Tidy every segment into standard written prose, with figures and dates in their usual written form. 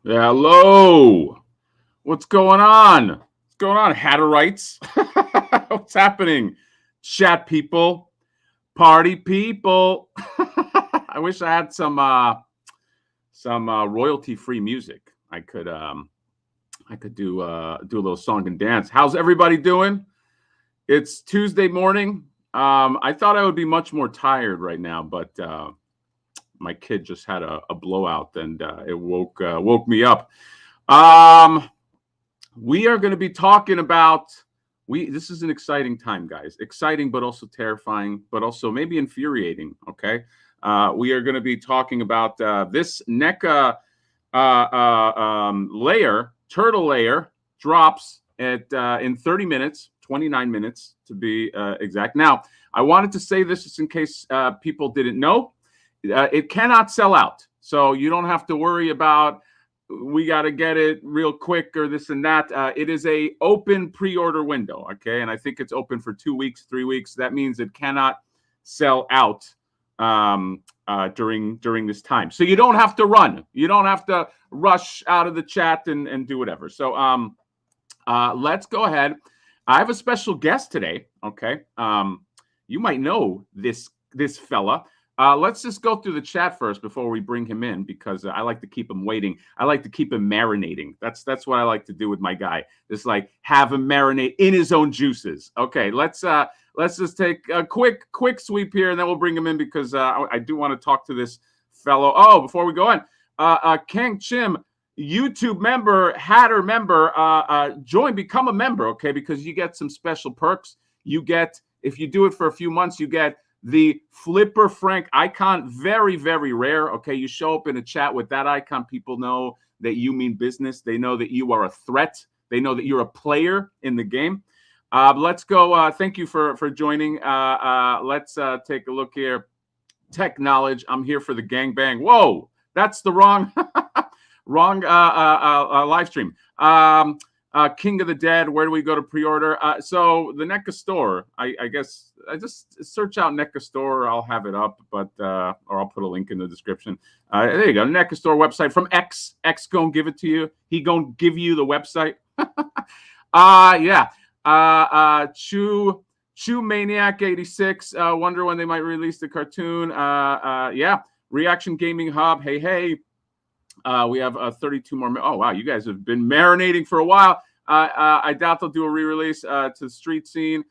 Hello. What's going on? What's going on, Hatterites? What's happening? Chat people, party people. I wish I had some royalty free music. I could do a little song and dance. How's everybody doing? It's Tuesday morning. I thought I would be much more tired right now, but my kid just had a blowout and it woke me up. Um, we are going to be talking about we. This is an exciting time, guys. Exciting, but also terrifying, but also maybe infuriating. Okay, we are going to be talking about this NECA layer, Turtle Lair, drops at in 30 minutes, 29 minutes to be exact. Now, I wanted to say this just in case people didn't know. It cannot sell out, so you don't have to worry about we got to get it real quick or this and that. It is a open pre-order window, okay, and I think it's open for 2 weeks, 3 weeks. That means it cannot sell out during this time. So you don't have to run. You don't have to rush out of the chat and do whatever. So let's go ahead. I have a special guest today. Okay, you might know this fella. Let's just go through the chat first before we bring him in because I like to keep him waiting. I like to keep him marinating. That's what I like to do with my guy. Just like have him marinate in his own juices. Okay, let's just take a quick sweep here and then we'll bring him in because I do want to talk to this fellow. Oh, before we go on, Kang Chim, YouTube member, Hatter member, join, become a member, okay? Because you get some special perks. You get, if you do it for a few months, you get the Flipper Frank icon, very, very rare. Okay, you show up in a chat with that icon. People know that you mean business. They know that you are a threat. They know that you're a player in the game. Let's go. Thank you for joining. Let's take a look here. Tech Knowledge. I'm here for the gangbang. Whoa, that's the wrong live stream. King of the Dead, where do we go to pre-order? So the NECA store, I guess I just search out NECA store, I'll have it up, but or I'll put a link in the description. There you go, NECA store website from X gonna give it to you. He gonna give you the website. Chew Maniac 86, wonder when they might release the cartoon. Reaction Gaming Hub, hey. We have 32 more. Oh, wow. You guys have been marinating for a while. I doubt they'll do a re-release to the street scene.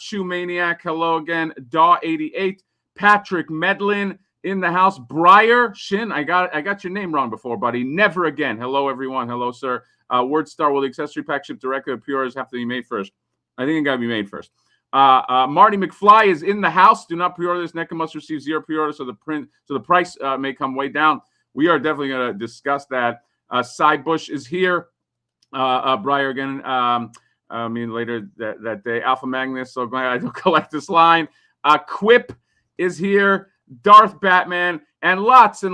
Chew Maniac, hello again. Daw88, Patrick Medlin in the house. Briar Shin, I got your name wrong before, buddy. Never again. Hello, everyone. Hello, sir. WordStar, will the accessory pack ship directly to pre-orders have to be made first? I think it got to be made first. Marty McFly is in the house. Do not pre-order this. NECA must receive 0 pre-orders, so the price may come way down. We are definitely going to discuss that. Cy Bush is here. Briar again. Later that day. Alpha Magnus. So glad I don't collect this line. Quip is here. Darth Batman and lots of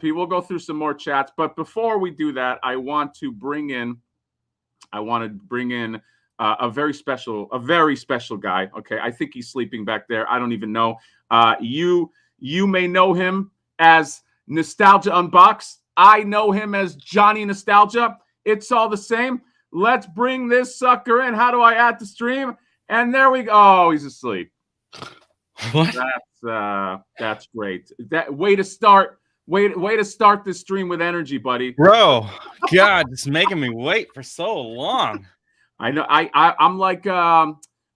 people. We'll go through some more chats. But before we do that, I want to bring in a very special guy. Okay, I think he's sleeping back there. I don't even know. You may know him as Nostalgia Unboxed. I know him as Johnny Nostalgia. It's all the same. Let's bring this sucker in. How do I add the stream? And there we go. Oh, he's asleep. What? That's great. That way to start this stream with energy, buddy. Bro, God, it's making me wait for so long. I know.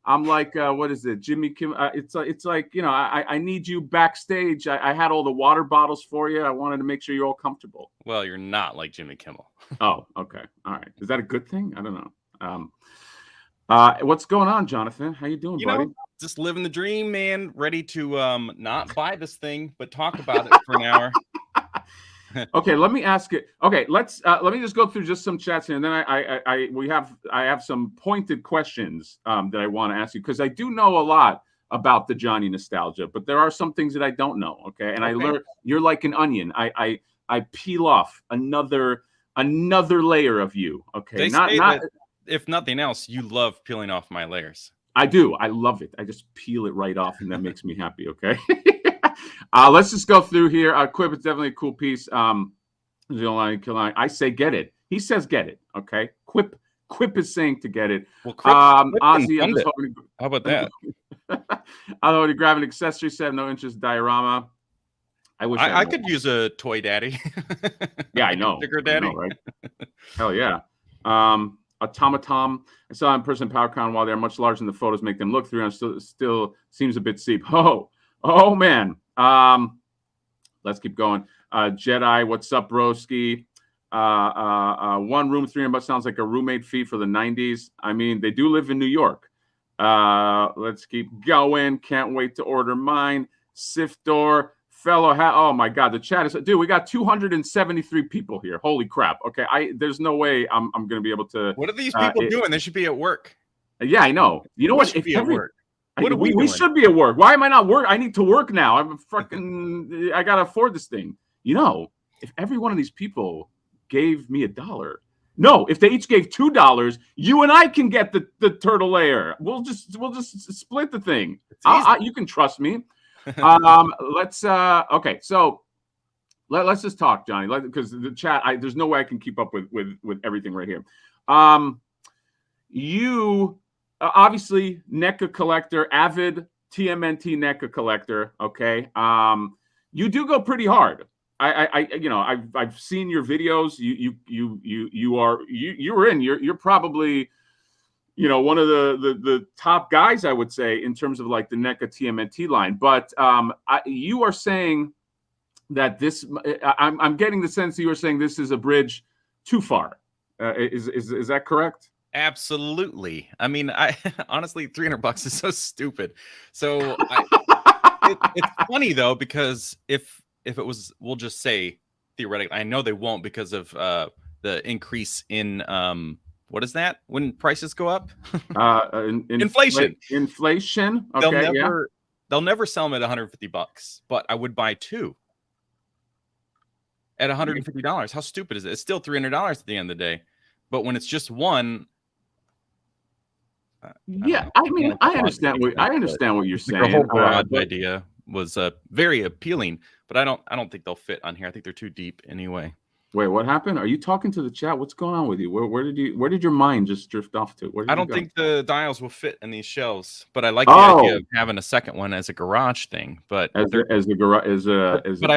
I'm like what is it, Jimmy Kim? It's like, you know, I need you backstage. I had all the water bottles for you. I wanted to make sure you're all comfortable. Well, you're not like Jimmy Kimmel. Oh, okay, all right. Is that a good thing? I don't know. What's going on, Jonathan? How you doing, buddy? Just living the dream, man. Ready to not buy this thing, but talk about it for an hour. Okay, let me ask it. Okay, let me just go through just some chats here, and then I have some pointed questions that I want to ask you because I do know a lot about the Johnny Nostalgia, but there are some things that I don't know. Okay, and I learned you're like an onion. I peel off another layer of you. Okay, they say that if nothing else, you love peeling off my layers. I do. I love it. I just peel it right off, and that makes me happy. Okay. Let's just go through here. Quip is definitely a cool piece. I say get it. He says get it. Okay. Quip is saying to get it. Well, Quip Ozzy, I'm just hoping. How about that? I would grab an accessory set, no interest diorama. I wish I could use a toy daddy. Yeah, I know. Sugar daddy. I know, right? Hell yeah. Automaton. I saw in person PowerCon while they're much larger than the photos make them look. 300 still seems a bit steep. Oh man. Let's keep going. Jedi, what's up, broski? One room, $300 sounds like a roommate fee for the 90s. I mean, they do live in New York. Let's keep going. Can't wait to order mine. Siftor, fellow oh my god, the chat is, dude, we got 273 people here. Holy crap. Okay, there's no way I'm gonna be able to. What are these people doing? They should be at work. Yeah, I know. You know what? If be at work. We should be at work. Why am I not work? I need to work now. I gotta afford this thing. You know, if every one of these people gave me $1, no, if they each gave $2, you and I can get the Turtle Lair. We'll just split the thing. You can trust me. Okay, so let's just talk, Johnny, because the chat, there's no way I can keep up with everything right here. You obviously NECA collector, avid TMNT NECA collector. Okay, you do go pretty hard. I've seen your videos. You're probably, one of the top guys, I would say, in terms of like the NECA TMNT line. But you are saying that this, I'm getting the sense that you are saying this is a bridge too far. Is that correct? Absolutely. I mean, honestly, $300 is so stupid. So it's funny though, because if it was, we'll just say theoretically, I know they won't because of the increase in what is that when prices go up? Inflation. Inflation. Okay, they'll never sell them at $150, but I would buy 2 at $150. How stupid is it? It's still $300 at the end of the day. But when it's just one, I understand what you're saying. The whole garage idea was very appealing, but I don't think they'll fit on here. I think they're too deep anyway. Wait, what happened? Are you talking to the chat? What's going on with you? Where did your mind just drift off to? I don't think the dials will fit in these shelves, but I like the idea of having a second one as a garage thing. But I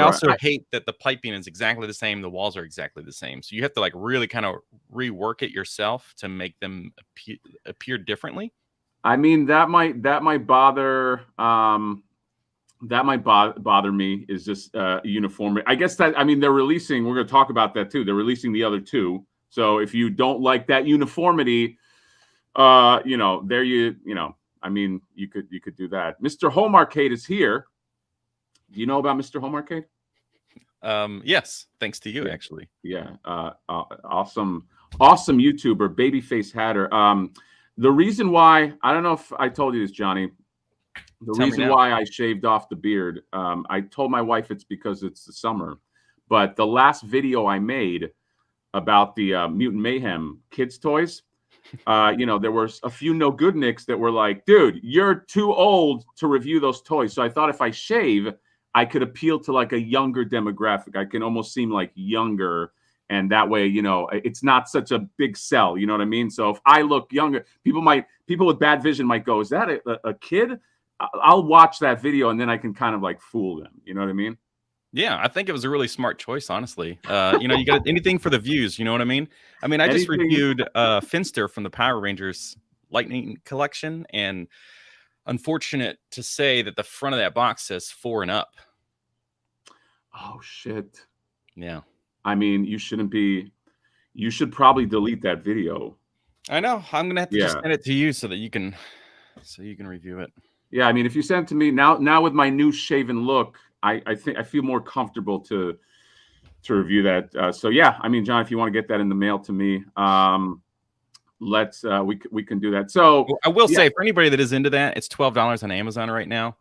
also hate that the piping is exactly the same. The walls are exactly the same, so you have to like really kind of rework it yourself to make them appear differently. I mean, that might bother. That might bother me, is just uniformity. I guess that, I mean, they're releasing, we're going to talk about that too. They're releasing the other 2. So if you don't like that uniformity, I mean, you could do that. Mr. Home Arcade is here. Do you know about Mr. Home Arcade? Yes. Thanks to you, actually. Yeah. Awesome YouTuber, Babyface Hatter. The reason why, I don't know if I told you this, Johnny, the reason why I shaved off the beard, I told my wife it's because it's the summer. But the last video I made about the Mutant Mayhem kids toys, there were a few no good nicks that were like, dude, you're too old to review those toys. So I thought if I shave, I could appeal to like a younger demographic. I can almost seem like younger. And that way, it's not such a big sell. You know what I mean? So if I look younger, people with bad vision might go, is that a kid? I'll watch that video and then I can kind of like fool them. You know what I mean? Yeah, I think it was a really smart choice, honestly. You got anything for the views. You know what I mean? I mean, I just reviewed Finster from the Power Rangers Lightning Collection, and unfortunate to say that the front of that box says 4 and up. Oh shit! Yeah, I mean, you should probably delete that video. I know. I'm gonna have to just send it to you so that you can review it. Yeah, I mean, if you send it to me now with my new shaven look, I think I feel more comfortable to review that. So yeah, I mean, John, if you want to get that in the mail to me, we can do that. So I will say, for anybody that is into that, it's $12 on Amazon right now.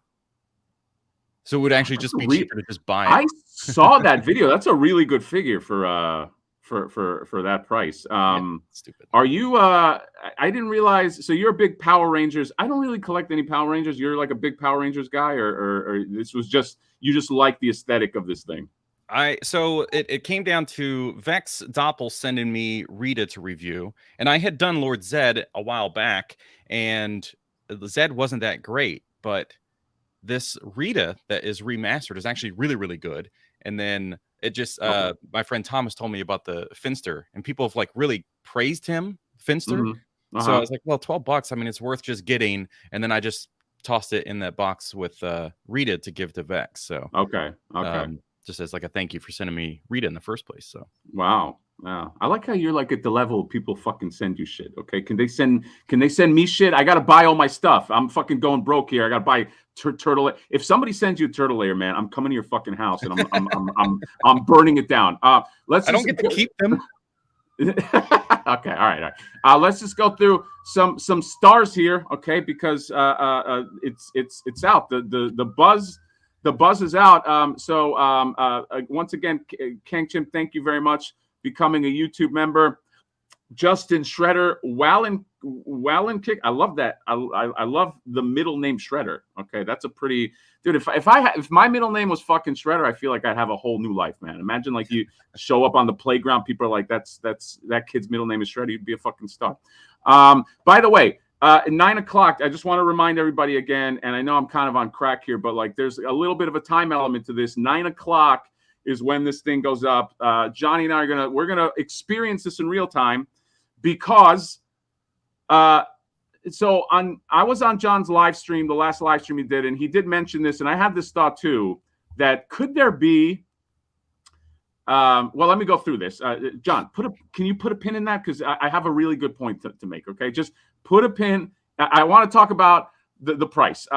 So it would actually just be cheaper to just buy it. I saw that video. That's a really good figure for that price. Stupid. Are you I didn't realize, so you're a big Power Rangers. I don't really collect any Power Rangers. You're like a big Power Rangers guy, or this was just, you just like the aesthetic of this thing? So it came down to Vex Doppel sending me Rita to review, and I had done Lord Zed a while back, and the Zed wasn't that great, but this Rita that is remastered is actually really, really good. And then it just my friend Thomas told me about the Finster, and people have like really praised him, Finster. So I was like, well, $12. I mean, it's worth just getting. And then I just tossed it in that box with Rita to give to Vex. So okay. Just as like a thank you for sending me Rita in the first place. So Wow. I like how you're like at the level people fucking send you shit. Okay. Can they send me shit? I gotta buy all my stuff. I'm fucking going broke here. I gotta buy Turtle. If somebody sends you a Turtle Lair, man, I'm coming to your fucking house and I'm burning it down. I don't get to keep them. Okay, all right. Let's just go through some stars here, okay? Because it's out. The buzz is out. Once again, Kang Chim, thank you very much becoming a YouTube member. Justin Shredder, Wallen Kick. I love that. I love the middle name Shredder. Okay, that's a pretty dude. If my middle name was fucking Shredder, I feel like I'd have a whole new life, man. Imagine like you show up on the playground, people are like, that's that kid's middle name is Shredder. You'd be a fucking star. By the way, at 9 o'clock, I just want to remind everybody again, and I know I'm kind of on crack here, but like there's a little bit of a time element to this. 9 o'clock is when this thing goes up. Johnny and I we're gonna experience this in real time. Because I was on John's live stream, the last live stream he did, and he did mention this, and I had this thought too, that could there be well, let me go through this. John, can you put a pin in that? Because I have a really good point to make, okay? Just put a pin. I want to talk about the price.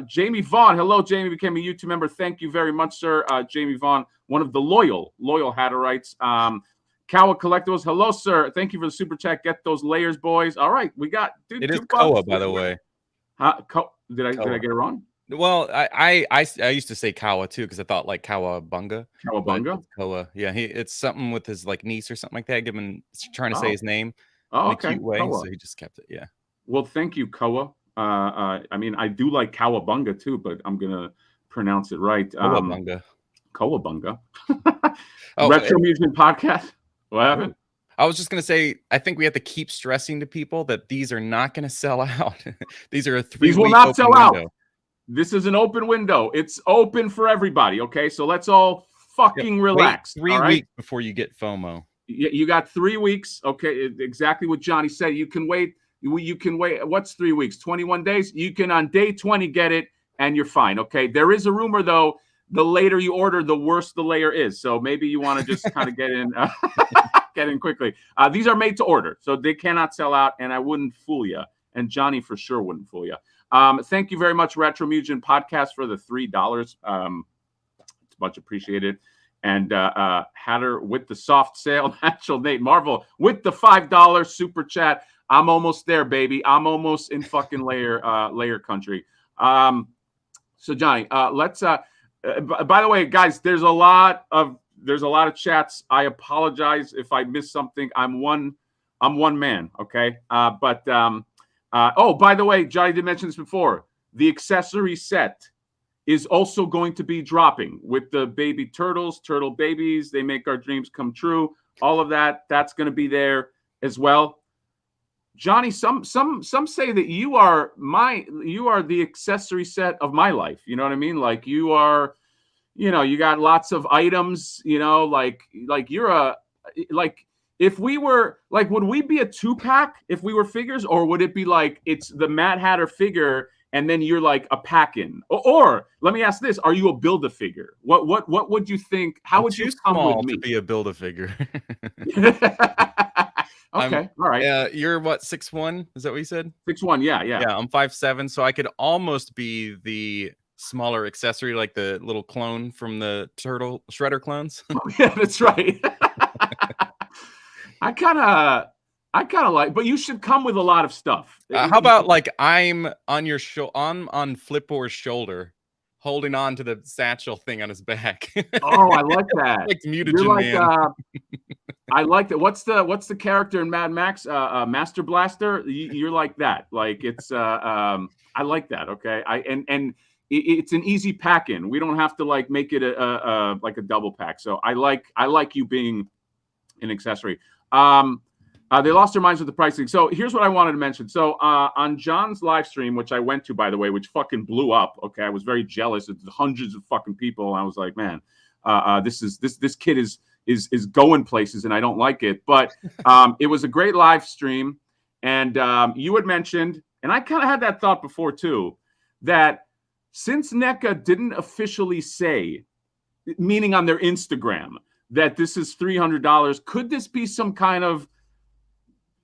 Jamie Vaughn, hello, Jamie, became a YouTube member. Thank you very much, sir. Jamie Vaughn, one of the loyal Hatterites. Kawa Collectibles, hello, sir. Thank you for the super chat. Get those layers, boys. All right, we got. Dude, it is Koa, by the way. Did I get it wrong? Well, I used to say Kawa too because I thought like Kawabunga. Kawabunga. Koa, yeah. It's something with his like niece or something like that. Trying to say his name. Oh, in okay. a cute way, Koa. so he just kept it. Yeah. Well, thank you, Koa. I mean, I do like Kawabunga too, but I'm gonna pronounce it right. Kawabunga. Kawabunga. Retro Music Podcast. What happened? I was just going to say, I think we have to keep stressing to people that these are not going to sell out. These are These will not sell out. This is an open window. It's open for everybody. Okay, so let's all fucking relax. Wait 3 weeks before you get FOMO. You got 3 weeks. Okay, exactly what Johnny said. You can wait. You can wait. What's 3 weeks? 21 days. You can on day 20 get it, and you're fine. Okay. There is a rumor though. The later you order, the worse the layer is. So maybe you want to just kind of get in quickly. These are made to order, so they cannot sell out, and I wouldn't fool you. And Johnny for sure wouldn't fool you. Thank you very much, Retro Mugen Podcast, for the $3. It's much appreciated. And Hatter with the soft sale. Natural Nate Marvel with the $5 super chat. I'm almost there, baby. I'm almost in fucking layer country. So Johnny, let's. By the way, guys, there's a lot of chats. I apologize if I missed something. I'm one man, okay? Oh, by the way, Johnny did mention this before. The accessory set is also going to be dropping with the baby turtles, turtle babies. They make our dreams come true. All of that's going to be there as well. Johnny, some say that you are the accessory set of my life. You know what I mean? Like you are, you got lots of items, like you're if we were like, would we be a 2-pack if we were figures, or would it be like it's the Mad Hatter figure and then you're like a pack-in? Or let me ask this: are you a Build-A-Figure? What would you think? How would you come with me to be a Build-A-Figure? Okay, all right. You're what, 6'1"? Is that what you said? 6'1", yeah. I'm 5'7", so I could almost be the smaller accessory, like the little clone from the Turtle Shredder clones. Oh, yeah, that's right. I kind of like, but you should come with a lot of stuff. How about like I'm on your on Flipboard's shoulder, holding on to the satchel thing on his back. Oh, I like that. Like Mutagen Man. I like that. What's the character in Mad Max? Master Blaster. You're like that. Like it's. I like that. Okay. And it's an easy pack in. We don't have to like make it like a double pack. So I like you being an accessory. They lost their minds with the pricing. So here's what I wanted to mention. So on John's live stream, which I went to, by the way, which fucking blew up. Okay, I was very jealous. It's hundreds of fucking people. And I was like, man, this kid is going places, and I don't like it. But it was a great live stream, and you had mentioned, and I kind of had that thought before too, that since NECA didn't officially say, meaning on their Instagram, that this is $300, could this be some kind of,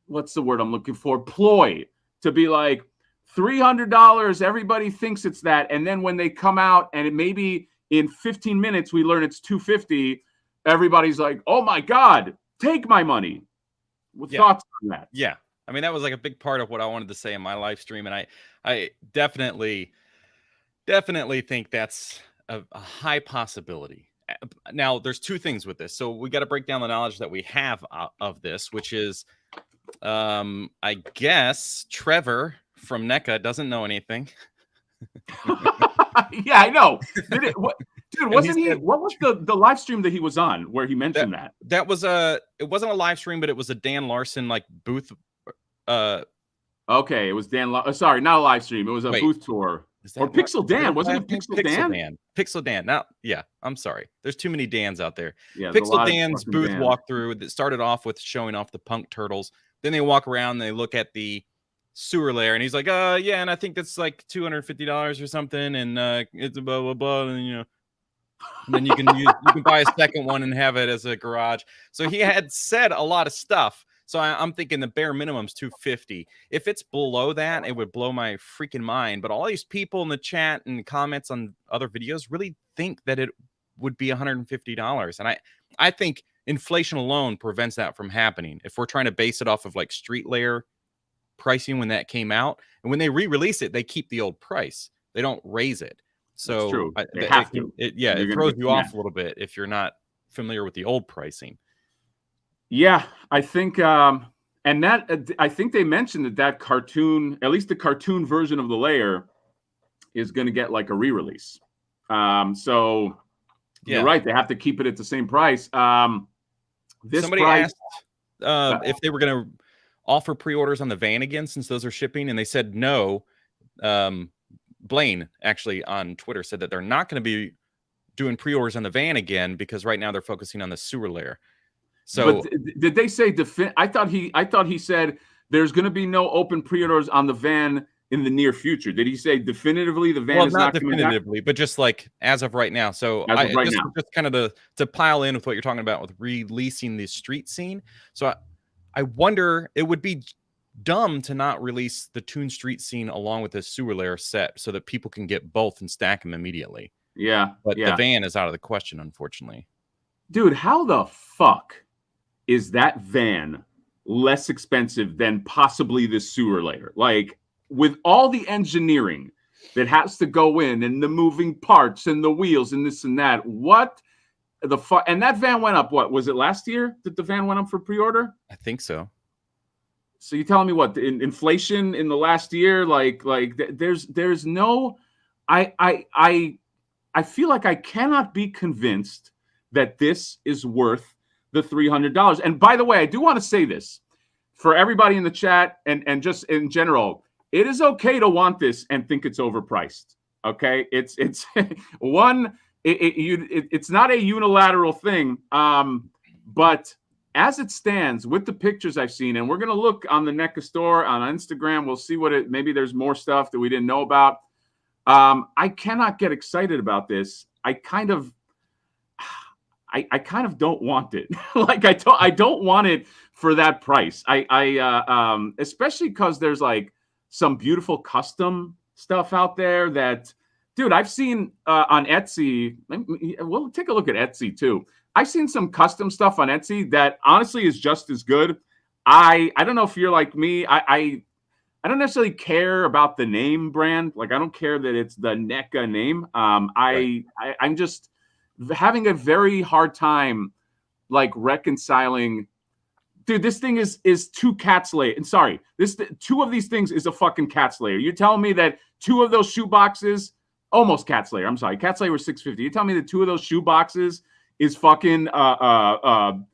what's the word I'm looking for, ploy to be like $300, everybody thinks it's that, and then when they come out and it maybe in 15 minutes we learn it's $250, everybody's like, oh my god, take my money. Thoughts on that? Yeah, I mean, that was like a big part of what I wanted to say in my live stream, and I definitely think that's a high possibility. Now, there's two things with this. So we got to break down the knowledge that we have of this, which is, I guess Trevor from NECA doesn't know anything. Yeah, I know. Dude, wasn't he? What was the live stream that he was on where he mentioned that? That was it wasn't a live stream, but it was a Dan Larson like booth. Okay, it was Dan. Sorry, not a live stream. It was a booth tour. Or Pixel Dan. Wasn't it Pixel Dan? Pixel Dan. Now, yeah, I'm sorry. There's too many Dans out there. Yeah, Pixel Dan's booth walkthrough that started off with showing off the punk turtles. Then they walk around and they look at the sewer lair, and he's like, yeah, and I think that's like $250 or something, and it's blah blah blah, and you know, and then you can buy a second one and have it as a garage. So he had said a lot of stuff. So I'm thinking the bare minimum is $250. If it's below that, it would blow my freaking mind. But all these people in the chat and comments on other videos really think that it would be $150. And I think inflation alone prevents that from happening. If we're trying to base it off of like Street Lair pricing when that came out, and when they re-release it, they keep the old price. They don't raise it. So that's true. They have to. It throws you off a little bit if you're not familiar with the old pricing. Yeah, I think, and that I think they mentioned that cartoon, at least the cartoon version of the layer, is going to get like a re-release. So you're right; they have to keep it at the same price. Somebody asked if they were going to offer pre-orders on the van again, since those are shipping, and they said no. Blaine actually on Twitter said that they're not going to be doing pre-orders on the van again because right now they're focusing on the sewer layer. So, but did they say I thought he said there's going to be no open pre-orders on the van in the near future. Did he say definitively the van is not definitively, but just like as of right now? So just kind of to pile in with what you're talking about with releasing the street scene. So I wonder, it would be dumb to not release the Toon Street scene along with the sewer layer set so that people can get both and stack them immediately. Yeah, but the van is out of the question, unfortunately. Dude, how the fuck is that van less expensive than possibly the sewer layer? Like, with all the engineering that has to go in and the moving parts and the wheels and this and that, what the fuck? And that van went up, what was it, last year that the van went up for pre-order? I think so. So you're telling me what, inflation in the last year? Like there's no, I feel like I cannot be convinced that this is worth the $300. And by the way, I do want to say this for everybody in the chat and just in general, it is okay to want this and think it's overpriced. Okay, it's it's not a unilateral thing, but as it stands with the pictures I've seen, and we're gonna look on the NECA store on Instagram, we'll see what maybe there's more stuff that we didn't know about. I cannot get excited about this. I kind of don't want it. Like I don't want it for that price. Especially because there's like some beautiful custom stuff out there that, dude, I've seen on Etsy. We'll take a look at Etsy too. I've seen some custom stuff on Etsy that honestly is just as good. I don't know if you're like me. I don't necessarily care about the name brand. Like I don't care that it's the NECA name. I'm just having a very hard time like reconciling. Dude, this thing is two Cat's Lair. And sorry, two of these things is a fucking Cat's Lair. You're telling me that two of those shoe boxes almost Cat Slayer. I'm sorry, Cat Slayer was $650. You tell me the two of those shoe boxes is fucking the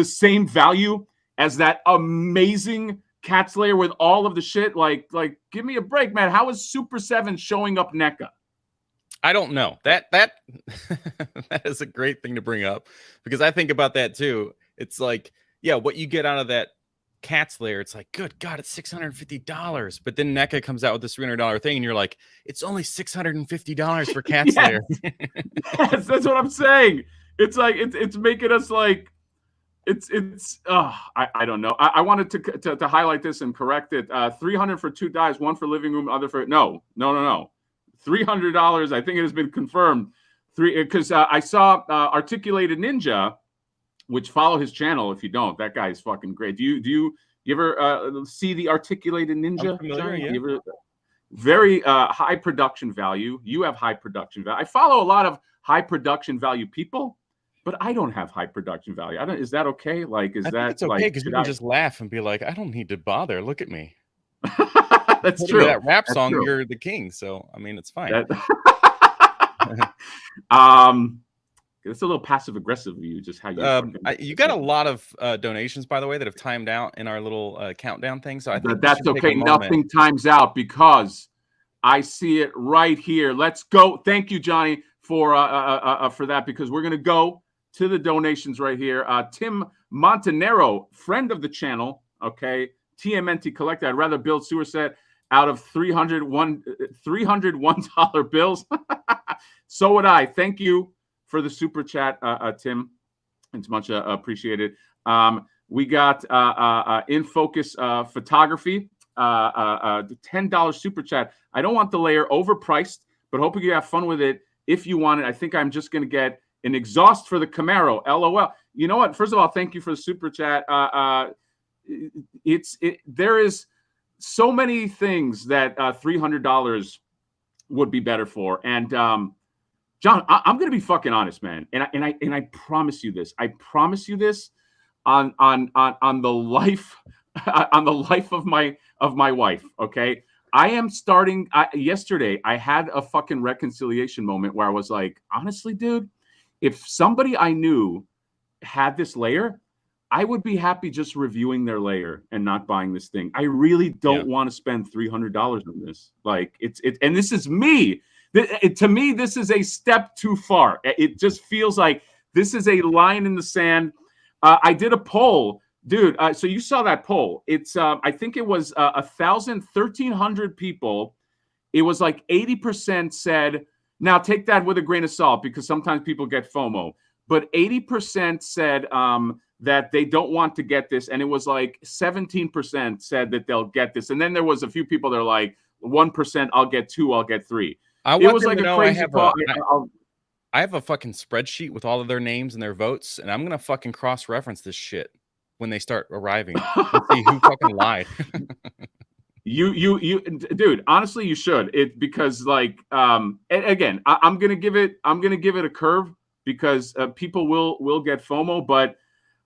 same value as that amazing Cat Slayer with all of the shit? Like, give me a break, man. How is Super 7 showing up NECA? I don't know. That that is a great thing to bring up, because I think about that too. It's like, yeah, what you get out of that Cat Slayer, it's like, good God, it's $650. But then NECA comes out with this $300 thing, and you're like, it's only $650 for Cat Yes. Slayer. Yes, that's what I'm saying. It's like it's making us like I don't know. I wanted to highlight this and correct it. 300 for 2 dies, one for living room, other for no. $300. I think it has been confirmed. Because I saw Articulated Ninja, which follow his channel. If you don't, that guy is fucking great. Do you ever see the Articulated Ninja? I'm familiar, yeah. Very high production value. You have high production value. I follow a lot of high production value people, but I don't have high production value. I don't. Is that okay? Like, is that it's okay, because you can just laugh and be like, I don't need to bother. Look at me. That's true. That rap That's song, true. you're the king. So I mean, it's fine. It's a little passive aggressive of you. Just how you got a lot of donations, by the way, that have timed out in our little countdown thing. So I think that's okay. Nothing times out because I see it right here. Let's go. Thank you, Johnny, for that, because we're gonna go to the donations right here. Tim Montanero, friend of the channel. Okay, TMNT Collector. I'd rather build sewer set out of $301 bills. So would I. Thank you for the super chat, Tim. It's much appreciated. We got In Focus Photography, $10 super chat. I don't want the layer overpriced, but hoping you have fun with it if you want it. I think I'm just going to get an exhaust for the Camaro. LOL. You know what? First of all, thank you for the super chat. There is so many things that $300 would be better for. And John, I'm going to be fucking honest, man. And I promise you this. I promise you this on the life on the life of my wife. Okay. I am starting. Yesterday, I had a fucking reconciliation moment where I was like, honestly, dude, if somebody I knew had this layer, I would be happy just reviewing their layer and not buying this thing. I really don't want to spend $300 on this. Like and this is me. To me, this is a step too far. It just feels like this is a line in the sand. I did a poll, dude. So you saw that poll. It's I think it was 1,300 people. It was like 80% said. Now take that with a grain of salt, because sometimes people get FOMO. But 80% said that they don't want to get this, and it was like 17% said that they'll get this, and then there was a few people that are like 1%. I'll get 2. I'll get 3. It was like a crazy call. I have a fucking spreadsheet with all of their names and their votes, and I'm gonna fucking cross-reference this shit when they start arriving and see who fucking lied. You dude, honestly, you should. Because like again, I'm gonna give it a curve, because people will get FOMO, but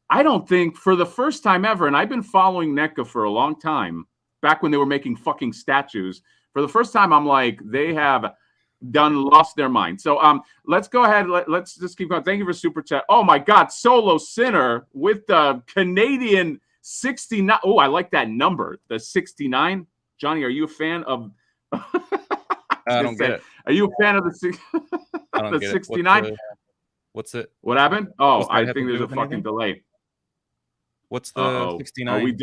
I don't think, for the first time ever, and I've been following NECA for a long time, back when they were making fucking statues. For the first time, I'm like, they have lost their mind. So let's go ahead. Let's just keep going. Thank you for super chat. Oh my God, Solo Sinner with the Canadian 69. Oh, I like that number, the 69. Johnny, are you a fan of? I don't get it. Are you a fan of the 69? What's it? What happened? Oh, I think there's a fucking delay. What's the 69?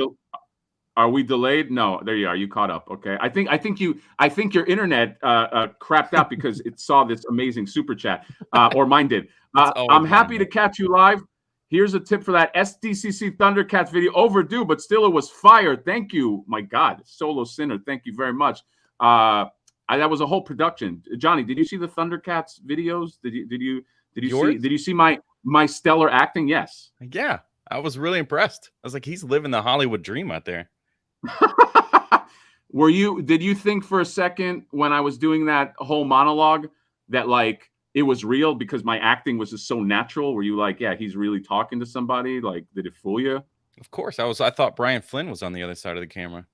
Are we delayed? No, there you are. You caught up. Okay. I think your internet crapped out because it saw this amazing super chat, or mine did. I'm happy to catch you live. Here's a tip for that SDCC Thundercats video. Overdue, but still it was fire. Thank you. My God, Solo Sinner. Thank you very much. That was a whole production. Johnny, did you see the Thundercats videos? Did you see my stellar acting? Yes. Yeah. I was really impressed. I was like, he's living the Hollywood dream out there. Did you think for a second when I was doing that whole monologue that like it was real because my acting was just so natural? Were you like, yeah, he's really talking to somebody? Like, did it fool you? Of course. I thought Brian Flynn was on the other side of the camera.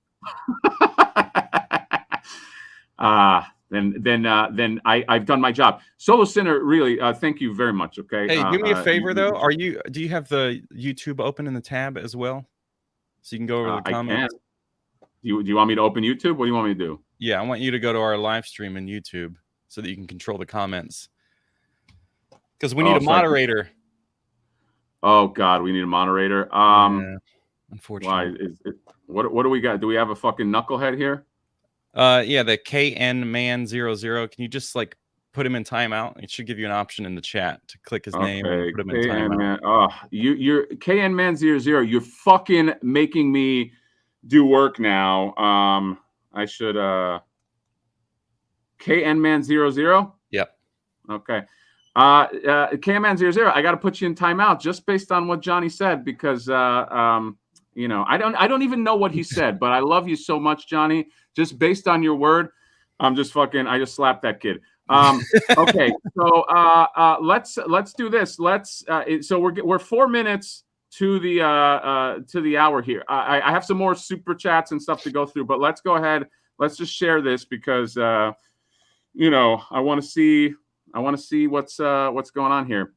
then I've done my job. Solo Sinner, really, thank you very much. Okay. Hey, do me a favor though. Do you have the YouTube open in the tab as well, so you can go over the comments? Do you want me to open YouTube? What do you want me to do? Yeah, I want you to go to our live stream in YouTube so that you can control the comments. Because we need a moderator. Oh God, we need a moderator. Yeah, unfortunately. What do we got? Do we have a fucking knucklehead here? Yeah, the KNman00. Can you just like put him in timeout? It should give you an option in the chat to click his name and put him in timeout. Oh, you're KNman00. You're fucking making me do work now. I should KNman00. Yep. Okay. KNman00. I got to put you in timeout just based on what Johnny said because you know, I don't even know what he said, but I love you so much, Johnny. Just based on your word, I just slapped that kid. Okay, so let's do this. So we're 4 minutes to the hour here. I have some more super chats and stuff to go through, but let's go ahead. Let's just share this because you know, I want to see what's going on here.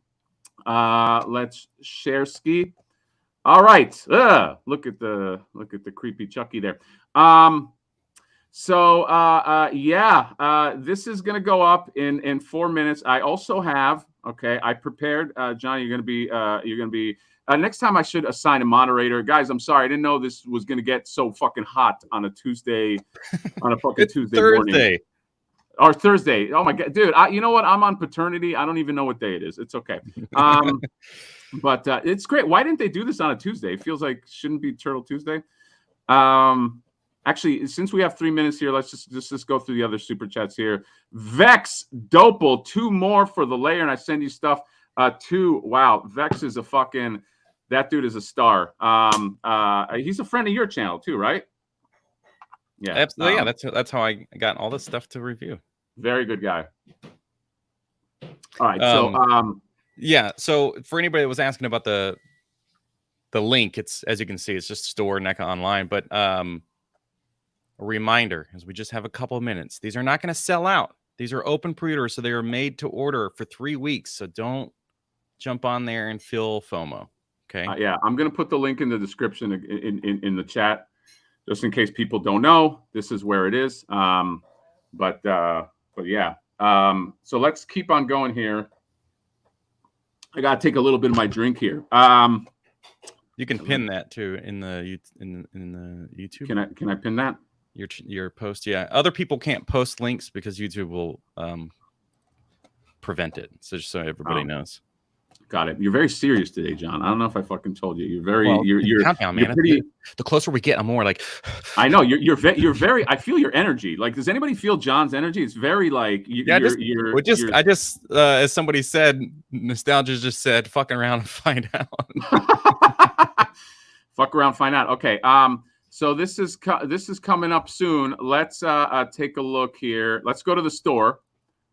Let's share ski. All right. Look at the creepy Chucky there. This is gonna go up in 4 minutes. I also have I prepared Johnny. You're gonna be next time I should assign a moderator. Guys, I'm sorry, I didn't know this was gonna get so fucking hot on a Tuesday, on a fucking Tuesday morning. Or Thursday. Oh my God, dude. You know what? I'm on paternity. I don't even know what day it is. It's okay. But it's great. Why didn't they do this on a Tuesday? It feels like shouldn't be Turtle Tuesday. Actually, since we have 3 minutes here, let's just go through the other super chats here. Vex Dopel, 2 more for the layer, and I send you stuff. 2. Wow, Vex is a fucking, that dude is a star. He's a friend of your channel too, right? Yeah, absolutely. Yeah, that's how I got all this stuff to review. Very good guy. All right, so yeah. So for anybody that was asking about the link, it's, as you can see, it's just store NECA online. But a reminder, as we just have a couple of minutes, these are not going to sell out. These are open pre-orders, so they are made to order for 3 weeks. So don't jump on there and feel FOMO. Okay. Yeah, I'm going to put the link in the description in the chat, just in case people don't know. This is where it is. But yeah. So let's keep on going here. I gotta take a little bit of my drink here. You can pin that too in the YouTube. Can I pin that? Your post, yeah. Other people can't post links because YouTube will prevent it. So just so everybody knows. Got it. You're very serious today, John. I don't know if I fucking told you. You're very you're countdown, man. Pretty, the closer we get, I'm more like I know you're very. I feel your energy. Like, does anybody feel John's energy? It's very like I just as somebody said, nostalgia just said, "Fucking around and find out." Fuck around, find out. Okay. So this is coming up soon. Let's take a look here. Let's go to the store.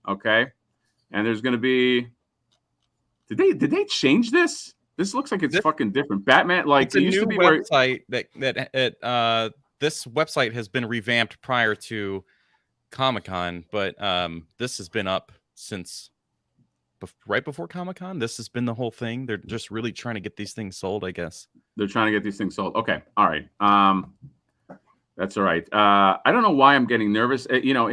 Okay. And there's going to be. Did they change this? This looks like it's fucking different. Batman, like it's a new website that this website has been revamped prior to Comic-Con, but this has been up since right before Comic-Con. This has been the whole thing. They're just really trying to get these things sold, I guess. They're trying to get these things sold. Okay, all right. That's all right. I don't know why I'm getting nervous. You know,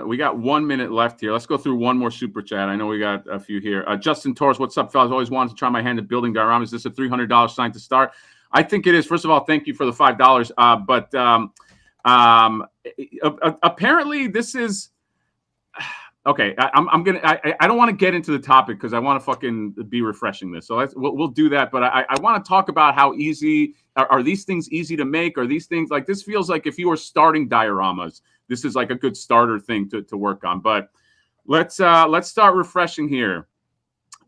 we got 1 minute left here. Let's go through one more super chat. I know we got a few here. Justin Torres, what's up, fellas? Always wanted to try my hand at building dioramas. Is this a $300 sign to start? I think it is. First of all, thank you for the $5. Apparently this is okay. I don't want to get into the topic because I want to fucking be refreshing this. So we'll do that. But I want to talk about how easy are these things easy to make? Are these things like this feels like if you were starting dioramas, this is like a good starter thing to work on. But let's start refreshing here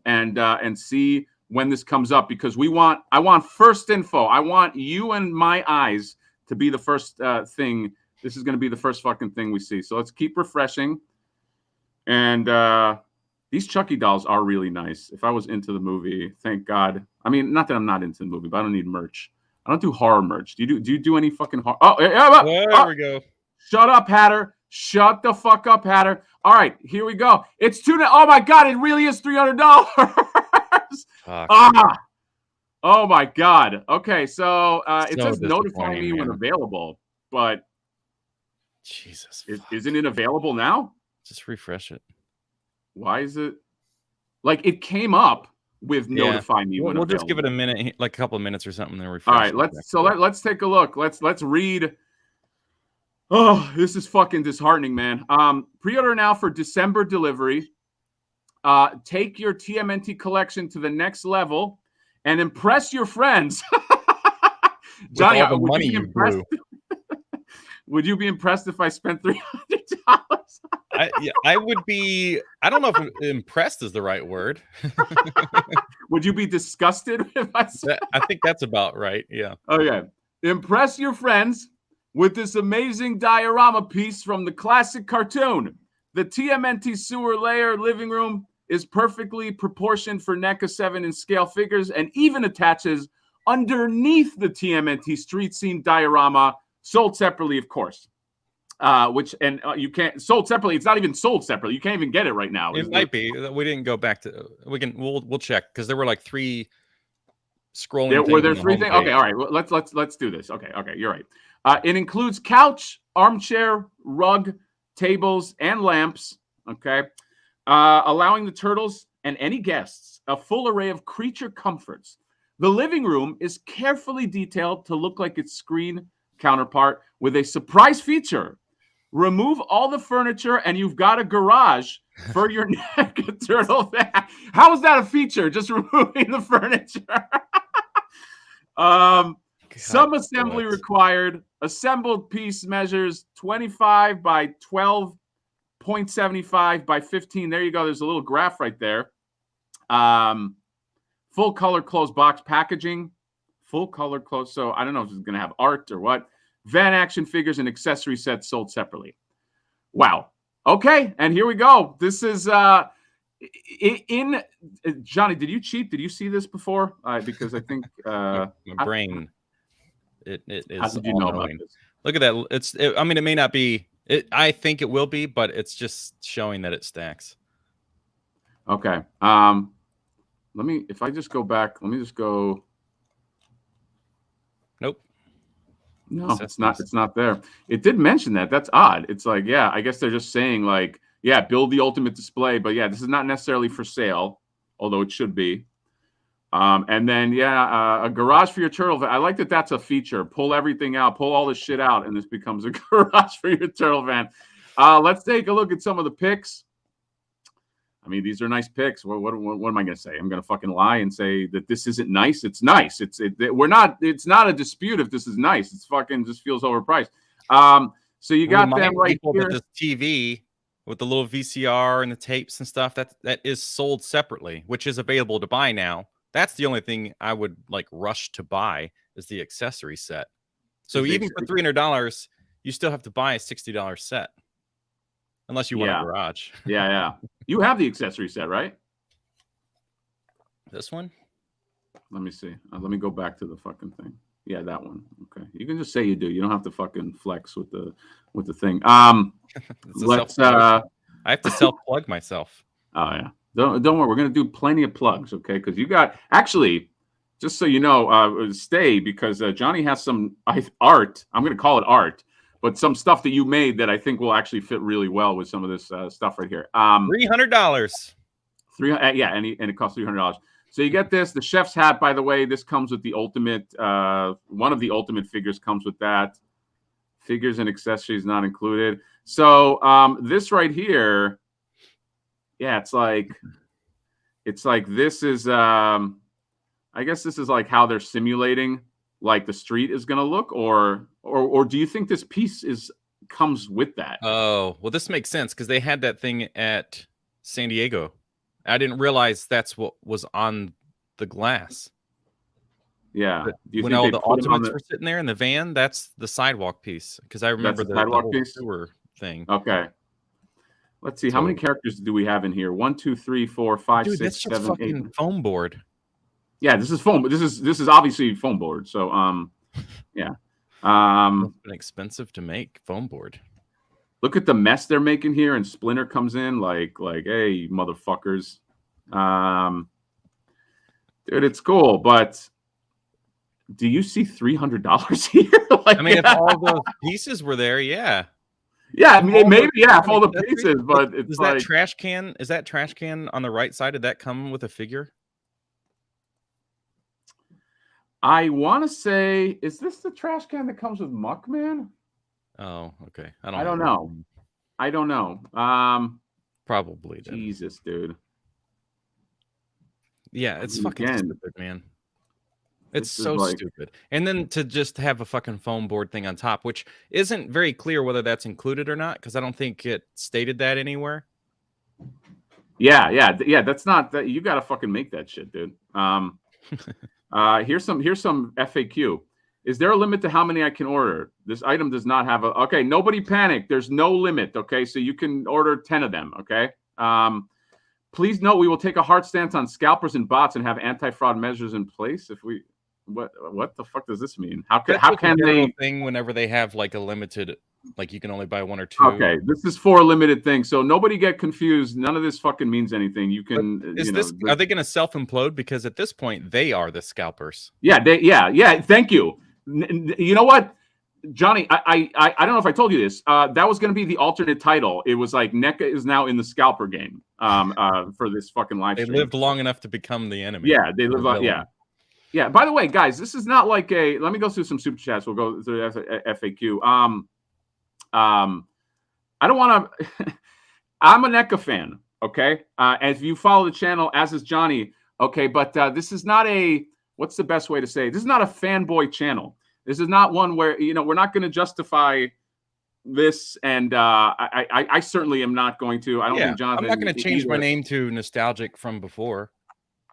and see when this comes up because I want first info. I want you and my eyes to be the first thing. This is going to be the first fucking thing we see. So let's keep refreshing. And these Chucky dolls are really nice. If I was into the movie, thank God. I mean, not that I'm not into the movie, but I don't need merch. I don't do horror merch. Do you do any fucking horror? Oh, yeah, there we go. Shut up, Hatter. Shut the fuck up, Hatter. All right, here we go. It's oh my God, it really is $300. Ah. Oh my God. Okay, so it says notify me when available, but Jesus, isn't it available now? Just refresh it. Why is it like it came up with notify me when we'll available? just give it a minute, like a couple of minutes or something, then refresh. All right, let's take a look. Let's read. Oh, this is fucking disheartening, man. Pre-order now for December delivery. Take your TMNT collection to the next level and impress your friends. Johnny, all the money you blew. Would you be impressed if I spent $300? I would be. I don't know if impressed is the right word. Would you be disgusted if I think that's about right. Yeah. Okay. Impress your friends with this amazing diorama piece from the classic cartoon. The TMNT Sewer Lair living room is perfectly proportioned for NECA 7 in scale figures and even attaches underneath the TMNT street scene diorama, sold separately, of course. You can't sold separately. It's not even sold separately. You can't even get it right now. It might be. We didn't go back to. We'll check because there were like 3 scrolling. Were there 3 things? Okay, all right. Well, let's do this. Okay, you're right. It includes couch, armchair, rug, tables, and lamps. Okay, allowing the turtles and any guests a full array of creature comforts. The living room is carefully detailed to look like its screen counterpart with a surprise feature. Remove all the furniture and you've got a garage for your NECA turtle van. How is that a feature? Just removing the furniture. Some assembly required. Assembled piece measures 25 by 12.75 by 15. There you go. There's a little graph right there. Full color closed box packaging. Full color closed. So I don't know if it's going to have art or what. Van action figures and accessory sets sold separately. Wow. Okay, and here we go. This is in Johnny. Did you cheat? Did you see this before? Because I think my brain. It is. How did you know about this? Look at that. I mean, it may not be. I think it will be, but it's just showing that it stacks. Okay. Let me. If I just go back, let me just go. Nope. No, it's not. It's not there. It did mention that. That's odd. It's like, yeah, I guess they're just saying like, yeah, build the ultimate display, but yeah, this is not necessarily for sale, although it should be. And then yeah, a garage for your turtle van. I like that. That's a feature. Pull everything out. Pull all this shit out, and this becomes a garage for your turtle van. Let's take a look at some of the pics. I mean, these are nice pics. What am I going to say? I'm going to fucking lie and say that this isn't nice. It's nice. It's not a dispute if this is nice. It's fucking just feels overpriced. So you got them right here. This TV with the little VCR and the tapes and stuff that is sold separately, which is available to buy now. That's the only thing I would like rush to buy is the accessory set. So even for $300, you still have to buy a $60 set. Unless you want a garage. Yeah. You have the accessory set, right? This one? Let me see. Let me go back to the fucking thing. Yeah, that one. Okay. You can just say you do. You don't have to fucking flex with the thing. Let's I have to self-plug myself. Oh yeah. Don't worry. We're gonna do plenty of plugs, okay? Because you got actually, just so you know, stay because Johnny has some art. I'm gonna call it art. But some stuff that you made that I think will actually fit really well with some of this stuff right here. $300. Yeah, and it costs $300. So you get this. The chef's hat, by the way, this comes with the ultimate. One of the ultimate figures comes with that. Figures and accessories not included. So this right here, yeah, it's like this is. I guess this is like how they're simulating like the street is going to look, or do you think this piece comes with that? Oh, well, this makes sense because they had that thing at San Diego. I didn't realize that's what was on the glass. Yeah. When all the ultimates were sitting there in the van, that's the sidewalk piece because I remember the sidewalk whole piece sewer thing. Okay. Let's see. How many characters do we have in here? 1, 2, 3, 4, 5, Dude, 6, 7, 8. Foam board. Yeah, this is foam. This is obviously foam board. So yeah. It's been expensive to make foam board. Look at the mess they're making here, and Splinter comes in like, hey, motherfuckers. Dude, it's cool, but do you see $300 here? Like, I mean, if all those pieces were there, yeah. Yeah, maybe, yeah, if all the pieces, but it's is like... that trash can, is that trash can on the right side, did that come with a figure? I want to say, is this the trash can that comes with Muckman? Oh, okay. I don't know. I don't know. Probably. Jesus, dude. Yeah, it's fucking stupid, man. It's so like... stupid. And then to just have a fucking foam board thing on top, which isn't very clear whether that's included or not, because I don't think it stated that anywhere. Yeah. That's not that. You got to fucking make that shit, dude. Here's some FAQ. Is there a limit to how many I can order? This item does not have a... Okay, nobody panic. There's no limit, okay? So you can order 10 of them, okay? Please note we will take a hard stance on scalpers and bots and have anti-fraud measures in place if we... What the fuck does this mean? How can they... thing whenever they have like a limited... Like you can only buy one or two. Okay, this is for a limited thing, so nobody get confused. None of this fucking means anything. You can. Are they going to self-implode? Because at this point, they are the scalpers. Yeah, yeah. Thank you. You know what, Johnny? I don't know if I told you this. That was going to be the alternate title. It was like NECA is now in the scalper game. For this fucking live stream. They lived long enough to become the enemy. Yeah, they lived. Yeah. By the way, guys, this is not like a... Let me go through some super chats. We'll go through FAQ. I don't want to... I'm a NECA fan, okay? And if you follow the channel, as is Johnny, okay? But this is not a... What's the best way to say it? This is not a fanboy channel. This is not one where, we're not going to justify this, and I certainly am not going to. I don't think Jonathan... I'm not going to change my name to Nostalgic from before.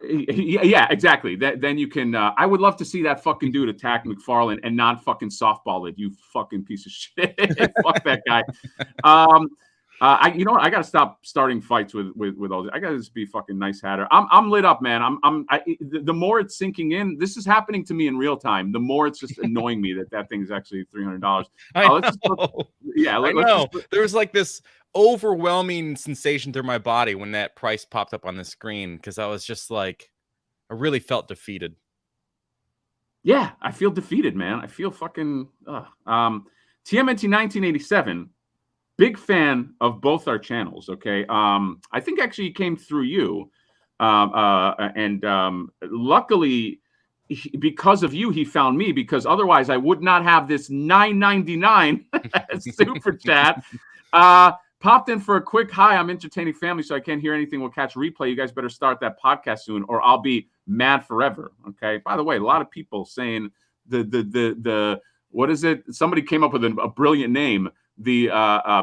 Yeah, exactly. Then you can... I would love to see that fucking dude attack McFarlane and not fucking softball it, you fucking piece of shit. Fuck that guy. You know what? I gotta stop starting fights with all this. I gotta just be fucking nice hatter. I'm lit up, man. The more it's sinking in, this is happening to me in real time. The more it's just annoying me that thing is actually $300. I know. There was like this overwhelming sensation through my body when that price popped up on the screen, because I was just like, I really felt defeated. Yeah, I feel defeated, man. I feel fucking... TMNT 1987, big fan of both our channels, okay? I think actually he came through you. Luckily, because of you, he found me, because otherwise I would not have this $9.99 super chat. Popped in for a quick hi. I'm entertaining family, so I can't hear anything. We'll catch replay. You guys better start that podcast soon, or I'll be mad forever. Okay. By the way, a lot of people saying the what is it? Somebody came up with a brilliant name. The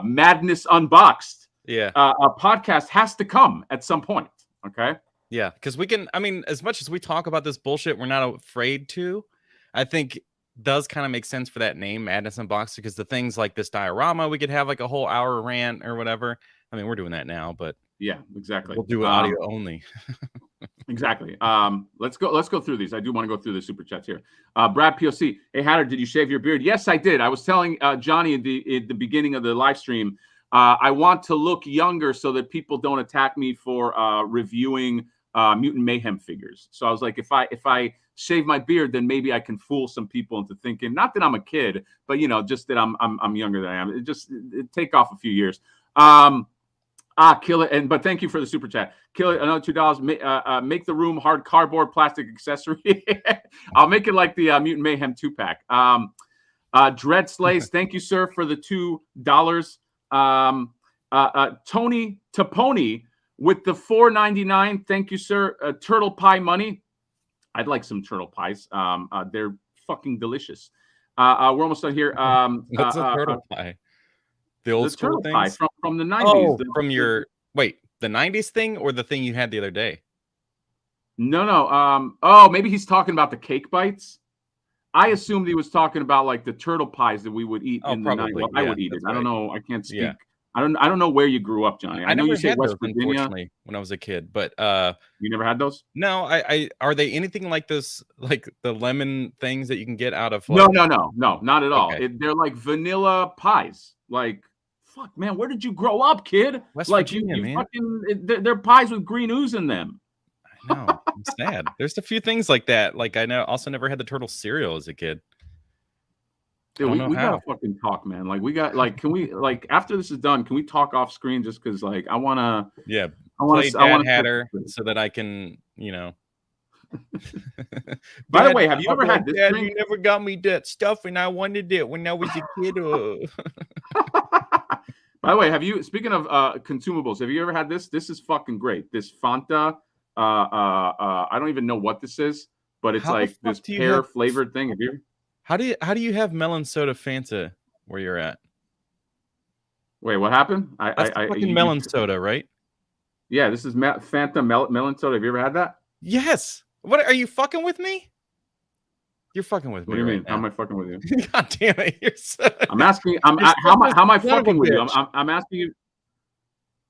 Madness Unboxed. Yeah. A podcast has to come at some point. Okay. Yeah, because we can. I mean, as much as we talk about this bullshit, we're not afraid to. I think does kind of make sense for that name, Madness Unboxed, because the things like this diorama, we could have like a whole hour rant or whatever. I mean, we're doing that now, but yeah, exactly. We'll do audio only. Exactly. Let's go through these. I do want to go through the super chats here. Brad POC, hey Hatter, did you shave your beard? Yes, I did. I was telling Johnny at the beginning of the live stream, I want to look younger so that people don't attack me for reviewing Mutant Mayhem figures. So I was like, if I shave my beard, then maybe I can fool some people into thinking, not that I'm a kid, but just that I'm younger than I am. It take off a few years. Kill it. But thank you for the super chat. Kill it. Another $2. Make the room hard cardboard plastic accessory. I'll make it like the Mutant Mayhem 2-pack. Dread Slays, thank you, sir, for the $2. Tony Taponi with the $4.99. Thank you, sir. Turtle pie money. I'd like some turtle pies. They're fucking delicious. We're almost done here. What's a turtle pie? The old school pie from the 90s. Oh, from your... Wait, the 90s thing or the thing you had the other day? No. Oh, maybe he's talking about the cake bites. I assumed he was talking about like the turtle pies that we would eat in the 90s. Well, I would eat it. Right. I don't know. I can't speak. Yeah. I don't know where you grew up, Johnny. I know you said West Virginia. Unfortunately, when I was a kid, but you never had those? No, I are they anything like this, like the lemon things that you can get out of like... No, not at all. Okay. They're like vanilla pies, like fuck, man, where did you grow up, kid? West Like Virginia, you man. fucking, they're pies with green ooze in them. I know. I'm sad. There's a few things like that. Like I know, also never had the turtle cereal as a kid. Dude, we gotta fucking talk, man. Like we got like, can we like after this is done, can we talk off screen just because like I wanna play Dad Hatter so that I can, By the way, have you ever had this Dad, drink? you never got me that stuff and I wanted it when I was a kid. By the way, have you, speaking of consumables, have you ever had this? This is fucking great. This Fanta, I don't even know what this is, but it's like this pear flavored thing. Have you? How do you have melon soda Fanta where you're at? Wait, what happened? That's fucking melon soda, right? Yeah, this is Fanta melon soda. Have you ever had that? Yes. What are you fucking with me? You're fucking with me. What do you mean? Now. How am I fucking with you? God damn it! I'm asking. How am I fucking with you? I'm asking you.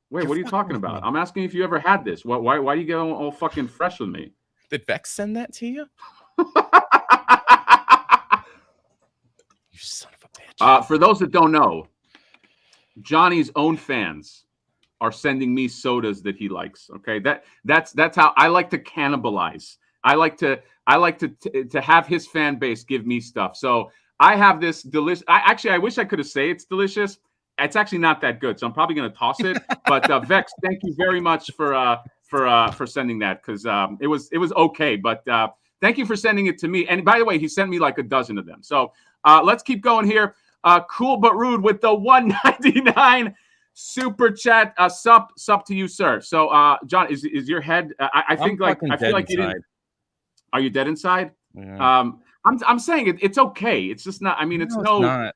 Wait, what are you talking about? I'm asking if you ever had this. Why do you get all fucking fresh with me? Did Vex send that to you? You son of a bitch. For those that don't know, Johnny's own fans are sending me sodas that he likes. Okay, that's how I like to cannibalize. I like to have his fan base give me stuff. So I have this delicious. I wish I could have said it's delicious. It's actually not that good, so I'm probably going to toss it. But Vex, thank you very much for sending that, because it was okay. But thank you for sending it to me. And by the way, he sent me like a dozen of them. So let's keep going here. Cool but rude with the $1.99 super chat. Sup to you, sir. So John, is your head? I feel like you didn't. Are you dead inside? Yeah. I'm saying it's okay. It's just not. I mean, it's not.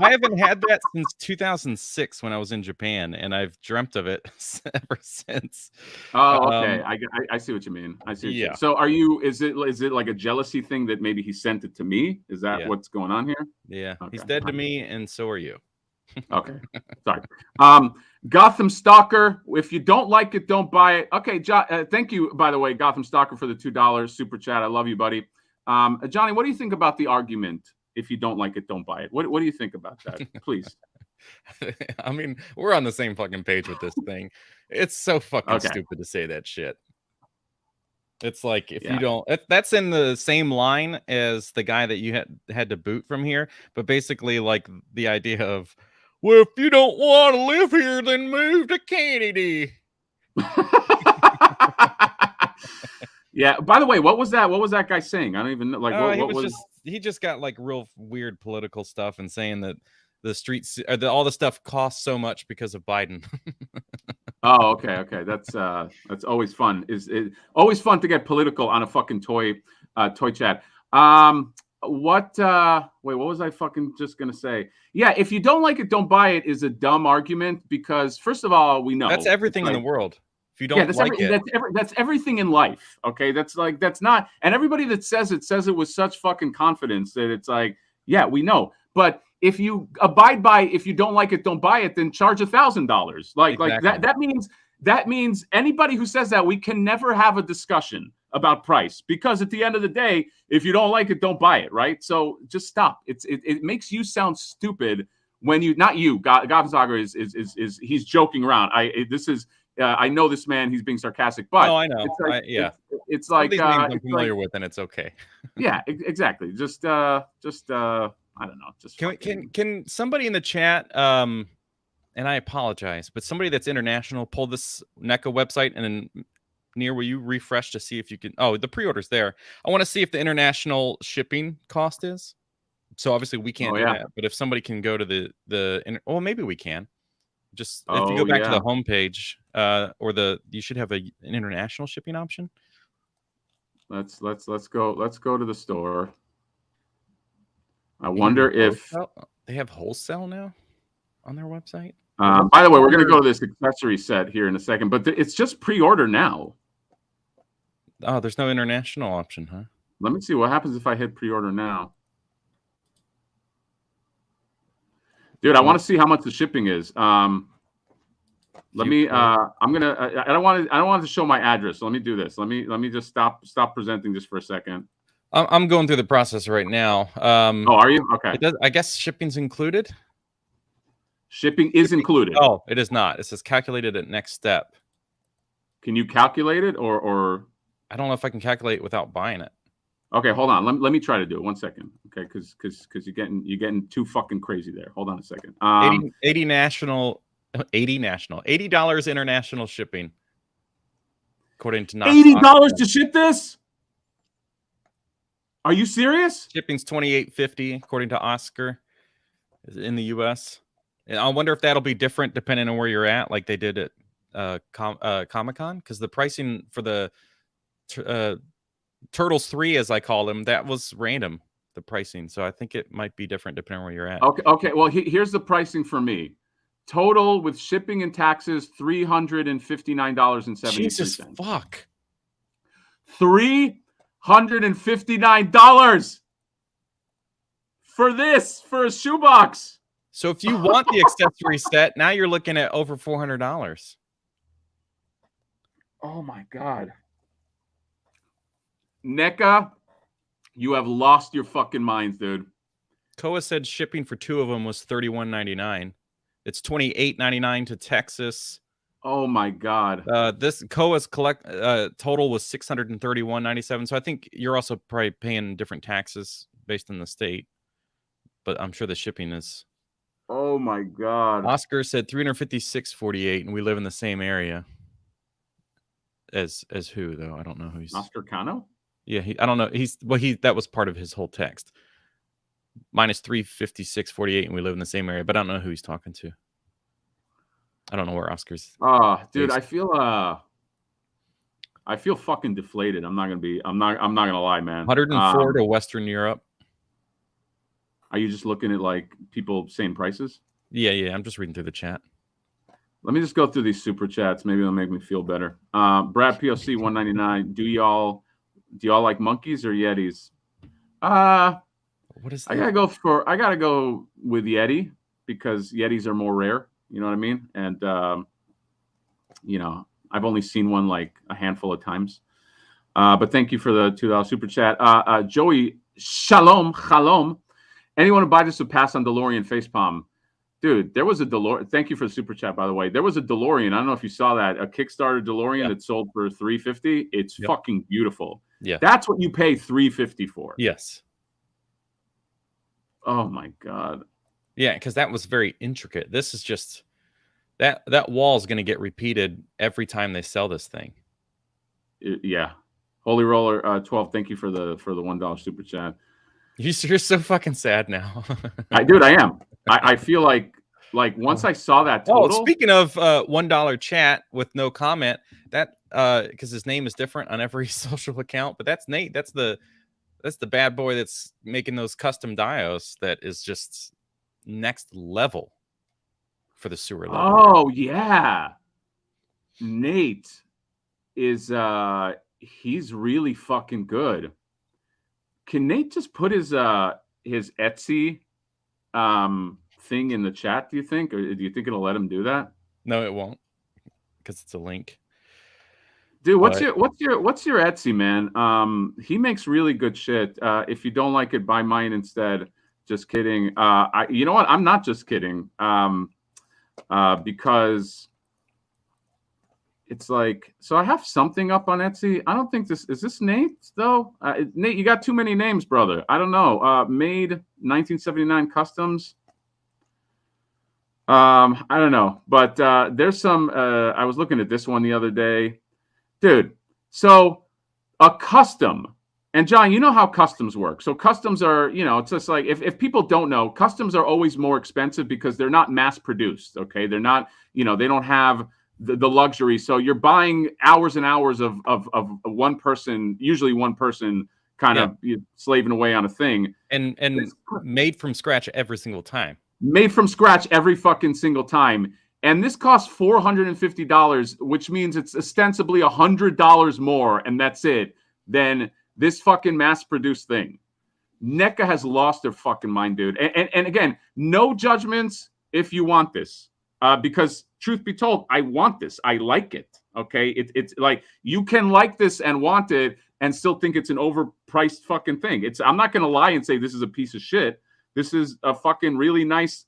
I haven't had that since 2006 when I was in Japan, and I've dreamt of it ever since. Oh, okay. I see what you mean. I see. Yeah. So are you? Is it like a jealousy thing that maybe he sent it to me? Is that what's going on here? Yeah. Okay. He's dead to me, and so are you. Okay. Sorry. Gotham Stalker. If you don't like it, don't buy it. Okay, John. Thank you, by the way, Gotham Stalker, for the $2 super chat. I love you, buddy. Johnny, what do you think about the argument? If you don't like it, don't buy it. What do you think about that? Please. I mean, we're on the same fucking page with this thing. It's so fucking stupid to say that shit. It's like, if you don't, that's in the same line as the guy that you had to boot from here. But basically, like the idea of, well, if you don't want to live here, then move to Kennedy. Yeah. By the way, what was that? What was that guy saying? I don't even know. Like, he just got like real weird political stuff and saying that the streets, all the stuff costs so much because of Biden. Oh, okay. That's always fun. It's always fun to get political on a fucking toy chat. What was I fucking just gonna say? Yeah, if you don't like it, don't buy it is a dumb argument, because first of all, we know that's everything in the world. If you don't that's everything in life. Okay, that's not, and everybody that says it with such fucking confidence that it's like, yeah, we know. But if you abide by, if you don't like it, don't buy it, then charge $1,000. Like that means anybody who says that, we can never have a discussion about price, because at the end of the day, if you don't like it, don't buy it, right? So just stop. It makes you sound stupid when you, not you, Gotham Saga is he's joking around. I know this man, he's being sarcastic, but I know. It's like these names I'm familiar with, and it's okay. Yeah, exactly. Just I don't know. Just can somebody in the chat, and I apologize, but somebody that's international, pull this NECA website, and then near where you refresh to see if you can. Oh, the pre-order's there. I want to see if the international shipping cost is. So obviously we can't do that, but if somebody can go to maybe we can. Just if you go back to the homepage, you should have an international shipping option. Let's go to the store. I wonder if they have wholesale now on their website. By the way, we're going to go to this accessory set here in a second, but it's just pre-order now. Oh, there's no international option, huh? Let me see what happens if I hit pre-order now. Dude, I want to see how much the shipping is. Let me. I'm gonna. I don't want to show my address. So let me do this. Let me just stop presenting just for a second. I'm going through the process right now. Oh, are you? Okay. I guess shipping's included. Shipping is included. Oh, it is not. It says calculated at next step. Can you calculate it or? I don't know if I can calculate without buying it. Okay, hold on. Let me try to do it. 1 second. Okay, because you're getting too fucking crazy there. Hold on a second. $80 international shipping. According to $80 to ship this? Are you serious? Shipping's $28.50 according to Oscar in the US. And I wonder if that'll be different depending on where you're at, like they did at Comic-Con, because the pricing for the Turtles 3, as I call them, that was random, the pricing. So I think it might be different depending on where you're at. Okay. Well, here's the pricing for me. Total with shipping and taxes, $359.73. Jesus fuck. $359 for a shoebox. So if you want the accessory set, now you're looking at over $400. Oh my God. NECA, you have lost your fucking minds, dude. Koa said shipping for 2 of them was $31.99. It's $28.99 to Texas. Oh my God. This Koa's total was $631.97. So I think you're also probably paying different taxes based on the state. But I'm sure the shipping is. Oh my God. Oscar said $356.48, and we live in the same area. As who though? I don't know who he's. Oscar Cano? Yeah, I don't know. That was part of his whole text. Minus $356.48, and we live in the same area, but I don't know who he's talking to. I don't know where Oscar's. Dude, I feel fucking deflated. I'm not gonna lie, man. 104 to Western Europe. Are you just looking at like people saying prices? Yeah. I'm just reading through the chat. Let me just go through these super chats. Maybe it'll make me feel better. Brad POC 199. Do y'all like monkeys or Yetis? What is that? I gotta go with Yeti because Yetis are more rare. You know what I mean? And I've only seen one like a handful of times. But thank you for the $2 super chat. Joey, shalom. Anyone who buys this would pass on DeLorean facepalm. Dude, there was a DeLorean. Thank you for the super chat, by the way. There was a DeLorean. I don't know if you saw that. A Kickstarter DeLorean that sold for $350. It's fucking beautiful. Yeah. That's what you pay $350 for. Yes. Oh my God. Yeah, because that was very intricate. This is just that wall is going to get repeated every time they sell this thing. Yeah. Holy Roller 12. Thank you for the $1 super chat. You're so fucking sad now. I am. I feel like once I saw that total. Oh, speaking of $1 chat with no comment, that because his name is different on every social account, but that's Nate. That's the bad boy that's making those custom dios. That is just next level for the sewer level. Oh yeah, Nate is he's really fucking good. Can Nate just put his Etsy thing in the chat, do you think? Or do you think it'll let him do that? No, it won't, because it's a link. Dude, what's your Etsy, man? He makes really good shit. If you don't like it, buy mine instead. Just kidding. You know what? I'm not just kidding. Because it's like, so I have something up on Etsy. I don't think is this Nate though? Nate, you got too many names, brother. I don't know. Made 1979 customs. I don't know, but there's some. I was looking at this one the other day, dude. So a custom, and John, you know how customs work. So customs are, it's just like if people don't know, customs are always more expensive because they're not mass produced. Okay, they're not. They don't have the luxury. So you're buying hours and hours of one person, usually one person, kind of slaving away on a thing, and made from scratch every single time. Made from scratch every fucking single time. And this costs $450, which means it's ostensibly $100 more, and that's it, than this fucking mass-produced thing. NECA has lost their fucking mind, dude. And again, no judgments if you want this. Because truth be told, I want this. I like it. Okay? It's like, you can like this and want it and still think it's an overpriced fucking thing. I'm not going to lie and say this is a piece of shit. This is a fucking really nice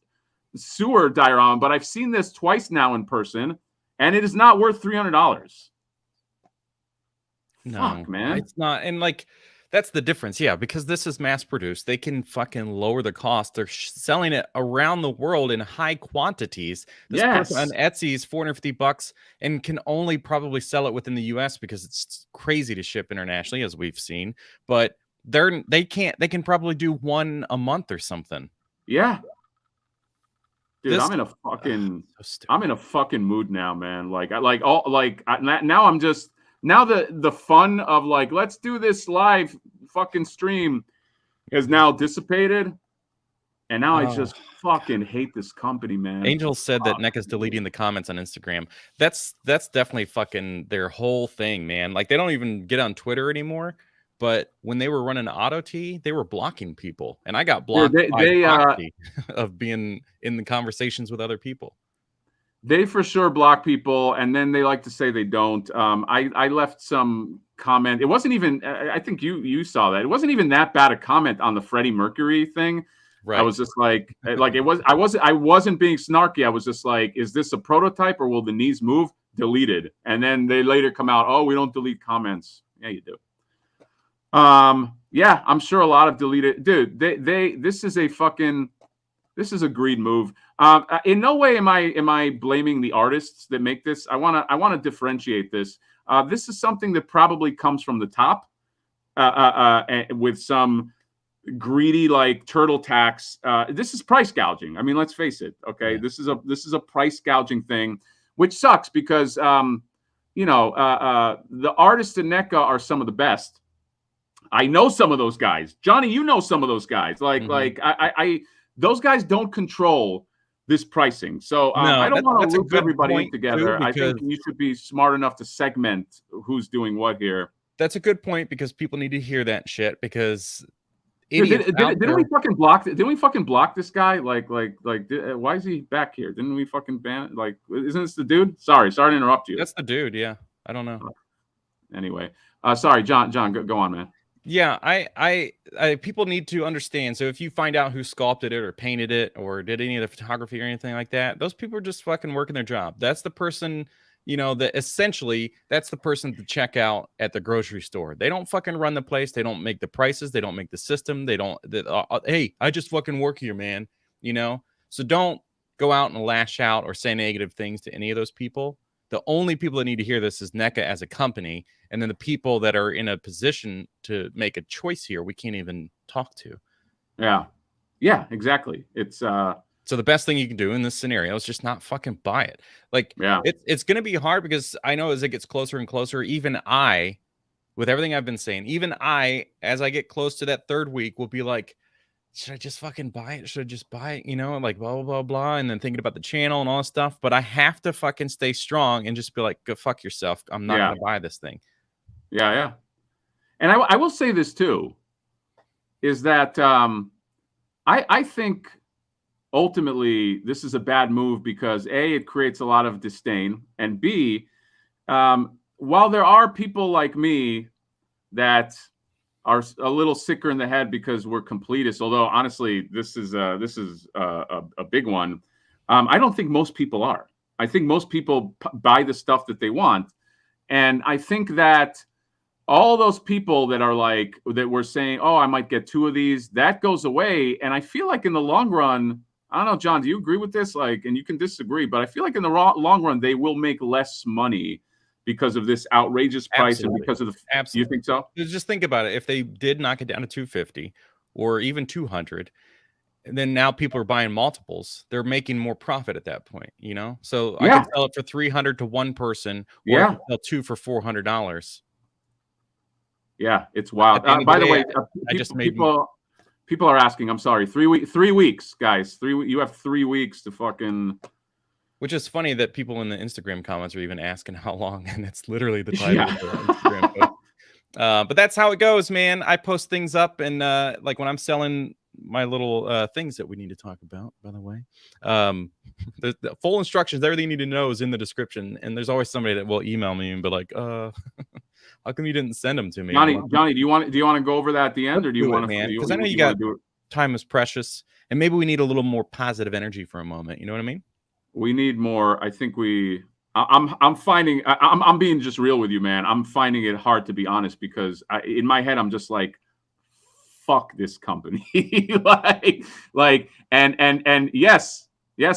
sewer diorama, but I've seen this twice now in person, and it is not worth $300. No, Fuck, man. it's not. And like, that's the difference. Yeah, because this is mass produced. They can fucking lower the cost. They're selling it around the world in high quantities. This person on Etsy is $450 and can only probably sell it within the US because it's crazy to ship internationally, as we've seen. But they can probably do one a month or something. Yeah. Dude, I'm in a fucking mood now, man. Now I'm just now the fun of like, let's do this live fucking stream is now dissipated. And now I just fucking hate this company, man. Angel said that NECA's deleting the comments on Instagram. That's definitely fucking their whole thing, man. Like, they don't even get on Twitter anymore. But when they were running Auto T, they were blocking people, and I got blocked of being in the conversations with other people. They for sure block people, and then they like to say they don't. I left some comment. It wasn't even. I think you saw that. It wasn't even that bad a comment on the Freddie Mercury thing. Right. I was just like it was. I wasn't being snarky. I was just like, is this a prototype or will the knees move? Deleted, and then they later come out. Oh, we don't delete comments. Yeah, you do. Yeah, I'm sure a lot of deleted. Dude, this is a greed move. In no way am I blaming the artists that make this. I want to differentiate this. This is something that probably comes from the top, with some greedy like turtle tax. This is price gouging. I mean, let's face it. Okay, yeah. This is a price gouging thing, which sucks because the artists in NECA are some of the best. I know some of those guys. Johnny, you know some of those guys. I those guys don't control this pricing. So I don't want to loop everybody in together. Too, I think you should be smart enough to segment who's doing what here. That's a good point because people need to hear that shit because didn't we fucking block? Didn't we fucking block this guy? Why is he back here? Didn't we fucking ban? Like, isn't this the dude? Sorry to interrupt you. That's the dude. Yeah, I don't know. Anyway, sorry, John, go on, man. Yeah, I people need to understand. So if you find out who sculpted it or painted it or did any of the photography or anything like that, those people are just fucking working their job. That's the person, that essentially that's the person to check out at the grocery store. They don't fucking run the place. They don't make the prices. They don't make the system. Hey, I just fucking work here, man. So don't go out and lash out or say negative things to any of those people. The only people that need to hear this is NECA as a company, and then the people that are in a position to make a choice here, we can't even talk to. Yeah, exactly. It's so the best thing you can do in this scenario is just not fucking buy it. Like, it's going to be hard because I know as it gets closer and closer, even I, with everything I've been saying, even I, as I get close to that third week, will be like, should I just fucking buy it? Should I just buy it? Like blah, blah, blah, blah. And then thinking about the channel and all this stuff. But I have to fucking stay strong and just be like, go fuck yourself. I'm not going to buy this thing. Yeah. And I will say this too, is that I think ultimately this is a bad move because A, it creates a lot of disdain. And B, while there are people like me that are a little sicker in the head because we're completists. Although honestly, this is a big one. I don't think most people are. I think most people buy the stuff that they want, and I think that all those people that are like that were saying, "Oh, I might get 2 of these," that goes away. And I feel like in the long run, I don't know, John, do you agree with this? Like, and you can disagree, but I feel like in the long run, they will make less money because of this outrageous price. Absolutely. And because of the Absolutely. You think so? Just think about it. If they did knock it down to 250 or even 200, and then now people are buying multiples, they're making more profit at that point, So I can sell it for 300 to one person, or I can sell 2 for $400. Yeah, it's wild. By the way, people are asking. I'm sorry. 3 weeks, guys. You have 3 weeks to fucking. Which is funny that people in the Instagram comments are even asking how long, and it's literally the title of the Instagram post. But that's how it goes, man. I post things up, and like when I'm selling my little things that we need to talk about, by the way, the full instructions, everything you need to know is in the description. And there's always somebody that will email me and be like, how come you didn't send them to me? Johnny, do you want to go over that at the end, or do you want to? Because I know you got time is precious, and maybe we need a little more positive energy for a moment. You know what I mean? We need more. I think I'm finding. I'm being just real with you, man. I'm finding it hard to be honest because in my head I'm just like, fuck this company. And yes,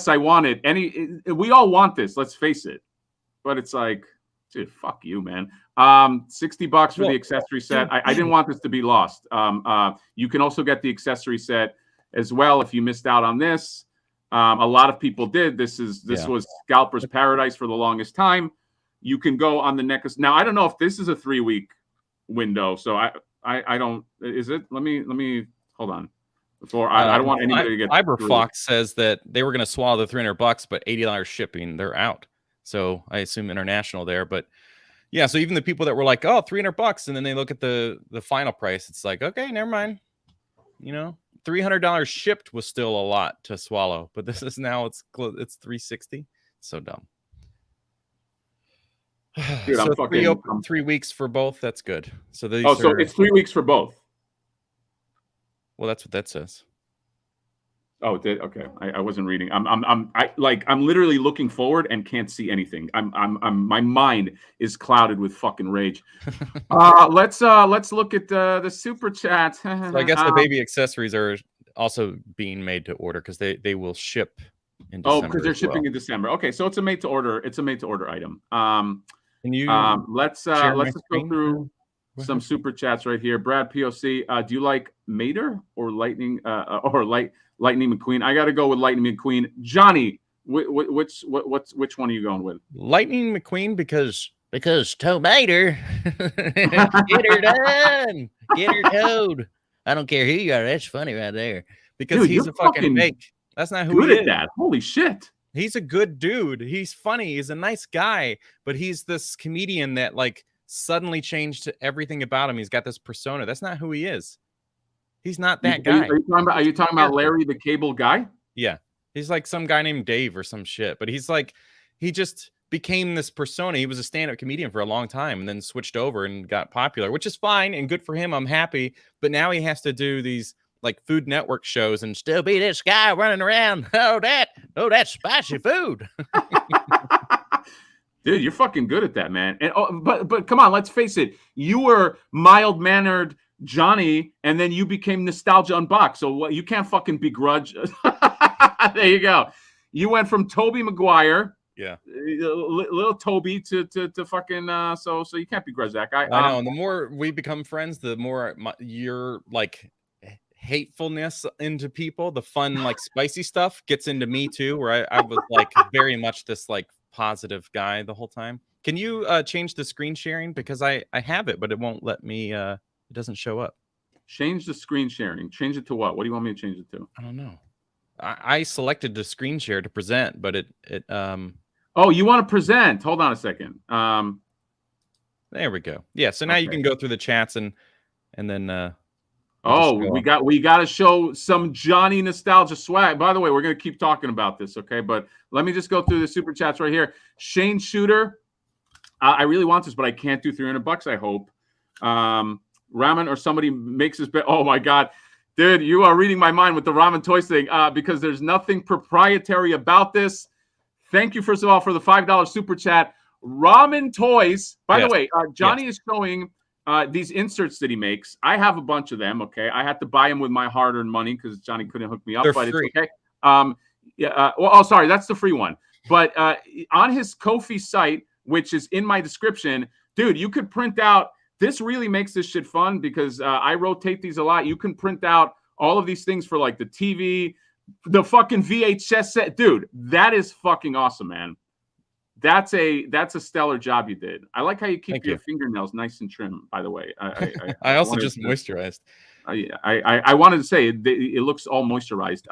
I want it. We all want this. Let's face it. But it's like, dude, fuck you, man. $60 for the accessory set. I didn't want this to be lost. You can also get the accessory set as well if you missed out on this. A lot of people did. This was Scalper's Paradise for the longest time. You can go on the next. Now I don't know if this is a 3-week window. So I don't. Is it? Let me hold on. Before I don't want anybody to get. Cyberfox says that they were going to swallow the $300, but $80 shipping. They're out. So I assume international there, but yeah. So even the people that were like, "Oh, $300," and then they look at the final price, it's like, okay, never mind. You know, $300 shipped was still a lot to swallow, but this is now it's $360. So dumb. Dude, so 3 weeks for both. That's good. So so it's 3 weeks for both. Well, that's what that says. Oh, okay. I wasn't reading. I'm literally looking forward and can't see anything. My mind is clouded with fucking rage. Let's look at the super chat. So I guess the baby accessories are also being made to order because they will ship in December. Oh, because they're shipping in December. Okay, so it's a made to order. It's a made to order item. Can you let's just go through some super chats right here. Brad POC, do you like Mater or Lightning Lightning McQueen? I got to go with Lightning McQueen. Johnny, which one are you going with? Lightning McQueen because Tomater. Get her done. Get her towed. I don't care who you are. That's funny right there. Because dude, he's a fucking fake. That's not who he is. That. Holy shit. He's a good dude. He's funny. He's a nice guy. But he's this comedian that like suddenly changed everything about him. He's got this persona. That's not who he is. He's not that guy. Are you talking about Larry the Cable Guy? Yeah. He's like some guy named Dave or some shit. But he's like, he just became this persona. He was a stand-up comedian for a long time and then switched over and got popular, which is fine and good for him. I'm happy. But now he has to do these like Food Network shows and still be this guy running around. Oh, that's spicy food. Dude, you're fucking good at that, man. And but come on, let's face it. You were mild-mannered Johnny, and then you became Nostalgia Unboxed. So what? You can't fucking begrudge. There you go. You went from Toby Maguire, little Toby, to fucking. So you can't begrudge that guy. I know. And the more we become friends, the more you're like hatefulness into people. The fun, like spicy stuff gets into me too. Where I was like very much this like positive guy the whole time. Can you change the screen sharing because I have it, but it won't let me. It doesn't show up. Change the screen sharing. Change it to what? What do you want me to change it to? I don't know. I selected the screen share to present, but it Oh, you want to present? Hold on a second. There we go. Yeah. So now you can go through the chats and then. We got to show some Johnny nostalgia swag. By the way, we're gonna keep talking about this, okay? But let me just go through the super chats right here. Shane Shooter, I really want this, but I can't do $300. I hope. Ramen or somebody makes this bet. Oh my god, dude, you are reading my mind with the ramen toys thing. Because there's nothing proprietary about this. Thank you, first of all, for the $5 super chat. Ramen toys. By the way, Johnny is showing these inserts that he makes. I have a bunch of them. Okay, I had to buy them with my hard-earned money because Johnny couldn't hook me up. But free. It's okay. Sorry, that's the free one. But on his Ko-fi site, which is in my description, dude, you could print out. This really makes this shit fun because I rotate these a lot. You can print out all of these things for like the TV, the fucking VHS set, dude. That is fucking awesome, man. That's a stellar job you did. I like how you keep your fingernails nice and trim. By the way, I also just moisturized. I wanted to say it looks all moisturized.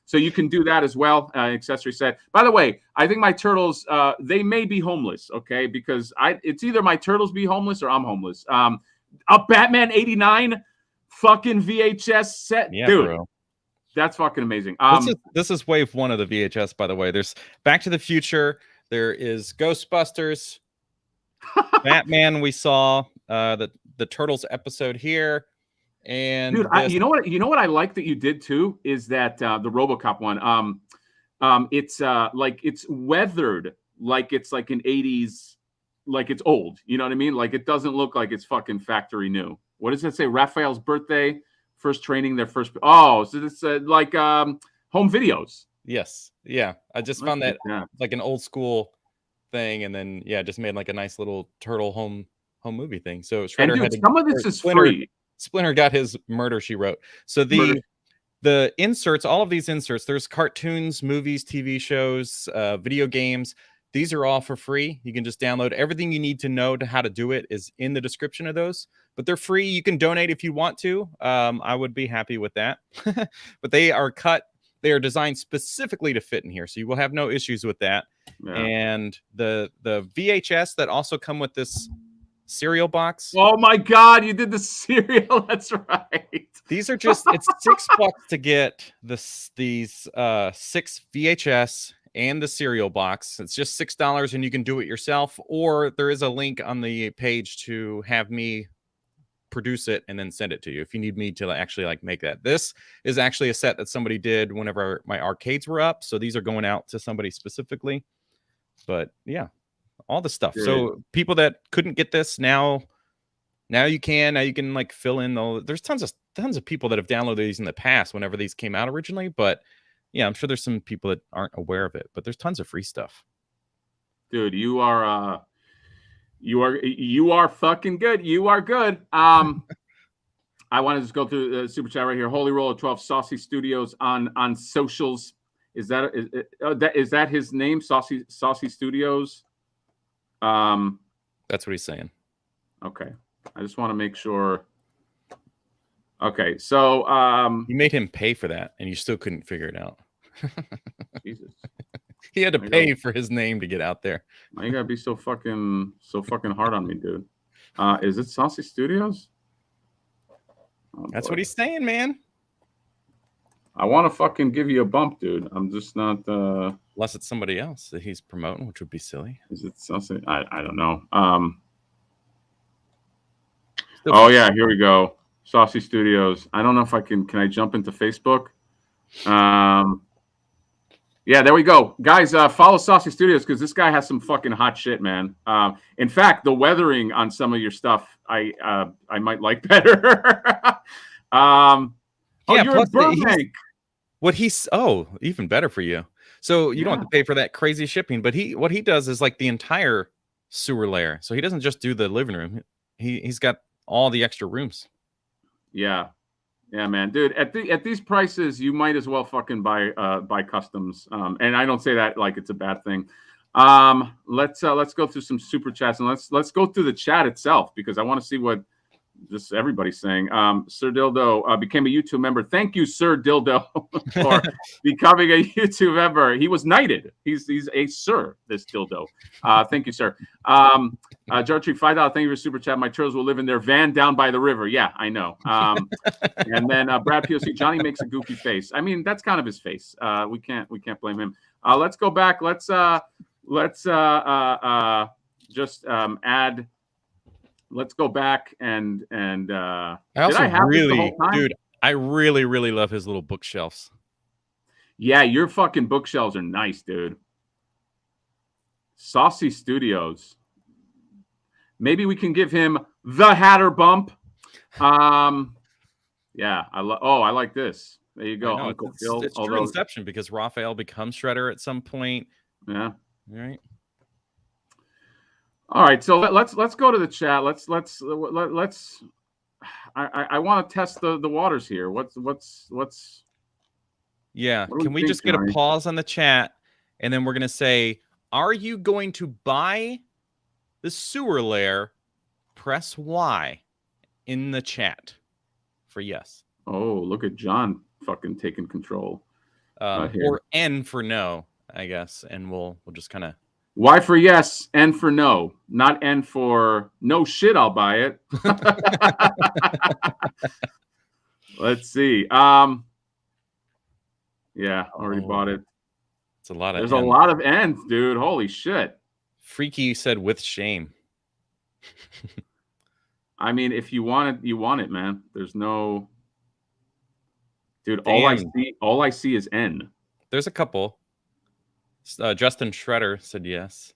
So you can do that as well. Accessory set. By the way, I think my turtles they may be homeless. Okay, because it's either my turtles be homeless or I'm homeless. A Batman '89 fucking VHS set, dude. Bro. That's fucking amazing. This is wave 1 of the VHS. By the way, there's Back to the Future. There is Ghostbusters, Batman. We saw the Turtles episode here, And dude, you know what I like that you did too is that the RoboCop one. It's like it's weathered, like it's like an 80s, like it's old. You know what I mean? Like it doesn't look like it's fucking factory new. What does it say? Raphael's birthday, first training, their first. Oh, so it's like home videos. Yes, yeah. I just found that like an old school thing, and then just made like a nice little turtle home movie thing. So Shredder And dude, some of this is free. Splinter got his Murder, She Wrote. So the inserts, all of these inserts, there's cartoons, movies, TV shows, video games. These are all for free. You can just download everything you need to know how to do it is in the description of those, but they're free. You can donate if you want to. I would be happy with that, but they are designed specifically to fit in here. So you will have no issues with that. Yeah. And the VHS that also come with this cereal box. Oh my God, you did the cereal. That's right. These are just, it's $6 to get these 6 VHS and the cereal box. It's just $6 and you can do it yourself, or there is a link on the page to have me produce it and then send it to you if you need me to actually like make that. This is actually a set that somebody did whenever my arcades were up. So these are going out to somebody specifically, but yeah, all the stuff. Good. So people that couldn't get this now you can like fill in there's tons of people that have downloaded these in the past whenever these came out originally, but yeah, I'm sure there's some people that aren't aware of it, but there's tons of free stuff. Dude, you are fucking good. You are good. I want to just go through the super chat right here. Holy Roller 12 Saucy Studios on socials. Is that his name? Saucy Studios. That's what he's saying. Okay. I just want to make sure. Okay, so you made him pay for that and you still couldn't figure it out. Jesus. He had to pay for his name to get out there. Why you gotta be so fucking hard on me, dude? Is it Saucy Studios? Oh, that's what he's saying, man. I want to fucking give you a bump, dude. I'm just not. Unless it's somebody else that he's promoting, which would be silly. Is it Saucy? I don't know. Oh yeah, here we go. Saucy Studios. I don't know if I can I jump into Facebook? Yeah, there we go. Guys, follow Saucy Studios because this guy has some fucking hot shit, man. In fact, the weathering on some of your stuff, I might like better. You're in Burbank. Even better for you. So you don't have to pay for that crazy shipping, but what he does is like the entire sewer layer. So he doesn't just do the living room. He's got all the extra rooms. Yeah, man, dude. At these prices, you might as well fucking buy customs. And I don't say that like it's a bad thing. Let's go through some super chats and let's go through the chat itself because I want to see what just everybody's saying. Sir Dildo became a YouTube member. Thank you, Sir Dildo, for becoming a YouTube member. He was knighted. He's a sir, this Dildo. Thank you, sir. Jartree, $5. Thank you for super chat. My turtles will live in their van down by the river. Yeah, I know. And then Brad POC, Johnny makes a goofy face. I mean, that's kind of his face. We can't blame him. Let's go back. Let's just add. Let's go back and I really love his little bookshelves. Yeah, your fucking bookshelves are nice, dude. Saucy Studios. Maybe we can give him the Hatter bump. Yeah, I like this. There you go, Uncle Phil. It's true Inception because Raphael becomes Shredder at some point. Yeah. All right. All right, so let's go to the chat. Let's I want to test the waters here. What's Yeah, can we just get a pause on the chat and then we're going to say, are you going to buy the sewer lair? Press Y in the chat for yes. Oh, look at John fucking taking control. Or N for no, I guess, and we'll just kind of Y for yes, N for no, not N for no shit. I'll buy it. Let's see. Yeah, already bought it. It's a lot of. There's a lot of N's, dude. Holy shit. Freaky said with shame. I mean, if you want it, you want it, man. There's no, dude. Damn. All I see is N. There's a couple. Justin Shredder said yes.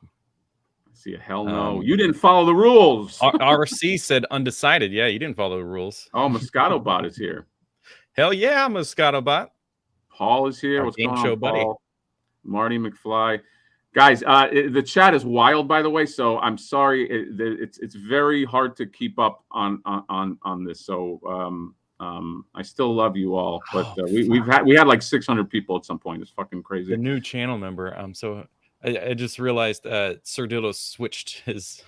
I see a hell no. You didn't follow the rules. RC said undecided. Yeah, you didn't follow the rules. Oh, Moscato Bot is here. Hell yeah, Moscato Bot. Paul is here. Our What's game going show on, buddy. Paul? Marty McFly. Guys, the chat is wild, by the way. So I'm sorry. It's very hard to keep up on this. So I still love you all, but we had like 600 people at some point. It's fucking crazy. The new channel member. I just realized Sir Dildo switched his.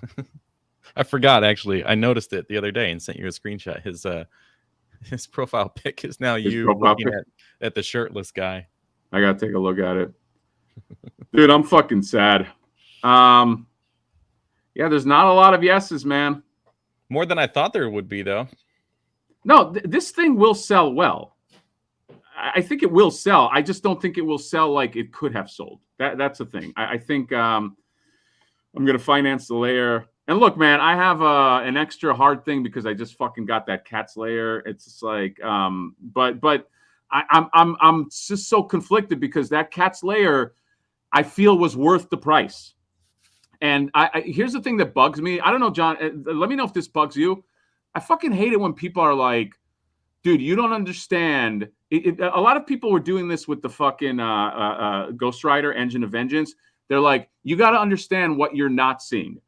I forgot actually. I noticed it the other day and sent you a screenshot. His profile pic is now you looking at the shirtless guy. I gotta take a look at it. Dude, I'm fucking sad. Yeah, there's not a lot of yeses, man. More than I thought there would be, though. No, this thing will sell well. I think it will sell. I just don't think it will sell like it could have sold. That's the thing. I think I'm going to finance the layer. And look, man, I have an extra hard thing because I just fucking got that cat's layer. It's just like, but I'm just so conflicted because that cat's layer I feel was worth the price. And here's the thing that bugs me. I don't know, John. Let me know if this bugs you. I fucking hate it when people are like, dude, you don't understand. A lot of people were doing this with the fucking Ghost Rider Engine of Vengeance. They're like, you got to understand what you're not seeing.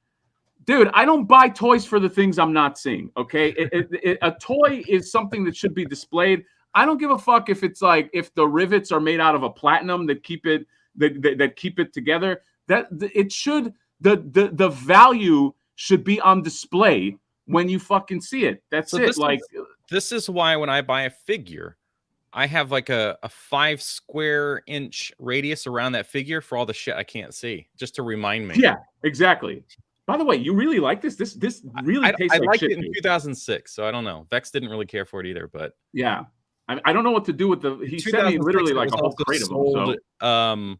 Dude, I don't buy toys for the things I'm not seeing, okay? A toy is something that should be displayed. I don't give a fuck if it's like, if the rivets are made out of a platinum that keep it that keep it together. That it should, the value should be on display when you fucking see it. That's so it. This is why when I buy a figure, I have like a 5 square inch radius around that figure for all the shit I can't see, just to remind me. Yeah, exactly. By the way, you really like this? This really tastes like shit. I liked it in 2006, so I don't know. Vex didn't really care for it either, but yeah, I don't know what to do with the. He sent me literally like a whole crate of them. So.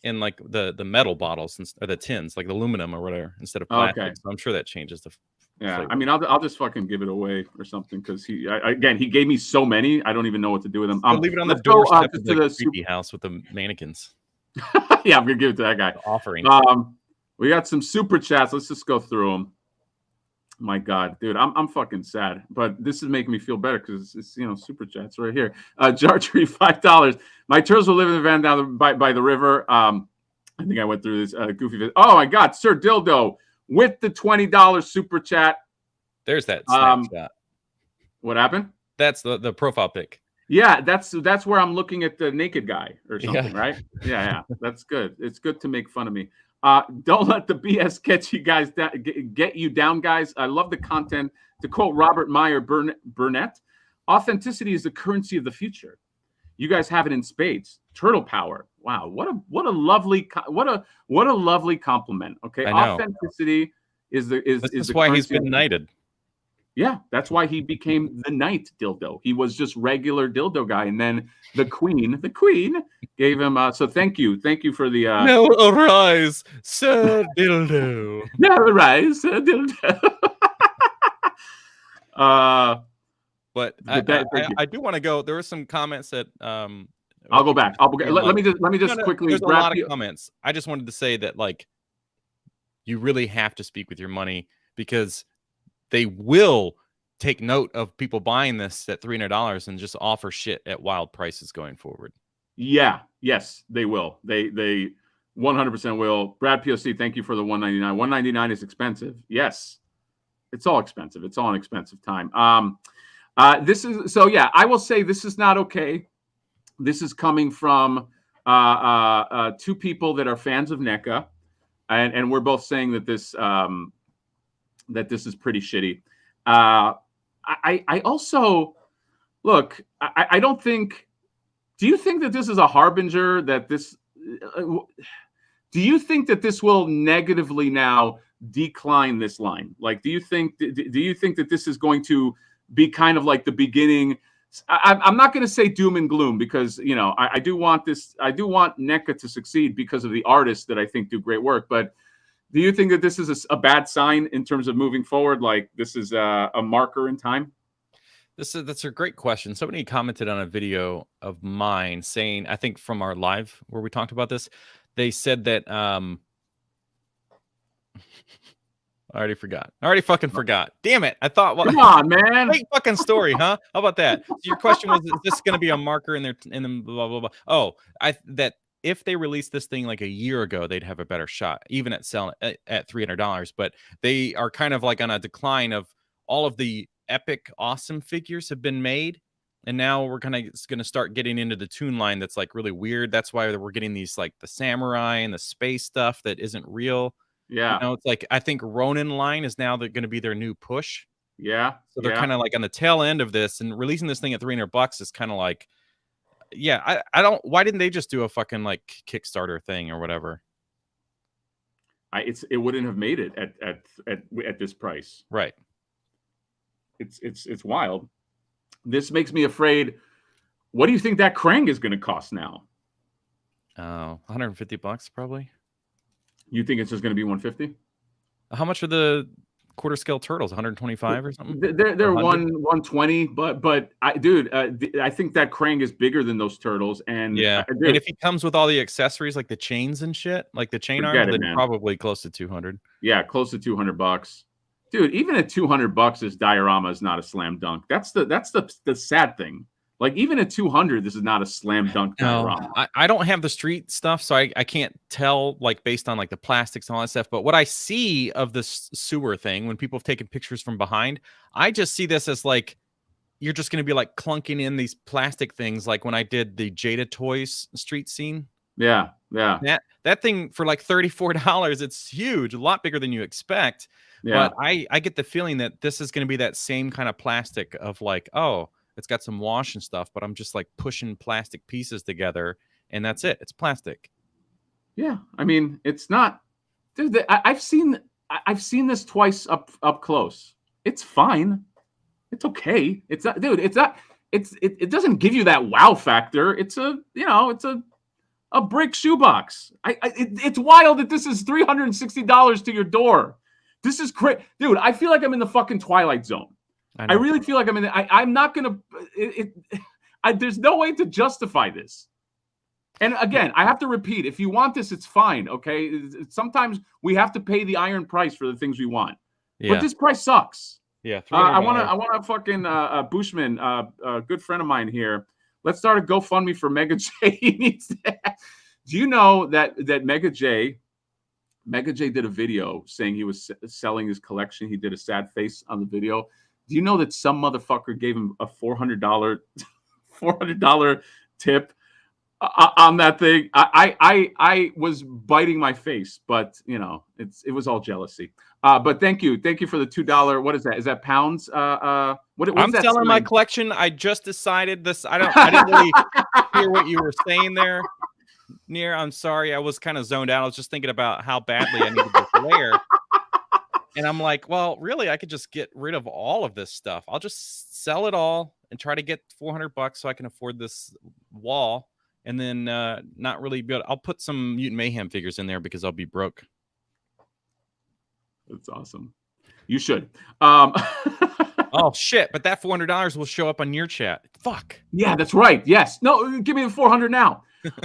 In like the metal bottles or the tins, like the aluminum or whatever, instead of plastic. Okay. So I'm sure that changes the. Yeah, flavor. I mean, I'll just fucking give it away or something because he gave me so many. I don't even know what to do with them. Leave it on the doorstep to the creepy house with the mannequins. Yeah, I'm gonna give it to that guy. The offering. We got some super chats. Let's just go through them. My God, dude, I'm fucking sad, but this is making me feel better because it's super chats right here. Jartree, $5. My turtles will live in the van down by the river. I think I went through this goofy. Oh my God, Sir Dildo with the $20 super chat. There's that snapshot. What happened? That's the profile pic. Yeah, that's where I'm looking at the naked guy or something, right? Yeah, that's good. It's good to make fun of me. Don't let the BS get you down, guys. I love the content. To quote Robert Meyer Burnett, authenticity is the currency of the future. You guys have it in spades. Turtle power. Wow, what a lovely compliment. Okay, authenticity is why he's been knighted. Yeah, that's why he became the knight dildo. He was just regular dildo guy, and then the queen gave him. So thank you for the. Now arise, Sir Dildo. Now arise, Sir Dildo. But I do want to go. There were some comments that. I'll go back. Let me just quickly. There's a lot of comments. I just wanted to say that you really have to speak with your money because they will take note of people buying this at $300 and just offer shit at wild prices going forward. Yeah. Yes, they will. They 100% will. Brad POC, thank you for the $199. $199 is expensive. Yes, it's all expensive. It's all an expensive time. This is so. Yeah, I will say this is not okay. This is coming from two people that are fans of NECA, and we're both saying that this. That this is pretty shitty. I also look. I don't think. Do you think that this is a harbinger that this? Do you think that this will negatively now decline this line? Like, do you think that this is going to be kind of like the beginning? I'm not going to say doom and gloom because I do want this. I do want NECA to succeed because of the artists that I think do great work, but. Do you think that this is a bad sign in terms of moving forward? Like this is a marker in time? That's a great question. Somebody commented on a video of mine saying, I think from our live where we talked about this, they said that I already forgot. I already fucking forgot. Damn it. I thought, well, Come on, man. great fucking story, huh? How about that? So your question was, is this going to be a marker in the blah, blah, blah. Oh, that if they released this thing like a year ago, they'd have a better shot, even at selling at $300. But they are kind of like on a decline of all of the epic, awesome figures have been made. And now we're going to start getting into the toon line that's like really weird. That's why we're getting these like the samurai and the space stuff that isn't real. Yeah. You know, it's like I think Ronin line is now going to be their new push. Yeah. So they're kind of like on the tail end of this, and releasing this thing at $300 is kind of like, yeah, I don't. Why didn't they just do a fucking like Kickstarter thing or whatever? It wouldn't have made it at this price. Right. It's wild. This makes me afraid. What do you think that Krang is going to cost now? $150 probably. You think it's just going to be 150? How much are the quarter scale turtles? 125 or something? They're 120, but I think that Krang is bigger than those turtles. And yeah, and if he comes with all the accessories like the chains and shit, like the chain arm, then probably close to 200. Yeah, close to $200. Dude, even at $200, this diorama is not a slam dunk. That's the sad thing. Like even at 200, this is not a slam dunk diorama. No, I don't have the street stuff, so I can't tell like based on like the plastics and all that stuff. But what I see of this sewer thing, when people have taken pictures from behind, I just see this as like you're just going to be like clunking in these plastic things, like when I did the Jada Toys street scene. Yeah. That thing for like $34, it's huge, a lot bigger than you expect. Yeah. But I get the feeling that this is going to be that same kind of plastic of like, oh, it's got some wash and stuff, but I'm just like pushing plastic pieces together, and that's it. It's plastic. Yeah, I mean, it's not. Dude, I've seen this twice up close. It's fine. It's okay. It's not, dude. It's not. It doesn't give you that wow factor. It's a brick shoebox. It's wild that this is $360 to your door. This is crazy, dude. I feel like I'm in the fucking Twilight Zone. I really feel like I'm in. I'm not gonna. There's no way to justify this. And again, I have to repeat: if you want this, it's fine. Okay. Sometimes we have to pay the iron price for the things we want. Yeah. But this price sucks. Yeah. I want to fucking Bushman, a good friend of mine here. Let's start a GoFundMe for Mega J. He needs that. Do you know that Mega J did a video saying he was selling his collection? He did a sad face on the video. Do you know that some motherfucker gave him a $400 tip on that thing? I was biting my face, but it was all jealousy. But thank you for the $2. What is that? Is that pounds? I'm selling my collection. I just decided this. I didn't really hear what you were saying there, Near. I'm sorry. I was kind of zoned out. I was just thinking about how badly I needed this lair. And I'm like, well, really, I could just get rid of all of this stuff. I'll just sell it all and try to get $400 so I can afford this wall. And then not really good. I'll put some Mutant Mayhem figures in there because I'll be broke. That's awesome. You should. Oh, shit. But that $400 will show up on your chat. Fuck. Yeah, that's right. Yes. No, give me the $400 now.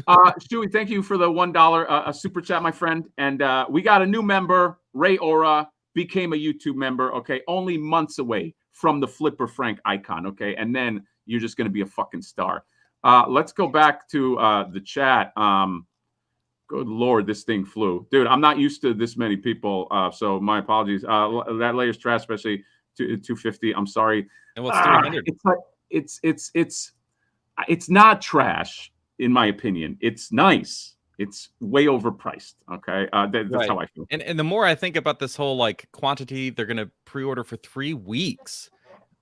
Stewie, thank you for the $1 super chat, my friend. And we got a new member, Ray Ora. Became a YouTube member, okay? Only months away from the Flipper Frank icon, okay? And then you're just going to be a fucking star. Let's go back to the chat. Good Lord, this thing flew. Dude, I'm not used to this many people, so my apologies. That layer's trash, especially 250. I'm sorry. And what's 300? It's not trash, in my opinion. It's nice. It's way overpriced. Okay. That's right. How I feel. And the more I think about this whole like quantity, they're going to pre-order for 3 weeks.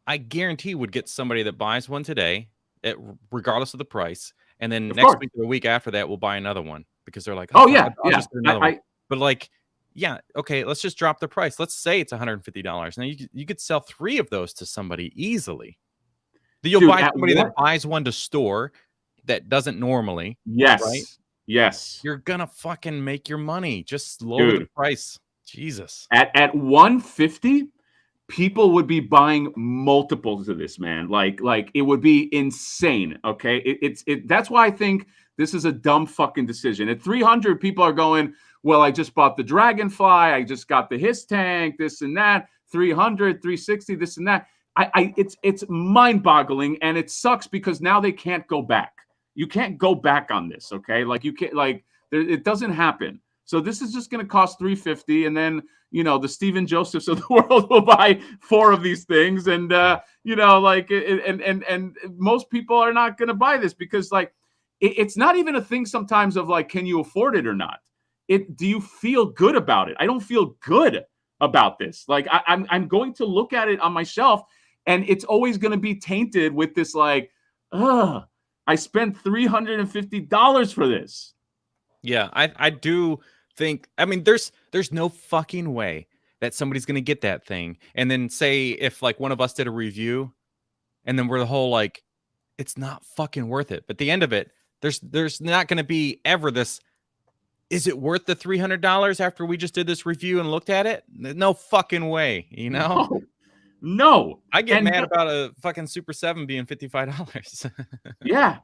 I guarantee would get somebody that buys one today, regardless of the price. And then next week or the week after that, we'll buy another one because they're like, oh yeah. But like, yeah. Okay. Let's just drop the price. Let's say it's $150. Now you could sell 3 of those to somebody easily. You'll buy somebody that buys one to store that doesn't normally. Yes. Right? Yes. You're gonna fucking make your money. Just lower the price. Jesus. At 150, people would be buying multiples of this, man. Like it would be insane. Okay, that's why I think this is a dumb fucking decision. At 300, people are going, well, I just bought the Dragonfly, I just got the Hiss tank, this and that. 300, 360, this and that. It's mind-boggling, and it sucks because now they can't go back. You can't go back on this. Okay, like you can't, like it doesn't happen. So this is just going to cost $350, and then the Stephen Josephs of the world will buy 4 of these things, and and most people are not going to buy this because it's not even a thing sometimes of like, can you afford it or not? Do you feel good about it? I don't feel good about this. Like I'm going to look at it on my shelf, and it's always going to be tainted with this like, I spent $350 for this. Yeah, I do think, I mean, there's no fucking way that somebody's gonna get that thing and then say, if like one of us did a review and then we're the whole like, it's not fucking worth it. But at the end of it, there's not gonna be ever this, is it worth the $300 after we just did this review and looked at it? No fucking way, No. I get mad about a fucking Super 7 being $55. Yeah.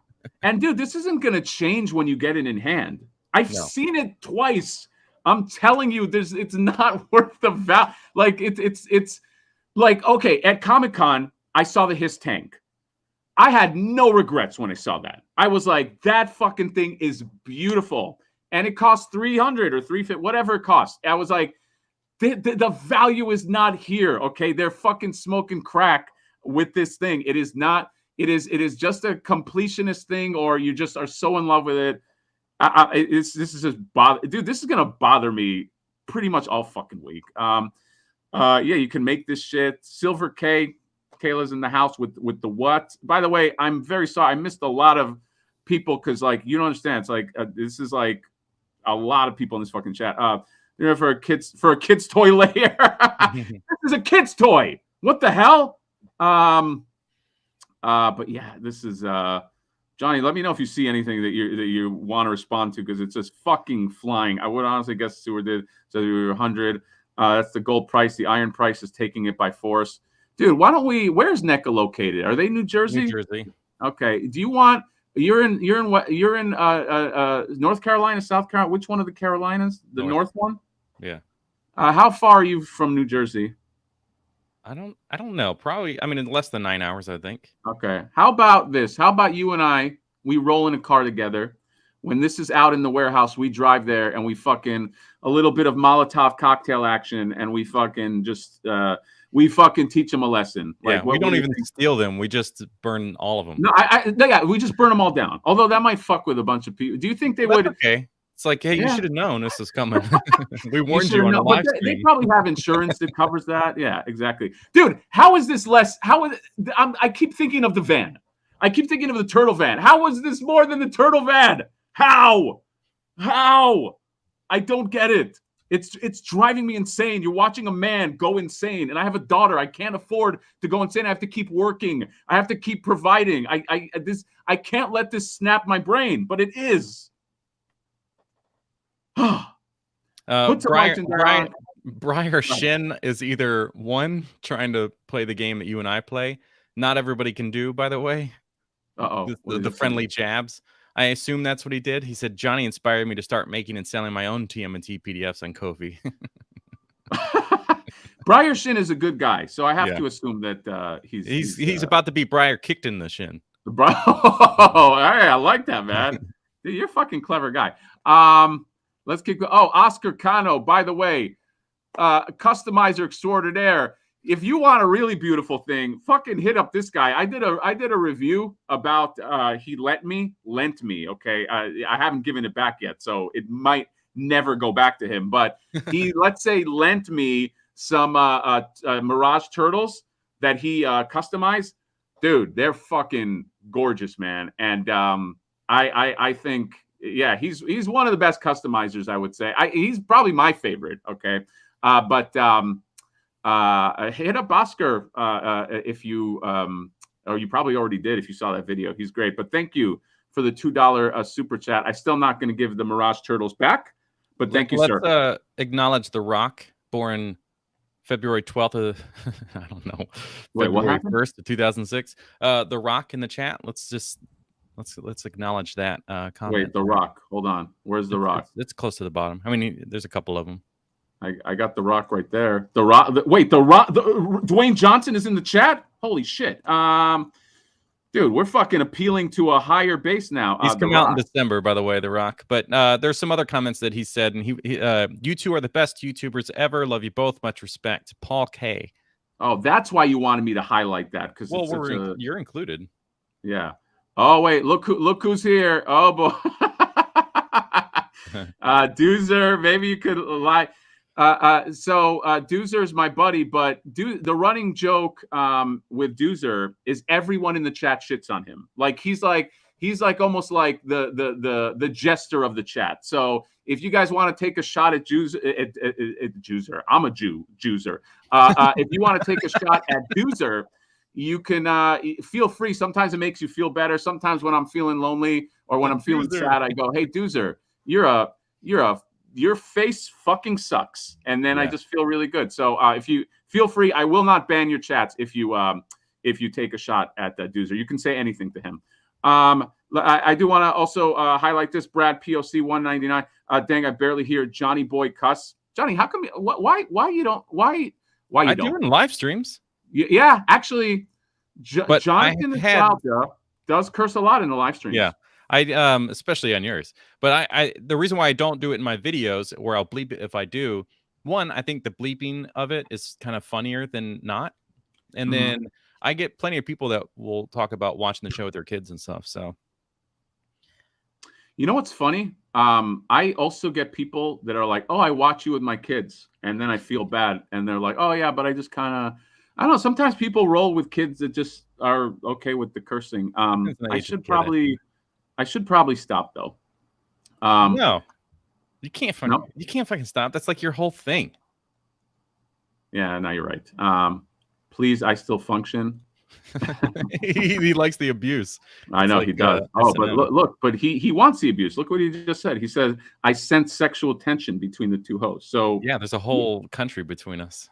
And dude, this isn't gonna change when you get it in hand. I've seen it twice. I'm telling you, it's not worth the value. Like it's like, okay, at Comic-Con, I saw the Hiss tank. I had no regrets when I saw that. I was like, that fucking thing is beautiful. And it cost $300 or $350, whatever it cost. I was like, the value is not here. Okay. They're fucking smoking crack with this thing. It is not, it is just a completionist thing, or you just are so in love with it. This is just dude. This is gonna bother me pretty much all fucking week. Yeah, you can make this shit. Silver K, Kayla's in the house with the what? By the way, I'm very sorry. I missed a lot of people because like you don't understand. It's like this is like a lot of people in this fucking chat. For a kid's toy layer. This is a kid's toy. What the hell? But yeah, this is Johnny, let me know if you see anything that you want to respond to, because it's just fucking flying. I would honestly guess the sewer did. So we were 100. That's the gold price. The iron price is taking it by force. Dude, why don't we? Where's NECA located? Are they New Jersey? New Jersey. Okay. Do you want? You're in North Carolina, South Carolina. Which one of the Carolinas? The North one. Yeah. How far are you from New Jersey? I don't know. Probably, I mean, in less than 9 hours, I think. Okay. How about this? How about you and I, we roll in a car together. When this is out in the warehouse, we drive there and we fucking a little bit of Molotov cocktail action, and we fucking just teach them a lesson. Like, yeah, we don't even steal them. We just burn all of them. No, yeah, we just burn them all down. Although that might fuck with a bunch of people. Do you think they would? Okay. It's like, hey, you should have known this was coming. We warned you on the live stream. They probably have insurance that covers that. Yeah, exactly. Dude, how is this less? I keep thinking of the van. I keep thinking of the turtle van. How is this more than the turtle van? How? I don't get it. It's driving me insane. You're watching a man go insane, and I have a daughter. I can't afford to go insane. I have to keep working. I have to keep providing. I can't let this snap my brain, but it is. Briar Shin is either one trying to play the game that you and I play. Not everybody can do, by the way. The friendly jabs. I assume that's what he did. He said Johnny inspired me to start making and selling my own TMNT PDFs on Ko-fi. Briar Shin is a good guy, so I have to assume that he's about to be Briar kicked in the shin. I like that, man. Dude, you're a fucking clever guy. Let's keep going. Oh, Oscar Cano, by the way, customizer extraordinaire. If you want a really beautiful thing, fucking hit up this guy. I did a review about he lent me. Okay, I haven't given it back yet, so it might never go back to him. But he, let's say, lent me some Mirage turtles that he customized. Dude, they're fucking gorgeous, man. And I think. Yeah, he's one of the best customizers, I would say. He's probably my favorite. Okay, but hit up Oscar if you or you probably already did if you saw that video. He's great. But thank you for the $2 super chat. I'm still not going to give the Mirage turtles back, but thank you, sir. Let's acknowledge The Rock born February 12th of I don't know. Wait, what February happened? 1st of 2006. The Rock in the chat. Let's acknowledge that comment. Wait, The Rock. Hold on. Where's The Rock? It's close to the bottom. I mean, there's a couple of them. I got The Rock right there. The Rock. Wait, The Rock. Dwayne Johnson is in the chat. Holy shit. Dude, we're fucking appealing to a higher base now. He's come out in December, by the way, The Rock. But there's some other comments that he said, and you two are the best YouTubers ever. Love you both. Much respect. Paul K. Oh, that's why you wanted me to hight that, because you're included. Yeah. Oh wait, look who's here. Oh boy. Doozer, maybe you could lie. So Doozer's my buddy, but the running joke with Doozer is everyone in the chat shits on him. Like he's like almost like the jester of the chat. So if you guys want to take a shot at Joozer, I'm a Joozer. If you want to take a shot at Doozer, you can feel free. Sometimes it makes you feel better. Sometimes when I'm feeling lonely or when I'm feeling sad, I go, "Hey, Doozer, your face fucking sucks," and then I just feel really good. So if you feel free, I will not ban your chats if you take a shot at Doozer. You can say anything to him. I do want to also highlight this. Brad POC 199. Dang, I barely hear Johnny Boy cuss. Johnny, how come? Why you don't? Why you I don't? do in live streams. Yeah, actually, Jonathan Nostalgia does curse a lot in the live streams. Yeah, I especially on yours. But I the reason why I don't do it in my videos, where I'll bleep it if I do, one, I think the bleeping of it is kind of funnier than not, and then I get plenty of people that will talk about watching the show with their kids and stuff. So, you know what's funny? I also get people that are like, "Oh, I watch you with my kids," and then I feel bad, and they're like, "Oh yeah, but I just kind of." I don't know. Sometimes people roll with kids that just are okay with the cursing. I should probably stop though. No, you can't fucking stop. That's like your whole thing. Yeah, no, you're right. Please, I still function. he likes the abuse. I know he does. But look, but he wants the abuse. Look what he just said. He said, "I sense sexual tension between the two hosts." So yeah, there's a whole country between us.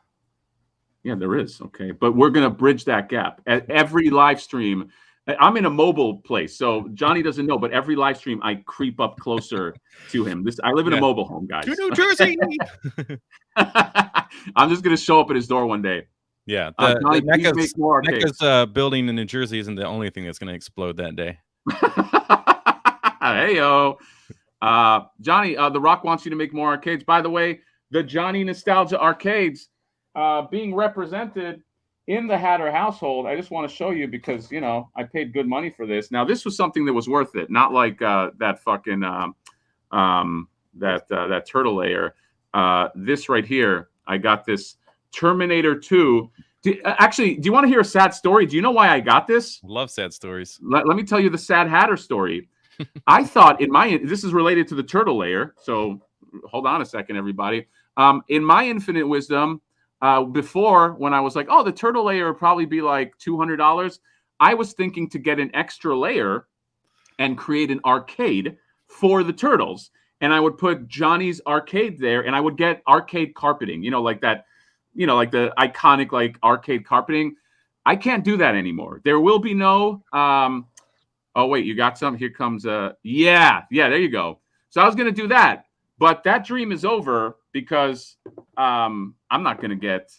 Yeah, there is. Okay. But we're going to bridge that gap. At every live stream, I'm in a mobile place. So Johnny doesn't know, but every live stream, I creep up closer to him. I live in a mobile home, guys. To New Jersey. I'm just going to show up at his door one day. Yeah. The NECA's building in New Jersey isn't the only thing that's going to explode that day. Hey-yo. Johnny, The Rock wants you to make more arcades. By the way, the Johnny Nostalgia arcades being represented in the Hatter household. I just want to show you because, you know, I paid good money for this. Now, this was something that was worth it, not like that fucking that Turtle Lair. This right here, I got this Terminator 2. Actually, do you want to hear a sad story? Do you know why I got this? Love sad stories. Let me tell you the sad Hatter story. I thought this is related to the Turtle Lair. So hold on a second, everybody. In my infinite wisdom, before, when I was like, oh, the Turtle Lair would probably be like $200, I was thinking to get an extra layer and create an arcade for the turtles. And I would put Johnny's arcade there, and I would get arcade carpeting, you know, like that, you know, like the iconic like arcade carpeting. I can't do that anymore. There will be no oh wait, you got some? Here comes yeah, there you go. So I was gonna do that, but that dream is over because I'm not gonna get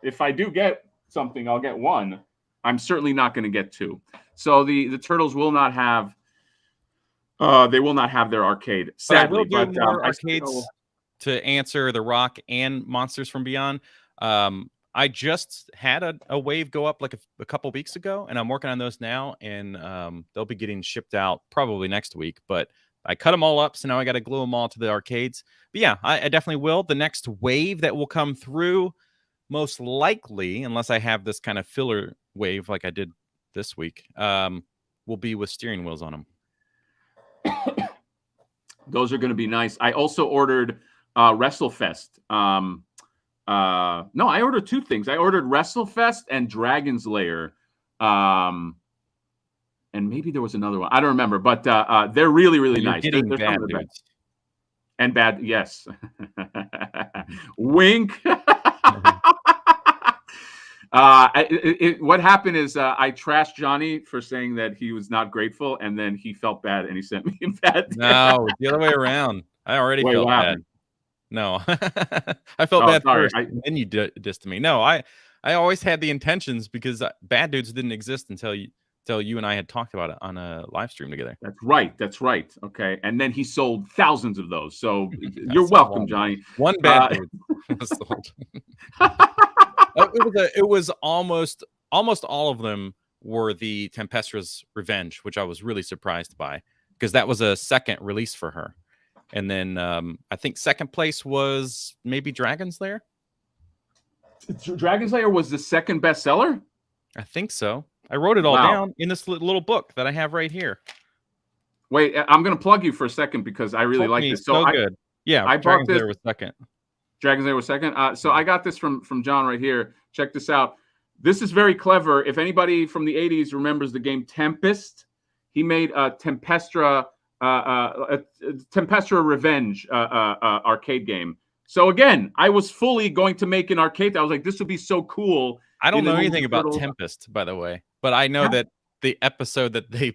if I do get something, I'll get one. I'm certainly not gonna get two. So the turtles will not have they will not have their arcade, sadly. But more arcades to answer The Rock and Monsters from Beyond. I just had a wave go up like a couple weeks ago, and I'm working on those now, and they'll be getting shipped out probably next week. But I cut them all up, so now I got to glue them all to the arcades. But yeah, I definitely will. The next wave that will come through, most likely, unless I have this kind of filler wave like I did this week, will be with steering wheels on them. Those are going to be nice. I also ordered WrestleFest. No, I ordered two things. I ordered WrestleFest and Dragon's Lair. And maybe there was another one. I don't remember, but they're really, really nice. They're some of the best. And bad, yes. Wink. What happened is I trashed Johnny for saying that he was not grateful, and then he felt bad and he sent me a bad. No, the other way around. I already Wait, felt what bad. happened? No, I felt bad sorry. first, and then you dissed me. No, I always had the intentions because bad dudes didn't exist until you and I had talked about it on a live stream together. That's right. That's right. Okay, and then he sold thousands of those. So you're welcome, Johnny. One bad dude was sold. It was almost all of them were the Tempestra's Revenge, which I was really surprised by because that was a second release for her. And then I think second place was maybe Dragon's Lair. Dragon's Lair was the second bestseller? I think so. I wrote it all down in this little book that I have right here. Wait, I'm going to plug you for a second because I really like this. So good. Yeah, I bought this. Lair was second. Dragon's Lair was second. So I got this from John right here. Check this out. This is very clever. If anybody from the 80s remembers the game Tempest, he made a Tempestra Revenge arcade game. So again, I was fully going to make an arcade. I was like, this would be so cool. I don't know anything about Tempest, by the way, but I know that the episode that they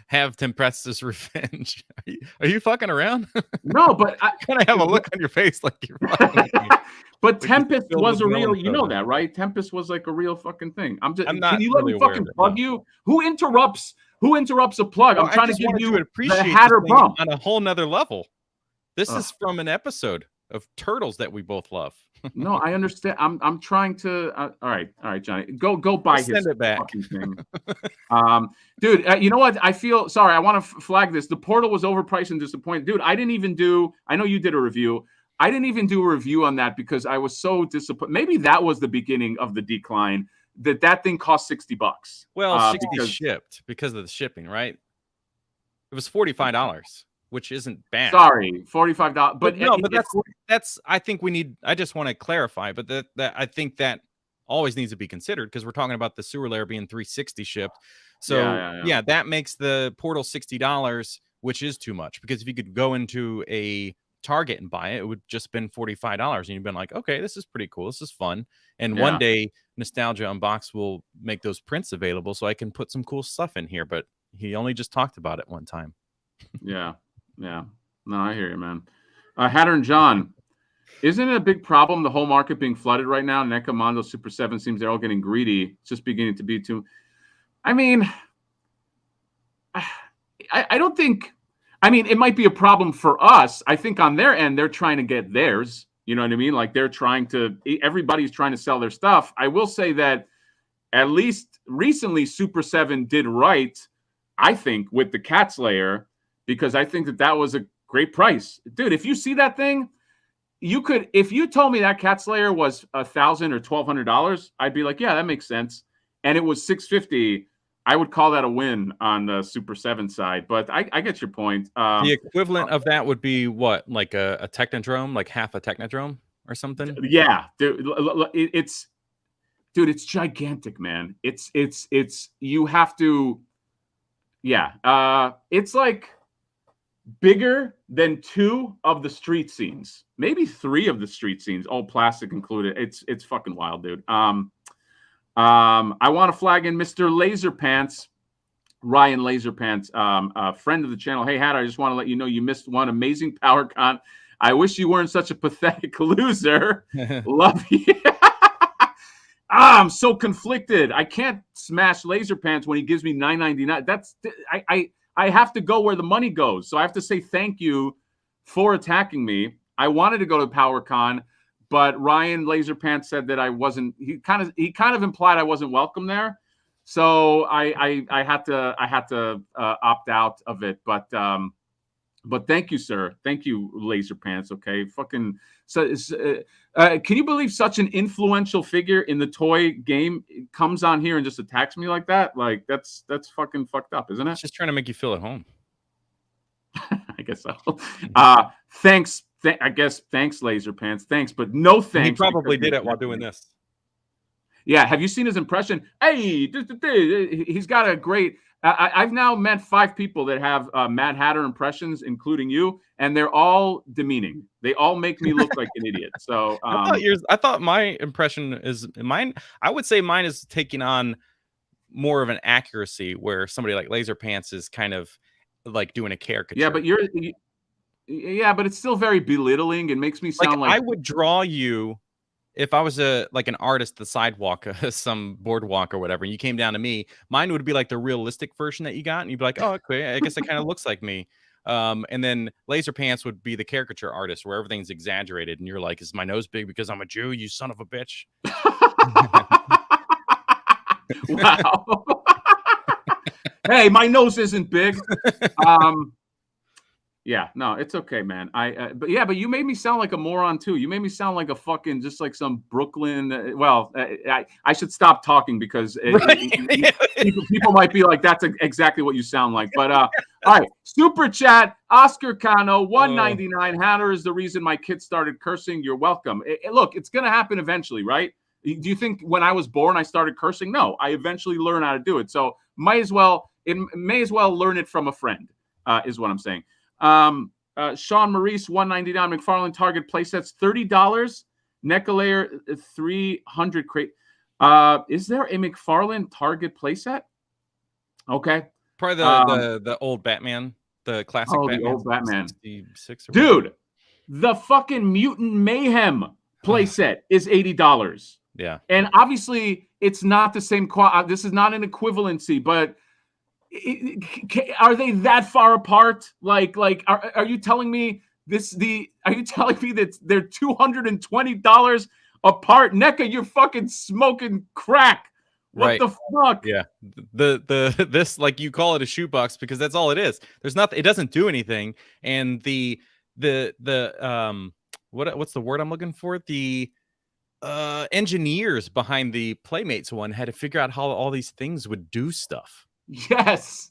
have Tempestra's Revenge. Are you fucking around? No, but I kind of have a look on your face like you're fucking. But Tempest was a real, you know that, right? Tempest was like a real fucking thing. I'm not. Can you let me fucking plug you? Who interrupts a plug? I'm trying to give you the Hatter bump on a whole nother level. This is from an episode of Turtles that we both love. No, I understand. I'm trying to. All right, Johnny, go buy his fucking thing. Dude, you know what? I feel sorry. I want to flag this. The Portal was overpriced and disappointing, dude. I didn't even do. I know you did a review. I didn't even do a review on that because I was so disappointed. Maybe that was the beginning of the decline. That thing cost $60. Well, 60 shipped because of the shipping, right? It was $45. Which isn't bad. Sorry, $45. But no, but that's. I think we need. I just want to clarify, but that I think that always needs to be considered because we're talking about the Sewer Lair being $360 shipped. So yeah, that makes the Portal $60, which is too much because if you could go into a Target and buy it, it would just been $45, and you've been like, okay, this is pretty cool, this is fun. And one day, Nostalgia Unbox will make those prints available, so I can put some cool stuff in here. But he only just talked about it one time. Yeah. No, I hear you, man. Hatter and John, isn't it a big problem the whole market being flooded right now? NECA, Mondo, Super 7 seems they're all getting greedy. It's just beginning to be too. I mean, I don't think. I mean, it might be a problem for us. I think on their end, they're trying to get theirs. You know what I mean? Like they're trying to. Everybody's trying to sell their stuff. I will say that at least recently, Super 7 did right. I think with the Cat's Lair. Because I think that was a great price. Dude, if you see that thing, you could, if you told me that Cat's Lair was $1,000 or $1,200, I'd be like, yeah, that makes sense. And it was $650, I would call that a win on the Super 7 side. But I get your point. The equivalent of that would be what? Like a Technodrome, like half a Technodrome or something? Yeah. Dude, it's gigantic, man. It's you have to, it's like, bigger than 2 of the street scenes, maybe 3 of the street scenes, all plastic included. It's fucking wild, dude. I want to flag in Mr. Laserpants, Ryan Laserpants, a friend of the channel. Hey, Hatter, I just want to let you know you missed one amazing PowerCon. I wish you weren't such a pathetic loser. Love you. I'm so conflicted. I can't smash Laserpants when he gives me $9.99. That's I have to go where the money goes. So I have to say thank you for attacking me. I wanted to go to PowerCon, but Ryan Laserpants said that I wasn't. He kind of implied I wasn't welcome there. So I had to opt out of it. But thank you, sir. Thank you, Laserpants. Okay, fucking. So can you believe such an influential figure in the toy game comes on here and just attacks me like that? Like that's fucking fucked up, isn't it? It's just trying to make you feel at home. I guess so. Thanks. I guess thanks, Laserpants. Thanks, but no thanks. He probably did it while doing this. Yeah. Have you seen his impression? Hey, he's got a great. I've now met 5 people that have Mad Hatter impressions, including you, and they're all demeaning. They all make me look like an idiot. So I thought my impression is mine. I would say mine is taking on more of an accuracy, where somebody like Laser Pants is kind of like doing a caricature. yeah, but it's still very belittling. It makes me Like sound like I would draw you if I was like an artist, the sidewalk, some boardwalk or whatever, and you came down to me. Mine would be like the realistic version that you got, and you'd be like, "Oh, okay, I guess it kind of looks like me." And then Laser Pants would be the caricature artist, where everything's exaggerated, and you're like, "Is my nose big because I'm a Jew? You son of a bitch!" wow. Hey, my nose isn't big. Yeah, no, it's okay, man. But you made me sound like a moron too. You made me sound like a fucking just like some Brooklyn. I should stop talking because people might be like, that's exactly what you sound like. But all right, super chat, Oscar Cano, $1.99. Hatter is the reason my kids started cursing. You're welcome. Look, it's gonna happen eventually, right? Do you think when I was born I started cursing? No, I eventually learned how to do it. So may as well learn it from a friend. Is what I'm saying. Sean Maurice, $1.99. McFarlane Target playsets, $30. NECA Lair, 300 crate. Is there a McFarlane Target playset? Okay. Probably the old Batman, the classic Batman. The old Batman. 66 Dude, the fucking Mutant Mayhem playset is $80. Yeah. And obviously it's not the same quality. This is not an equivalency, but are they that far apart? Like, are you telling me are you telling me that they're $220 apart? NECA, you're fucking smoking crack. What the fuck? Yeah. This, like, you call it a shoebox because that's all it is. There's nothing, it doesn't do anything. And what's the word I'm looking for? The engineers behind the Playmates one had to figure out how all these things would do stuff. Yes.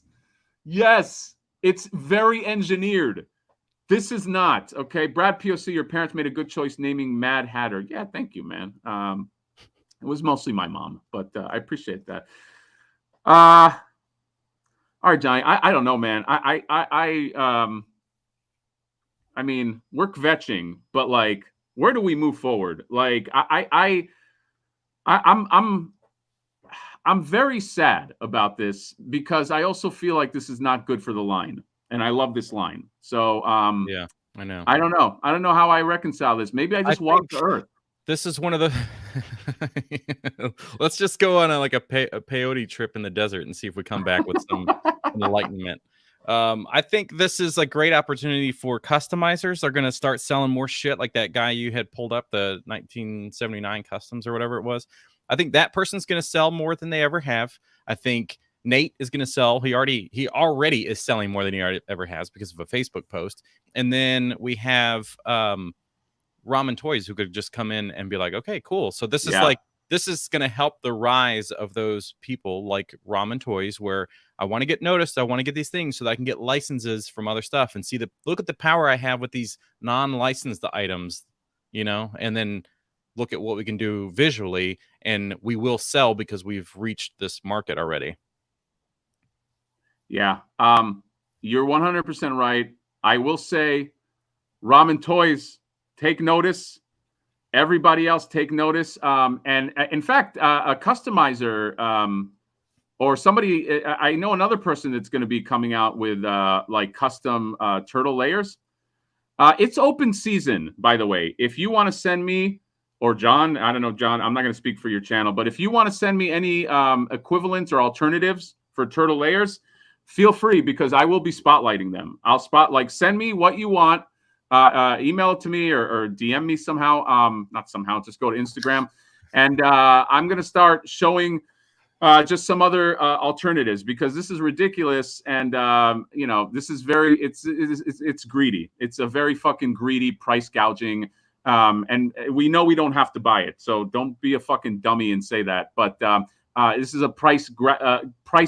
It's very engineered. This is not. Okay. Brad POC, your parents made a good choice naming Mad Hatter. Yeah, thank you, man. It was mostly my mom, but I appreciate that. All right, Johnny. I don't know, man. I mean, we're kvetching, but like, where do we move forward? Like, I'm very sad about this because I also feel like this is not good for the line, and I love this line. So, yeah, I know. I don't know how I reconcile this. Maybe I just walk the earth. This is one of the. Let's just go on a peyote trip in the desert and see if we come back with some enlightenment. I think this is a great opportunity for customizers. They're going to start selling more shit, like that guy you had pulled up, the 1979 customs or whatever it was. I think that person's going to sell more than they ever have. I think Nate is going to sell. He already is selling more than he ever has because of a Facebook post. And then we have Ramen Toys, who could just come in and be like, okay, cool. So this is this is going to help the rise of those people like Ramen Toys, where I want to get noticed. I want to get these things so that I can get licenses from other stuff and look at the power I have with these non-licensed items, and then look at what we can do visually, and we will sell because we've reached this market already. Yeah. You're 100% right. I will say, Ramen Toys, take notice. Everybody else, take notice. And in fact, a customizer or somebody, I know another person that's going to be coming out with like custom turtle layers. It's open season, by the way. If you want to send me, or John, I don't know, John, I'm not going to speak for your channel, but if you want to send me any equivalents or alternatives for turtle layers, feel free, because I will be spotlighting them. Send me what you want, email it to me or DM me somehow. Not somehow, just go to Instagram. And I'm going to start showing just some other alternatives, because this is ridiculous. And, this is it's greedy. It's a very fucking greedy price gouging. And we know we don't have to buy it, so don't be a fucking dummy and say that. But this is a price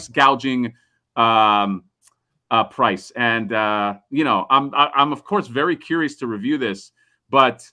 gouging price, and I'm of course very curious to review this. But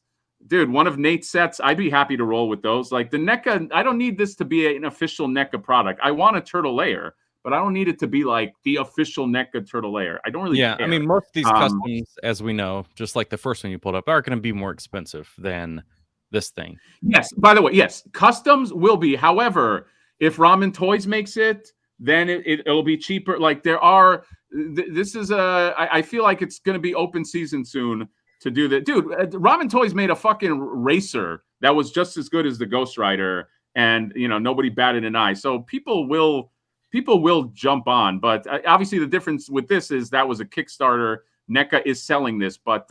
dude, one of Nate's sets, I'd be happy to roll with those. Like the NECA, I don't need this to be an official NECA product. I want a Turtle Lair, but I don't need it to be like the official NECA Turtle Lair. I don't really care. I mean, most of these customs, as we know, just like the first one you pulled up, are going to be more expensive than this thing. Yes. By the way, yes, customs will be. However, if Ramen Toys makes it, then it'll be cheaper. Like there are. This is I feel like it's going to be open season soon to do that. Dude, Ramen Toys made a fucking racer that was just as good as the Ghost Rider, and nobody batted an eye. So people will jump on. But obviously, the difference with this is that was a Kickstarter. NECA is selling this, but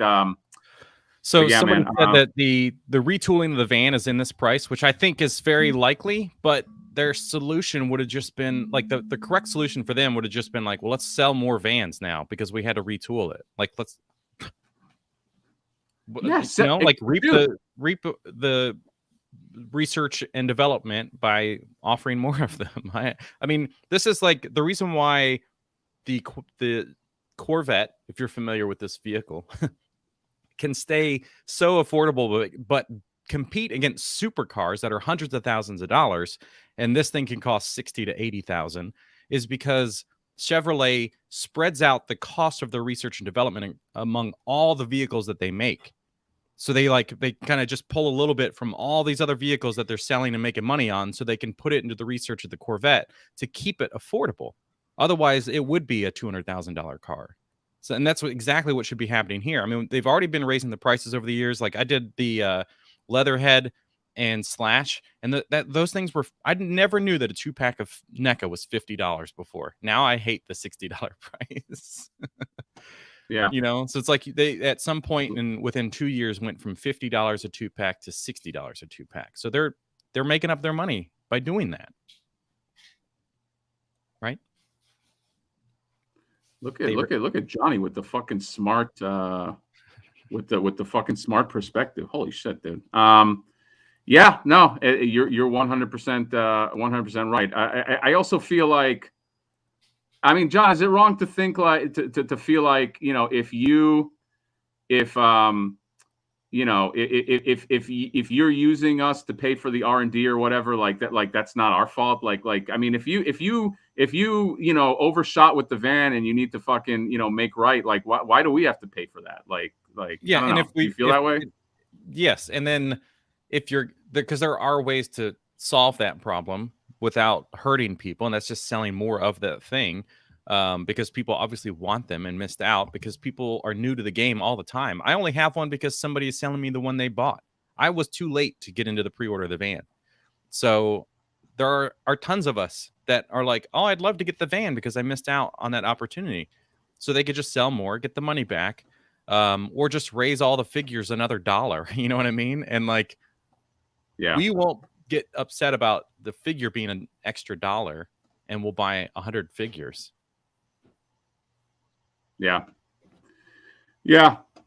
so yeah, somebody man, said that the retooling of the van is in this price, which I think is very likely, but their solution would have just been like the correct solution for them would have just been like, well, let's sell more vans now because we had to retool it. Like, let's like reap the research and development by offering more of them. I mean, this is like the reason why the Corvette, if you're familiar with this vehicle, can stay so affordable, but compete against supercars that are hundreds of thousands of dollars, and this thing can cost 60 to 80,000, is because Chevrolet spreads out the cost of their research and development among all the vehicles that they make. So they kind of just pull a little bit from all these other vehicles that they're selling and making money on, so they can put it into the research of the Corvette to keep it affordable. Otherwise, it would be a $200,000 car. So, and that's exactly what should be happening here. I mean, they've already been raising the prices over the years. Like I did the Leatherhead and Slash, and those things were. I never knew that a 2-pack of NECA was $50 before. Now I hate the $60 price. Yeah, so it's like they at some point within 2 years went from $50 a 2-pack to $60 a 2-pack. So they're making up their money by doing that, right? Look at Johnny with the fucking smart with the fucking smart perspective. Holy shit, dude. Yeah, no, you're 100% right. I also feel like, I mean, John, is it wrong to think like to feel like, if you're using us to pay for the R&D or whatever, like that, like that's not our fault. Like I mean, if you overshot with the van and you need to fucking make right, like why do we have to pay for that? Like yeah, and if you feel that way, yes, and then because there are ways to solve that problem without hurting people, and that's just selling more of that thing. Because people obviously want them and missed out because people are new to the game all the time. I only have one because somebody is selling me the one they bought. I was too late to get into the pre-order of the van. So there are tons of us that are like, oh, I'd love to get the van because I missed out on that opportunity. So they could just sell more, get the money back, or just raise all the figures another $1. You know what I mean? And like, yeah, we won't get upset about the figure being an extra $1, and we'll buy 100 figures. Yeah,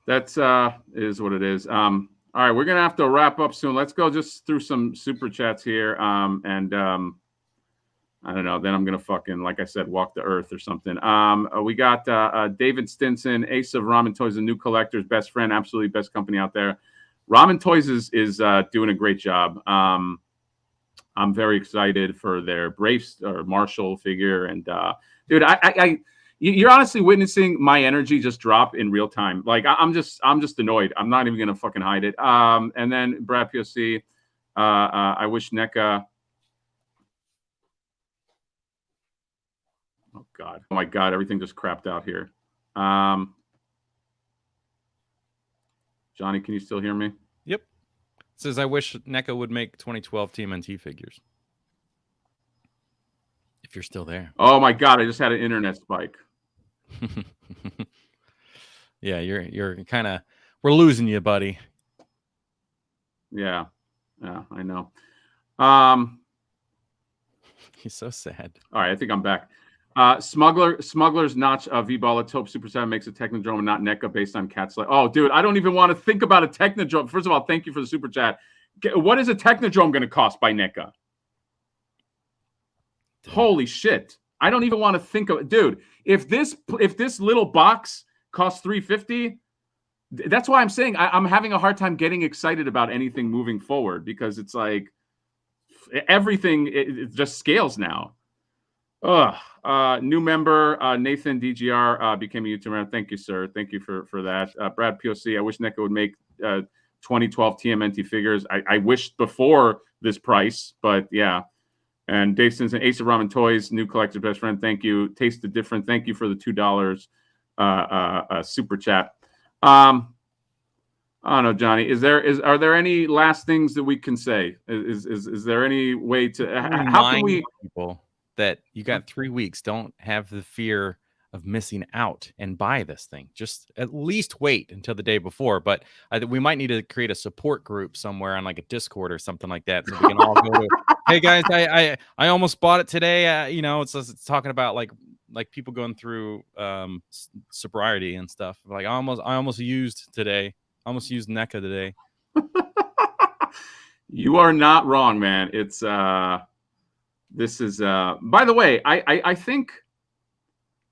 that's is what it is. All right, we're gonna have to wrap up soon. Let's go just through some super chats here. And I don't know. Then I'm gonna fucking, like I said, walk the earth or something. We got David Stinson, Ace of Ramen Toys, a new collector's best friend, absolutely best company out there. Ramen Toys is doing a great job. I'm very excited for their Braves or Marshall figure, and dude, you're honestly witnessing my energy just drop in real time. Like I'm just annoyed. I'm not even gonna fucking hide it. And then Brad POC, I wish NECA. Oh God! Oh my God! Everything just crapped out here. Johnny, can you still hear me? Yep. It says I wish NECA would make 2012 TMNT figures. If you're still there. Oh my God! I just had an internet spike. Yeah, you're kind of, we're losing you, buddy. Yeah, I know. He's so sad. All right, I think I'm back. Smuggler's Notch V-Ball. Let's hope Super 7 makes a Technodrome and not NECA based on Cat's Life. Oh, dude, I don't even want to think about a Technodrome. First of all, thank you for the super chat. What is a Technodrome going to cost by NECA? Dude. Holy shit. I don't even want to think of it. Dude, if this little box costs $350, that's why I'm saying I'm having a hard time getting excited about anything moving forward, because it's like everything, it just scales now. New member Nathan DGR became a YouTuber. Thank you, sir. Thank you for that. Brad POC. I wish NECA would make 2012 TMNT figures. I wished before this price, but yeah. And Dave Stinson, Ace of Ramen Toys, new collector's best friend. Thank you. Taste the different. Thank you for the $2 super chat. I don't know, Johnny. Are there any last things that we can say? Is there any way to how can we people that you got 3 weeks? Don't have the fear of missing out and buy this thing. Just at least wait until the day before. But we might need to create a support group somewhere on like a Discord or something like that, so we can all go to. Hey guys, I almost bought it today. You know, it's talking about like people going through sobriety and stuff. Like I almost used today. Almost used NECA today. You are not wrong, man. It's this is by the way, I think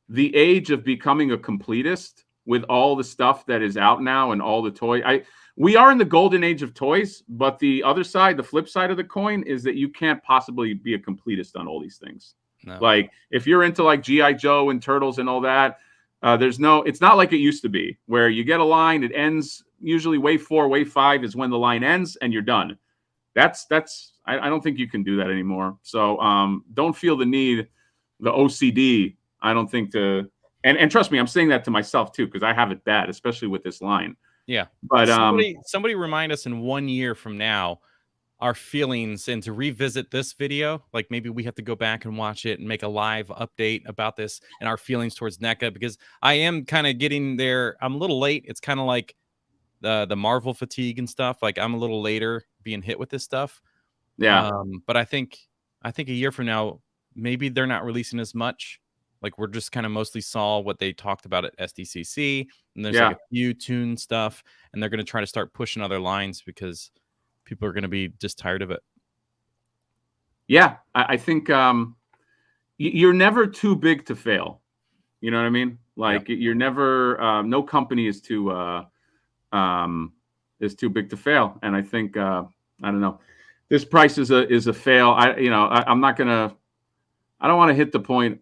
the age of becoming a completist with all the stuff that is out now and all the toy. We are in the golden age of toys, but the other side, the flip side of the coin, is that you can't possibly be a completist on all these things. No. Like if you're into like G.I. Joe and Turtles and all that, it's not like it used to be where you get a line, it ends usually wave 4, wave 5 is when the line ends and you're done. I don't think you can do that anymore. So don't feel the need, the OCD. I don't think and trust me, I'm saying that to myself too, because I have it bad, especially with this line. Yeah. But somebody remind us in 1 year from now our feelings and to revisit this video. Like maybe we have to go back and watch it and make a live update about this and our feelings towards NECA, because I am kind of getting there. I'm a little late. It's kind of like the Marvel fatigue and stuff. Like I'm a little later being hit with this stuff. Yeah. But I think a year from now, maybe they're not releasing as much. Like we're just kind of mostly saw what they talked about at SDCC, and there's like a few tune stuff, and they're going to try to start pushing other lines because people are going to be just tired of it. Yeah, I think you're never too big to fail. You know what I mean? Like you're never. No company is too big to fail, and I think I don't know. This price is a fail. I'm not gonna. I don't want to hit the point.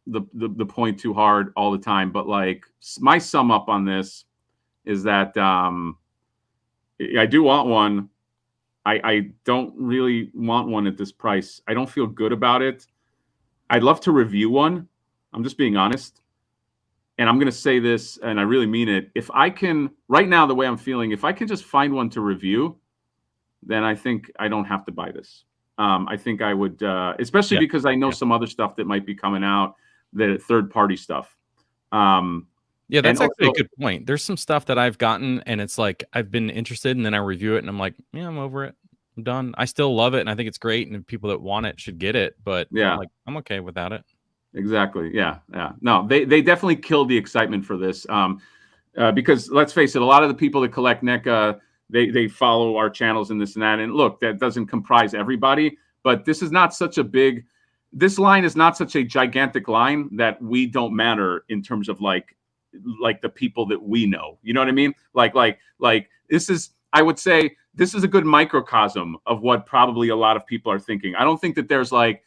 The point too hard all the time, but like my sum up on this is that I do want one. I don't really want one at this price. I don't feel good about it. I'd love to review one. I'm just being honest, and I'm gonna say this, and I really mean it. If I can, right now, the way I'm feeling, if I can just find one to review, then I think I don't have to buy this. I think I would, especially because I know some other stuff that might be coming out. The third-party stuff. Yeah, that's actually a good point. There's some stuff that I've gotten, and it's like I've been interested, and then I review it, and I'm like, yeah, I'm over it. I'm done. I still love it, and I think it's great, and people that want it should get it. But yeah, I'm okay without it. Exactly. Yeah. No, they definitely killed the excitement for this. Because let's face it, a lot of the people that collect NECA, they follow our channels and this and that. And look, that doesn't comprise everybody, but this is not such a big. This line is not such a gigantic line that we don't matter in terms of like the people that we know. You know what I mean? Like this is, I would say this is a good microcosm of what probably a lot of people are thinking. I don't think that there's like,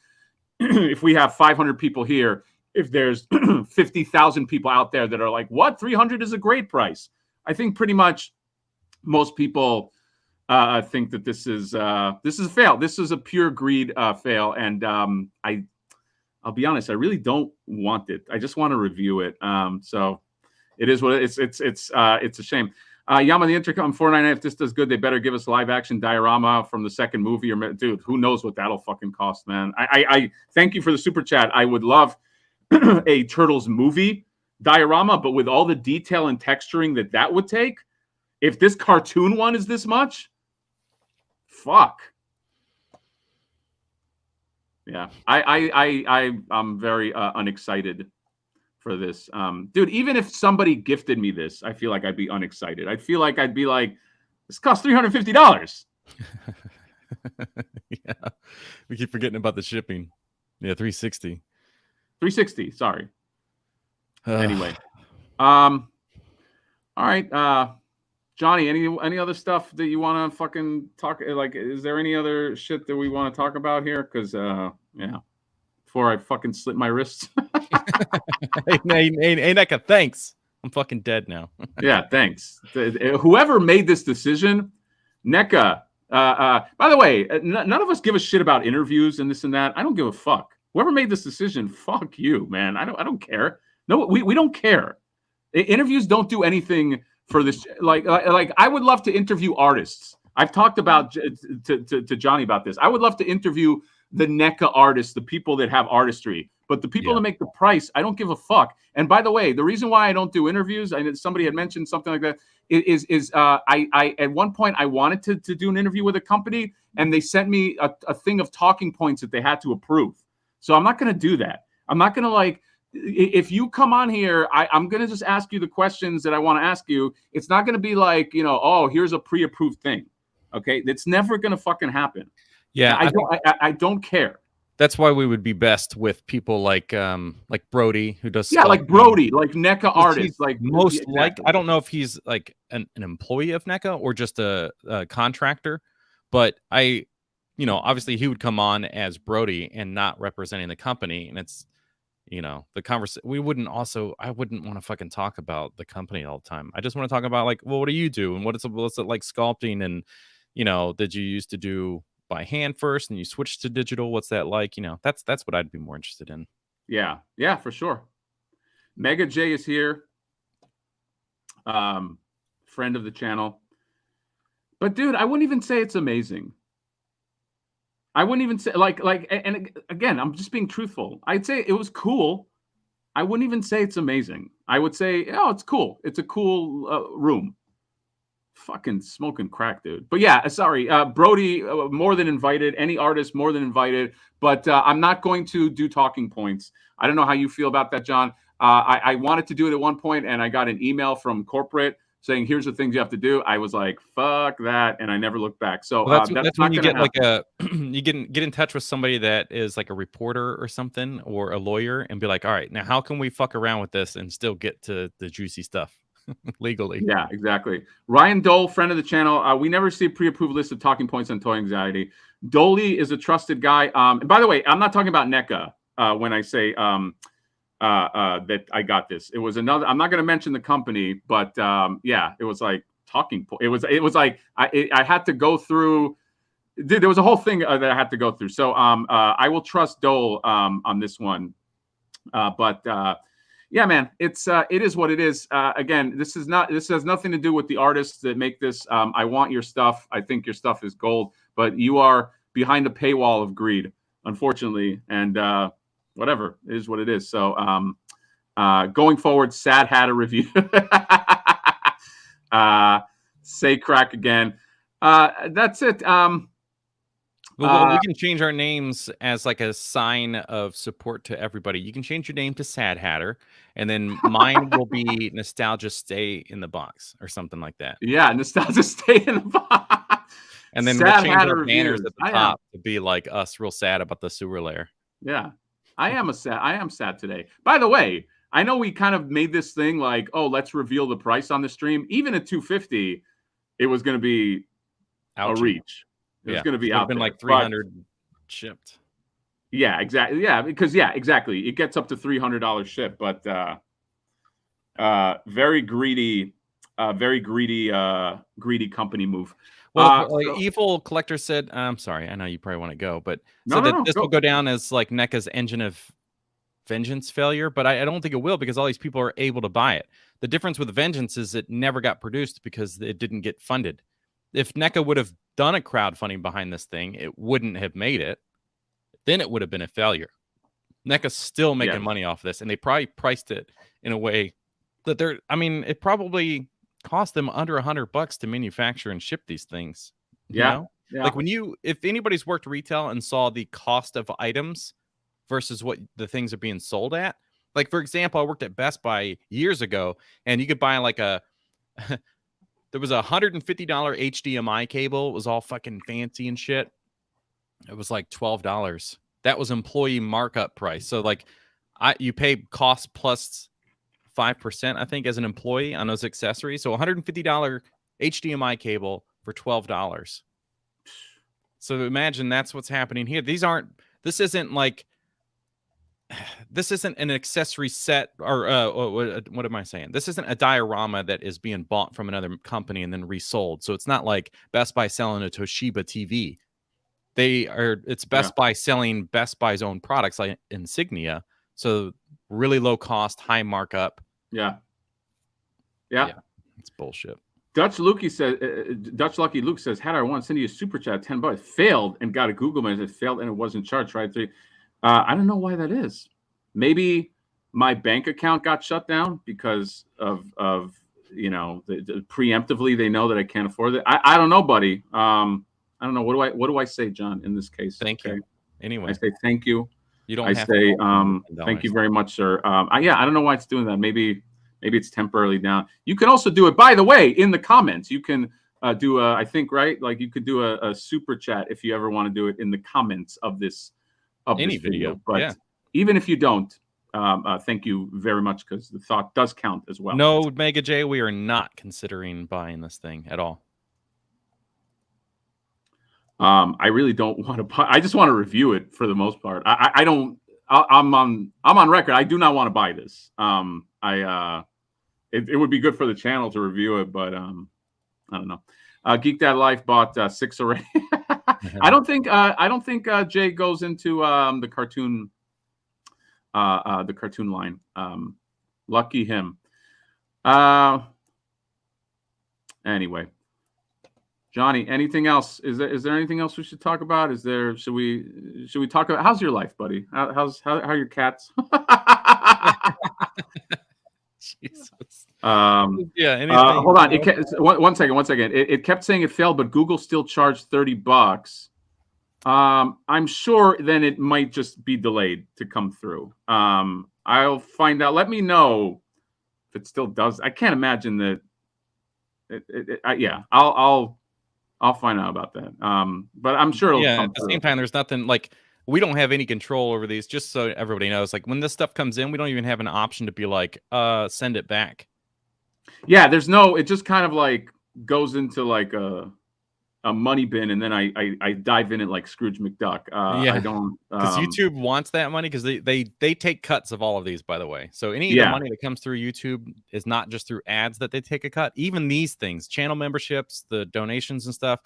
if we have 500 people here, if there's 50,000 people out there that are like, what, 300 is a great price. I think pretty much most people think that this is a fail. This is a pure greed fail, and I'll be honest, I really don't want it. I just want to review it. So it is what it's a shame. Yama the Intercom 499. If this does good, they better give us live action diorama from the second movie. Or dude, who knows what that'll fucking cost, man. I thank you for the super chat. I would love a Turtles movie diorama, but with all the detail and texturing that would take, if this cartoon one is this much. Fuck. Yeah, I'm very unexcited for this. Dude, even if somebody gifted me this, I feel like I'd be unexcited. I feel like I'd be like, this costs $350. Yeah, we keep forgetting about the shipping. Yeah, $360. $360. Sorry. Anyway, all right. Johnny, any other stuff that you want to fucking talk? Like, is there any other shit that we want to talk about here? Because, yeah, before I fucking slit my wrists. Hey, NECA, thanks. I'm fucking dead now. Yeah, thanks. Whoever made this decision, NECA. By the way, none of us give a shit about interviews and this and that. I don't give a fuck. Whoever made this decision, fuck you, man. I don't care. No, we don't care. Interviews don't do anything for this. Like I would love to interview artists. I've talked about to Johnny about this. I would love to interview the NECA artists, the people that have artistry. But the people that make the price, I don't give a fuck. And by the way, the reason why I don't do interviews, I know somebody had mentioned something like that, is I at one point I wanted to do an interview with a company, and they sent me a thing of talking points that they had to approve. So I'm not going to do that. I'm not going to like, if you come on here, I'm going to just ask you the questions that I want to ask you. It's not going to be like, oh, here's a pre-approved thing. Okay. It's never going to fucking happen. Yeah. I don't care. That's why we would be best with people like Brody, who does like Brody, like NECA artists, like I don't know if he's like an employee of NECA or just a contractor, but obviously he would come on as Brody and not representing the company, and it's the conversation. I wouldn't want to fucking talk about the company all the time. I just want to talk about like, well, what do you do, and what's it like sculpting, and did you used to do by hand first and you switched to digital? What's that like? That's what I'd be more interested in. Yeah, for sure. Mega J is here, friend of the channel. But dude, I wouldn't even say it's amazing. I wouldn't even say like, and again, I'm just being truthful. I'd say it was cool. I wouldn't even say it's amazing. I would say, oh, it's cool. It's a cool room. Fucking smoking crack, dude. But yeah, sorry, Brody, more than invited. Any artist, more than invited. But I'm not going to do talking points. I don't know how you feel about that, John. I wanted to do it at one point, and I got an email from corporate saying, "Here's the things you have to do." I was like, "Fuck that," and I never looked back. So that's when you get like you get in touch with somebody that is like a reporter or something, or a lawyer, and be like, "All right, now how can we fuck around with this and still get to the juicy stuff?" Legally. Yeah, exactly. Ryan Dole, friend of the channel. We never see a pre-approved list of talking points on toy anxiety. Doley is a trusted guy. And by the way, I'm not talking about NECA when I say that I got this. It was another. I'm not going to mention the company, but yeah, it was like talking point. It was like I had to go through. There was a whole thing that I had to go through. So I will trust Dole on this one, but. Yeah, man, it is what it is. Again, this has nothing to do with the artists that make this. I want your stuff. I think your stuff is gold, but you are behind a paywall of greed, unfortunately. And whatever, it is what it is. So going forward, Sad had a review. Say crack again. That's it. Well, we can change our names as like a sign of support to everybody. You can change your name to Sad Hatter, and then mine will be Nostalgia Stay in the Box or something like that. Yeah, Nostalgia Stay in the Box. And then we'll change our banners at the top to be like us real sad about the sewer lair. Yeah, I am sad today. By the way, I know we kind of made this thing like, oh, let's reveal the price on the stream. Even at $250, it was going to be a reach. It's going to be out there. Like 300 shipped. Yeah, exactly. Yeah, because exactly. It gets up to $300 ship, but very greedy company move. Well, Evil Collector said, I'm sorry, I know you probably want to go, but this will go down as like NECA's engine of vengeance failure, but I don't think it will, because all these people are able to buy it. The difference with Vengeance is it never got produced because it didn't get funded. If NECA would have done a crowdfunding behind this thing, it wouldn't have made it. Then it would have been a failure. NECA's still making money off this, and they probably priced it in a way that it probably cost them under $100 to manufacture and ship these things. You know? Like if anybody's worked retail and saw the cost of items versus what the things are being sold at. Like, for example, I worked at Best Buy years ago, and you could buy like there was a $150 HDMI cable. It was all fucking fancy and shit. It was like $12. That was employee markup price. So like you pay cost plus 5%, I think, as an employee on those accessories. So $150 HDMI cable for $12. So imagine that's what's happening here. This isn't like this isn't an accessory set, or what am I saying? This isn't a diorama that is being bought from another company and then resold. So it's not like Best Buy selling a Toshiba TV. It's Best Buy selling Best Buy's own products like Insignia. So really low cost, high markup. Yeah. It's bullshit. Dutch Lucky Lucky Luke says, "Had I want to send you a super chat, $10, failed and got a Google message. It failed and it wasn't charged, right? I don't know why that is. Maybe my bank account got shut down because of preemptively they know that I can't afford it. I don't know, buddy. I don't know. What do I say, John, in this case? Thank you. Anyway, I say thank you. You don't. I say thank you very much, sir. I don't know why it's doing that. Maybe it's temporarily down. You can also do it, by the way, in the comments. You can do I think, right? Like you could do a super chat if you ever want to do it in the comments of this video. But even if you don't, thank you very much, because the thought does count as well. No, Mega J, we are not considering buying this thing at all. I really don't want to buy. I just want to review it for the most part. I don't. I'm on record. I do not want to buy this. It would be good for the channel to review it, but I don't know. Geek Dad Life bought 6 already. I don't think Jay goes into the cartoon line. Lucky him. Anyway, Johnny, anything else? Is there anything else we should talk about? Should we talk about how's your life, buddy? How are your cats? Jesus. Anything. Hold on. One second. It kept saying it failed, but Google still charged $30. I'm sure then it might just be delayed to come through. I'll find out. Let me know if it still does. I can't imagine that. I'll find out about that. But I'm sure it'll come at the same time, there's nothing like we don't have any control over these. Just so everybody knows, like when this stuff comes in, we don't even have an option to be like, send it back. Yeah, there's no. It just kind of like goes into like a money bin, and then I dive in it like Scrooge McDuck. I don't, because YouTube wants that money, because they take cuts of all of these, by the way. So any of the money that comes through YouTube is not just through ads that they take a cut. Even these things, channel memberships, the donations and stuff,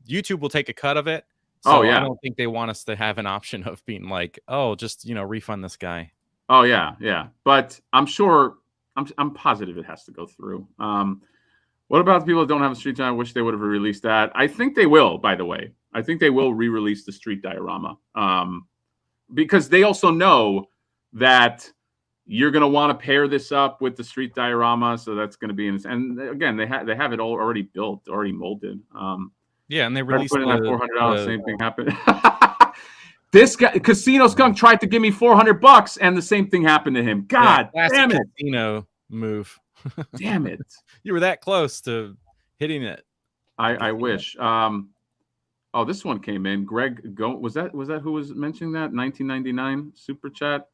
YouTube will take a cut of it. So I don't think they want us to have an option of being like, oh, just refund this guy. Oh yeah. But I'm sure, I'm positive it has to go through. What about the people that don't have a Street Diorama? I wish they would have released that. I think they will, by the way. I think they will re-release the Street Diorama. Because they also know that you're going to want to pair this up with the Street Diorama. So that's going to be and again, they have it all already built, already molded. And they released that $400. Same thing happened. This guy, Casino Skunk, tried to give me $400, and the same thing happened to him. God damn it! Casino move. Damn it! You were that close to hitting it. I wish. Oh, this one came in. Greg, was that who was mentioning that? 1999 super chat.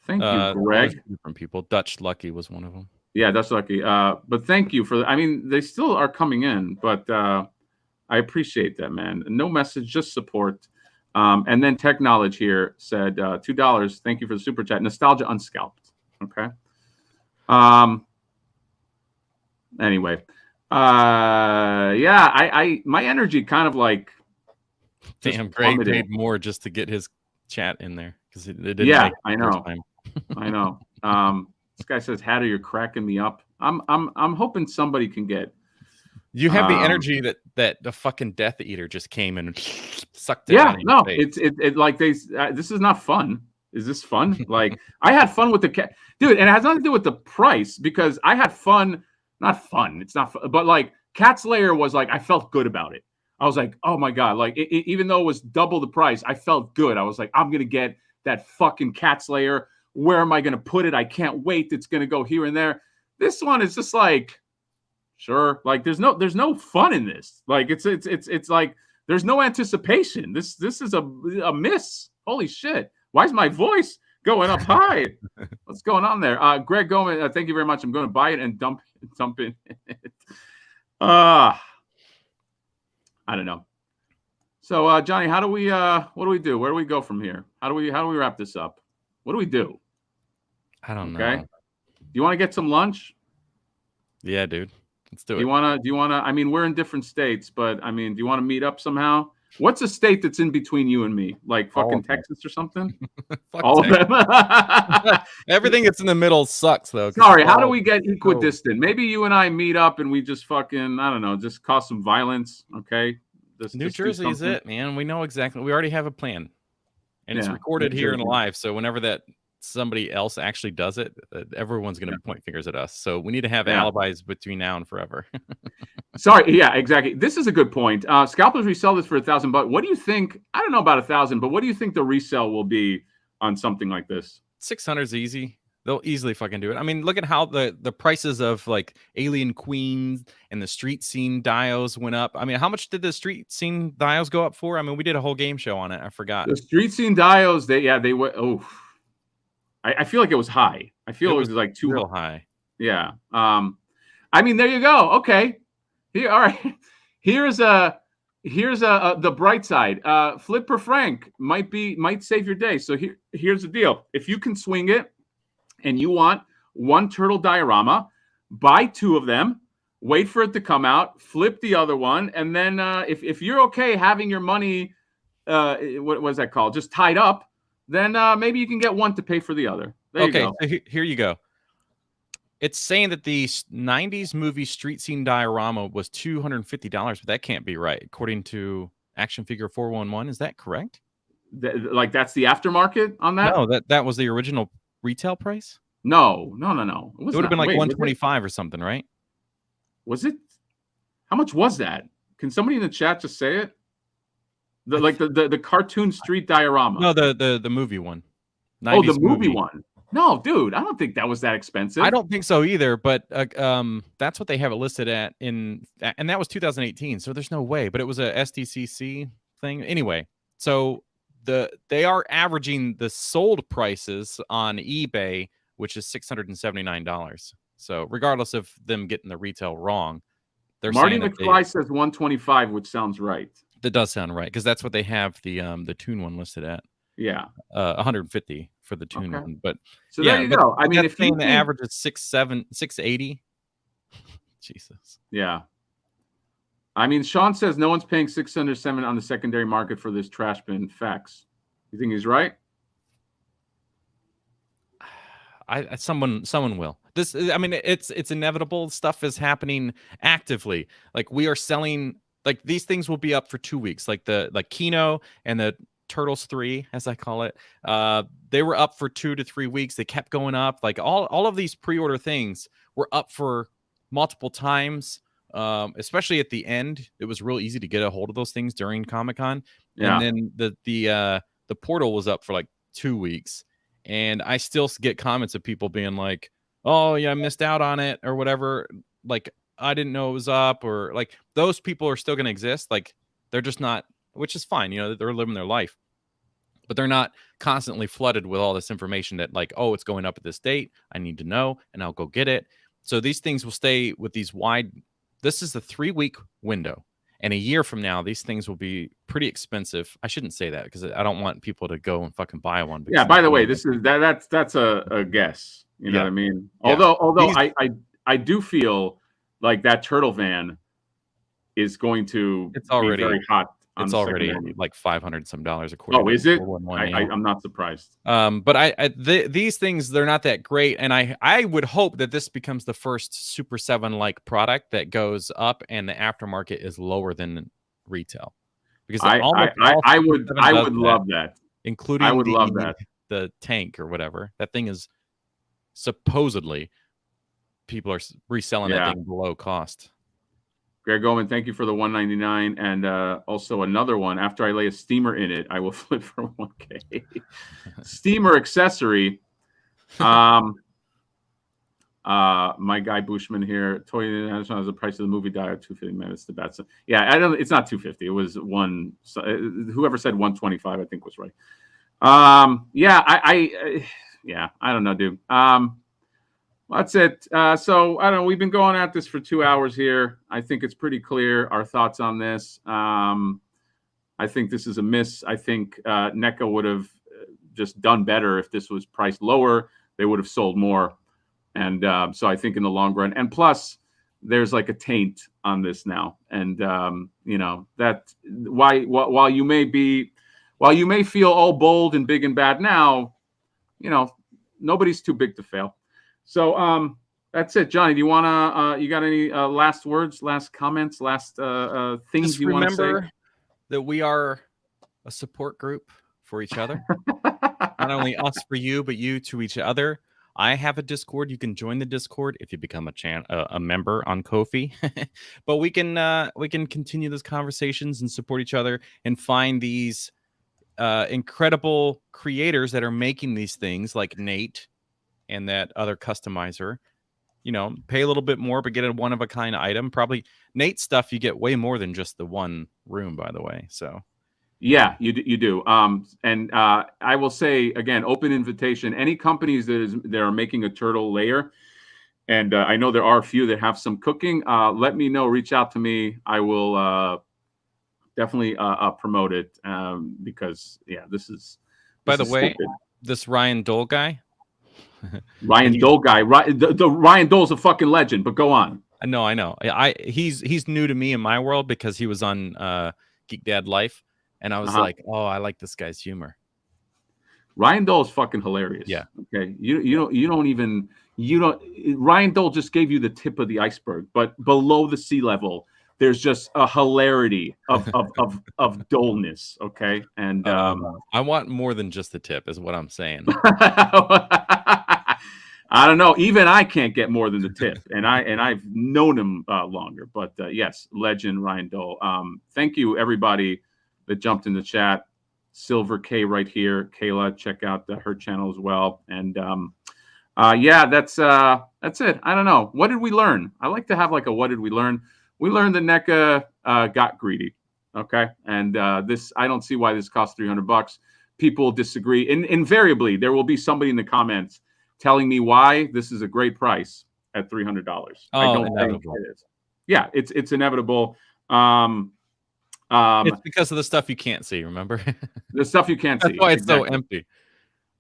Thank you, Greg. Different people. Dutch Lucky was one of them. Yeah, Dutch Lucky. But thank you for. I mean, they still are coming in, but I appreciate that, man. No message, just support. And then Tech Knowledge here said $2. Thank you for the super chat. Nostalgia Unscalped. Okay. Anyway, my energy kind of like. Damn, Greg paid more just to get his chat in there because it didn't. Yeah, I know. I know. This guy says, "Hatter, you're cracking me up." I'm hoping somebody can get. You have the energy that the fucking Death Eater just came and sucked it. Yeah, no, it's like this is not fun. Is this fun? Like I had fun with the cat, dude, and it has nothing to do with the price because I had fun. Not fun. It's not fun, but like Cat's Lair was like I felt good about it. I was like, oh my god, like even though it was double the price, I felt good. I was like, I'm gonna get that fucking Cat's Lair. Where am I gonna put it? I can't wait. It's gonna go here and there. This one is just like. Sure, like there's no fun in this. Like it's like there's no anticipation. This is a miss. Holy shit! Why is my voice going up high? What's going on there? Greg Goman, thank you very much. I'm going to buy it and dump it. I don't know. So Johnny, how do we what do we do? Where do we go from here? How do we wrap this up? What do we do? I don't Okay. know. Do you want to get some lunch? Yeah, dude. Let's do Do it. you want to? Do you want to? I mean, we're in different states, but I mean, do you want to meet up somehow? What's a state that's in between you and me? Like All fucking of them. Texas or something? Fuck All of Texas. them. Everything that's in the middle sucks though. 'Cause Sorry, it's how do all we get so equidistant? Maybe you and I meet up and we just fucking, I don't know, just cause some violence. Okay. New Just do Jersey is something. it, man. We know exactly. We already have a plan, and it's Yeah. recorded New here in Jersey. live. So whenever that somebody else actually does it, everyone's going to point fingers at us. So we need to have Yeah. alibis between now and forever. Sorry. Yeah, exactly. This is a good point. Scalpers resell this for $1,000. What do you think? I don't know about 1,000, but what do you think the resale will be on something like this? 600 is easy. They'll easily fucking do it. I mean, look at how the prices of like Alien Queens and the street scene dials went up. I mean, how much did the street scene dials go up for? I mean, we did a whole game show on it. I forgot. The street scene dials, they were, oh, I feel like it was high. I feel it was like too real high. Yeah. I mean, there you go. Okay. Here, all right. Here's the bright side. Flipper Frank might save your day. So here's the deal. If you can swing it and you want one turtle diorama, buy 2 of them, wait for it to come out, flip the other one, and then if you're okay having your money, what was that called? Just tied up, then maybe you can get one to pay for the other. There you go. So here you go. It's saying that the 90s movie street scene diorama was $250, but that can't be right. According to Action Figure 411, is that correct? Like that's the aftermarket on that? No, that was the original retail price? No. It would have been like 125 or something, right? Was it? How much was that? Can somebody in the chat just say it? The cartoon street diorama. No, the movie one. Oh, the movie one. No, dude, I don't think that was that expensive. I don't think so either, but that's what they have it listed at and that was 2018, so there's no way, but it was a SDCC thing. Anyway, so they are averaging the sold prices on eBay, which is $679. So regardless of them getting the retail wrong, they're Marty saying McFly says 125, which sounds right. That does sound right because that's what they have the Toon one listed at. Yeah, 150 for the Toon one, but so there you go. I mean, if you the average is 680, Jesus. Yeah, I mean, Sean says no one's paying $607 on the secondary market for this trash bin. Facts. You think he's right? Someone will. This, I mean, it's inevitable. Stuff is happening actively. Like we are selling. Like these things will be up for 2 weeks. Like Kino and the Turtles 3, as I call it, they were up for 2 to 3 weeks. They kept going up. Like all of these pre-order things were up for multiple times, especially at the end. It was real easy to get a hold of those things during Comic-Con. Yeah. And then the portal was up for like 2 weeks, and I still get comments of people being like, oh yeah, I missed out on it or whatever, like I didn't know it was up, or like those people are still going to exist. Like they're just not, which is fine, you know, they're living their life, but they're not constantly flooded with all this information that like, oh, it's going up at this date, I need to know, and I'll go get it. So these things will stay with these wide, this is the 3-week window, and a year from now these things will be pretty expensive. I shouldn't say that because I don't want people to go and fucking buy one. Yeah, by the way, this is that's a guess, you know what I mean? Although I do feel like that turtle van is going to be very hot. It's already like $500 some according. Oh, is it? I'm not surprised. But these things, they're not that great, and I would hope that this becomes the first Super 7 like product that goes up, and the aftermarket is lower than retail. Because I would love that, including I would love that the tank or whatever. That thing is supposedly people are reselling that thing below cost. Greg Goldman, thank you for the $199, and also another one. After I lay a steamer in it, I will flip for $1K. Steamer accessory. My guy Bushman here. Toy International has the price of the movie die at $250. Man, it's the bad stuff. Yeah, I don't. It's not $250. It was one. Whoever said $125, I think was right. Yeah, I don't know, dude. That's it. So I don't know. We've been going at this for 2 hours here. I think it's pretty clear our thoughts on this. I think this is a miss. I think NECA would have just done better if this was priced lower. they would have sold more. And so I think in the long run, and plus there's like a taint on this now. And, you know, that while you may feel all bold and big and bad now, you know, nobody's too big to fail. So that's it. Johnny, do you want to, you got any last words, last comments, last things Just you want to say? remember that we are a support group for each other. Not only us for you, but you to each other. I have a Discord. You can join the Discord if you become a member on Ko-fi. But we can continue those conversations and support each other and find these incredible creators that are making these things, like Nate and that other customizer. You know, pay a little bit more, but get a one-of-a-kind item. Probably Nate's stuff, you get way more than just the one room, by the way. So. Yeah, you do. And I will say again, open invitation. Any companies that are making a Turtle Lair, and I know there are a few that have some cooking. Let me know. Reach out to me. I will definitely promote it because this is. By the way, this Ryan Dole guy. Ryan Dole guy. The Ryan Dole's a fucking legend. But go on. I know. He's new to me in my world because he was on Geek Dad Life. And I was like, oh, I like this guy's humor. Ryan Dole is fucking hilarious. Yeah. Okay. Ryan Dole just gave you the tip of the iceberg, but below the sea level, there's just a hilarity of dullness. Okay. And I want more than just the tip, is what I'm saying. I don't know. Even I can't get more than the tip, and I've known him longer. But yes, legend Ryan Dole. Thank you, everybody that jumped in the chat. Silver K right here. Kayla, check out her channel as well. And that's it. I don't know. What did we learn? I like to have like a what did we learn? We learned that NECA got greedy. Okay. And this, I don't see why this costs $300. People disagree. Invariably, there will be somebody in the comments telling me why this is a great price at $300. I don't think it is. Yeah, it's inevitable. It's because of the stuff you can't see, remember? The stuff you can't see. That's why it's so empty.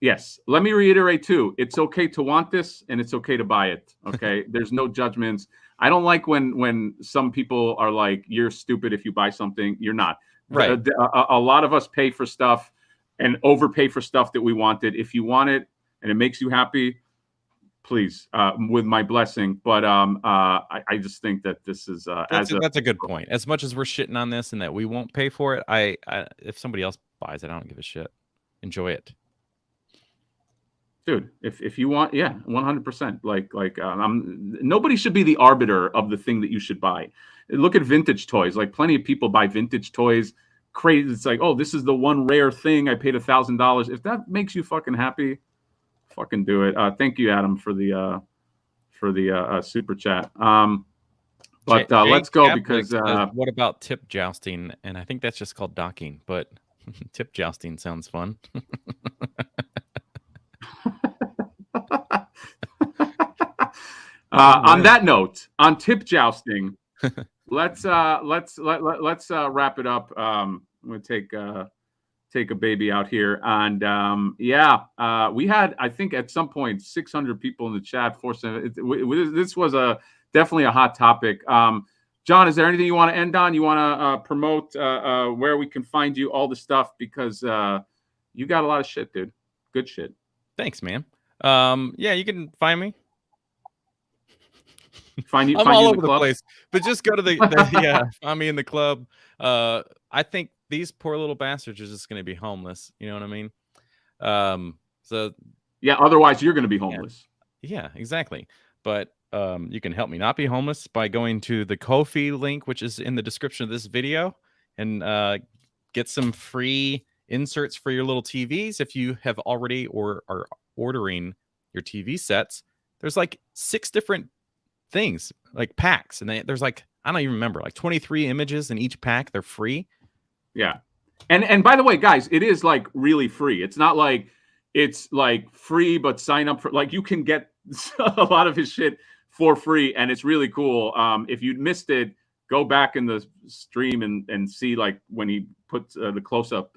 Yes. Let me reiterate, too. It's okay to want this, and it's okay to buy it. Okay? There's no judgments. I don't like when some people are like, you're stupid if you buy something. You're not. Right. A lot of us pay for stuff and overpay for stuff that we wanted. If you want it and it makes you happy, please, with my blessing. But I just think that this is that's a good point. As much as we're shitting on this and that we won't pay for it, I if somebody else buys it, I don't give a shit. Enjoy it, dude. If you want, 100%. Like nobody should be the arbiter of the thing that you should buy. Look at vintage toys. Like plenty of people buy vintage toys. Crazy. It's like, oh, this is the one rare thing. I paid $1,000. If that makes you fucking happy, fucking do it. Thank you, Adam, for the super chat. But let's go because what about tip jousting? And I think that's just called docking, but tip jousting sounds fun. On that note, on tip jousting, let's wrap it up. I'm gonna take a baby out here, and we had, I think at some point 600 people in the chat. This was definitely a hot topic. John, is there anything you want to end on? You want to promote where we can find you, all the stuff, because you got a lot of shit, dude. Good shit. Thanks, man. You can find me. I'm all over the place, but just go to find me in the club. I think these poor little bastards are just going to be homeless. You know what I mean? Otherwise you're going to be homeless. Yeah, exactly. But you can help me not be homeless by going to the Ko-fi link, which is in the description of this video, and get some free inserts for your little TVs. If you have already or are ordering your TV sets, there's like 6 different things, like packs, and there's like, I don't even remember, like 23 images in each pack. They're free. Yeah. And by the way, guys, it is like really free. It's not like it's like free, but sign up for, like, you can get a lot of his shit for free, and it's really cool. If you missed it, go back in the stream and see like when he puts the close up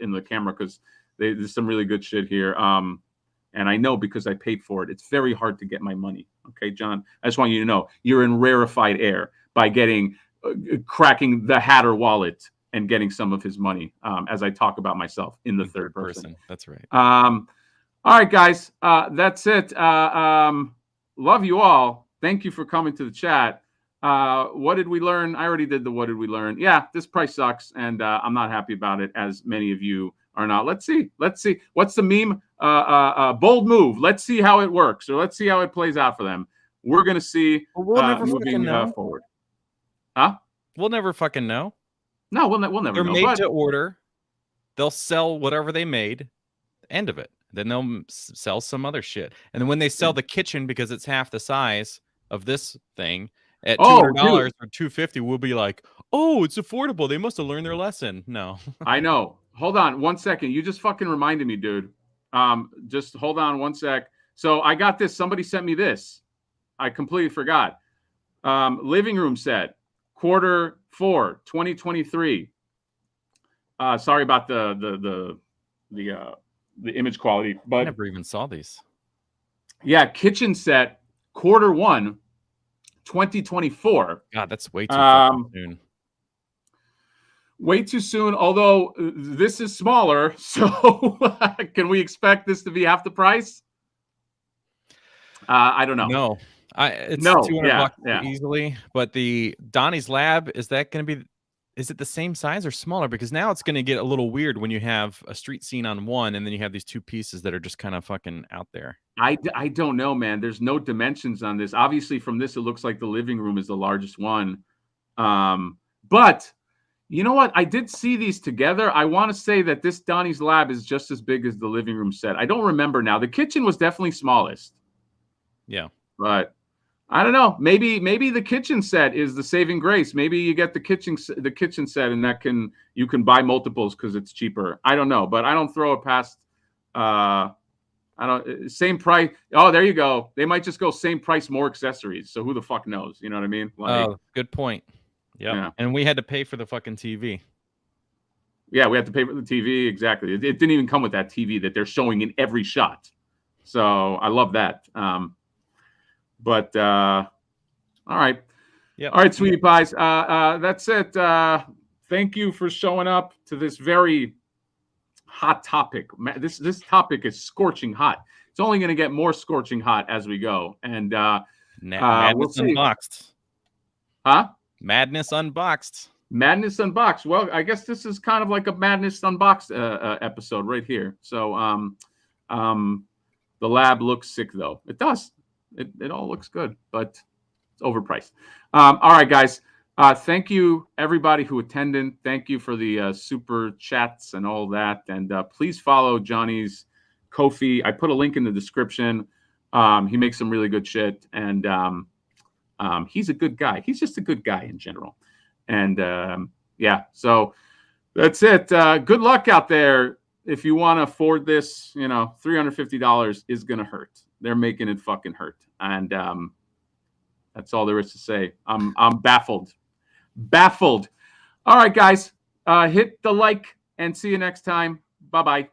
in the camera, because there's some really good shit here. And I know because I paid for it. It's very hard to get my money. Okay, John, I just want you to know you're in rarefied air by getting cracking the Hatter wallet and getting some of his money as I talk about myself in the third person. That's right. All right, guys, that's it. Love you all. Thank you for coming to the chat. What did we learn? I already did the what did we learn. Yeah, this price sucks, and I'm not happy about it, as many of you are not. Let's see. What's the meme? Bold move. Let's see how it works, or let's see how it plays out for them. We're going to see we'll never moving forward. Huh? We'll never fucking know. No, we'll never know. They're made to order. They'll sell whatever they made. End of it. Then they'll sell some other shit. And then when they sell the kitchen, because it's half the size of this thing, at $200 or $250, we'll be like, oh, it's affordable. They must have learned their lesson. No. I know. Hold on 1 second. You just fucking reminded me, dude. Just hold on 1 sec. So I got this. Somebody sent me this. I completely forgot. Living room set, Q4 2023. Sorry about the image quality, but I never even saw these. Yeah, kitchen set, Q1 2024. God, that's way too soon. Way too soon. Although this is smaller, so can we expect this to be half the price? I don't know. No. It's $200 easily. But the Donnie's Lab, is that going to be? Is it the same size or smaller? Because now it's going to get a little weird when you have a street scene on one, and then you have these two pieces that are just kind of fucking out there. I don't know, man. There's no dimensions on this. Obviously, from this, it looks like the living room is the largest one. But you know what? I did see these together. I want to say that this Donnie's Lab is just as big as the living room set. I don't remember now. The kitchen was definitely smallest. Yeah. But I don't know. Maybe the kitchen set is the saving grace. Maybe you get the kitchen set, and you can buy multiples because it's cheaper. I don't know, but I don't throw it past. Same price. Oh, there you go. They might just go same price, more accessories. So who the fuck knows? You know what I mean? Oh, good point. Yep. Yeah. And we had to pay for the fucking TV. Yeah, we had to pay for the TV. Exactly. It didn't even come with that TV that they're showing in every shot. So I love that. But all right. Yep. All right, sweetie pies. That's it. Thank you for showing up to this very hot topic. This topic is scorching hot. It's only going to get more scorching hot as we go. And Madness Unboxed. Huh? Madness Unboxed. Madness Unboxed. Well, I guess this is kind of like a Madness Unboxed episode right here. So the lab looks sick, though. It does. It all looks good, but it's overpriced. All right, guys. Thank you, everybody who attended. Thank you for the super chats and all that. And please follow Johnny's Ko-fi. I put a link in the description. He makes some really good shit. And he's a good guy. He's just a good guy in general. And yeah, so that's it. Good luck out there. If you want to afford this, $350 is going to hurt. They're making it fucking hurt. And that's all there is to say. I'm baffled. Baffled. All right, guys. Hit the like and see you next time. Bye-bye.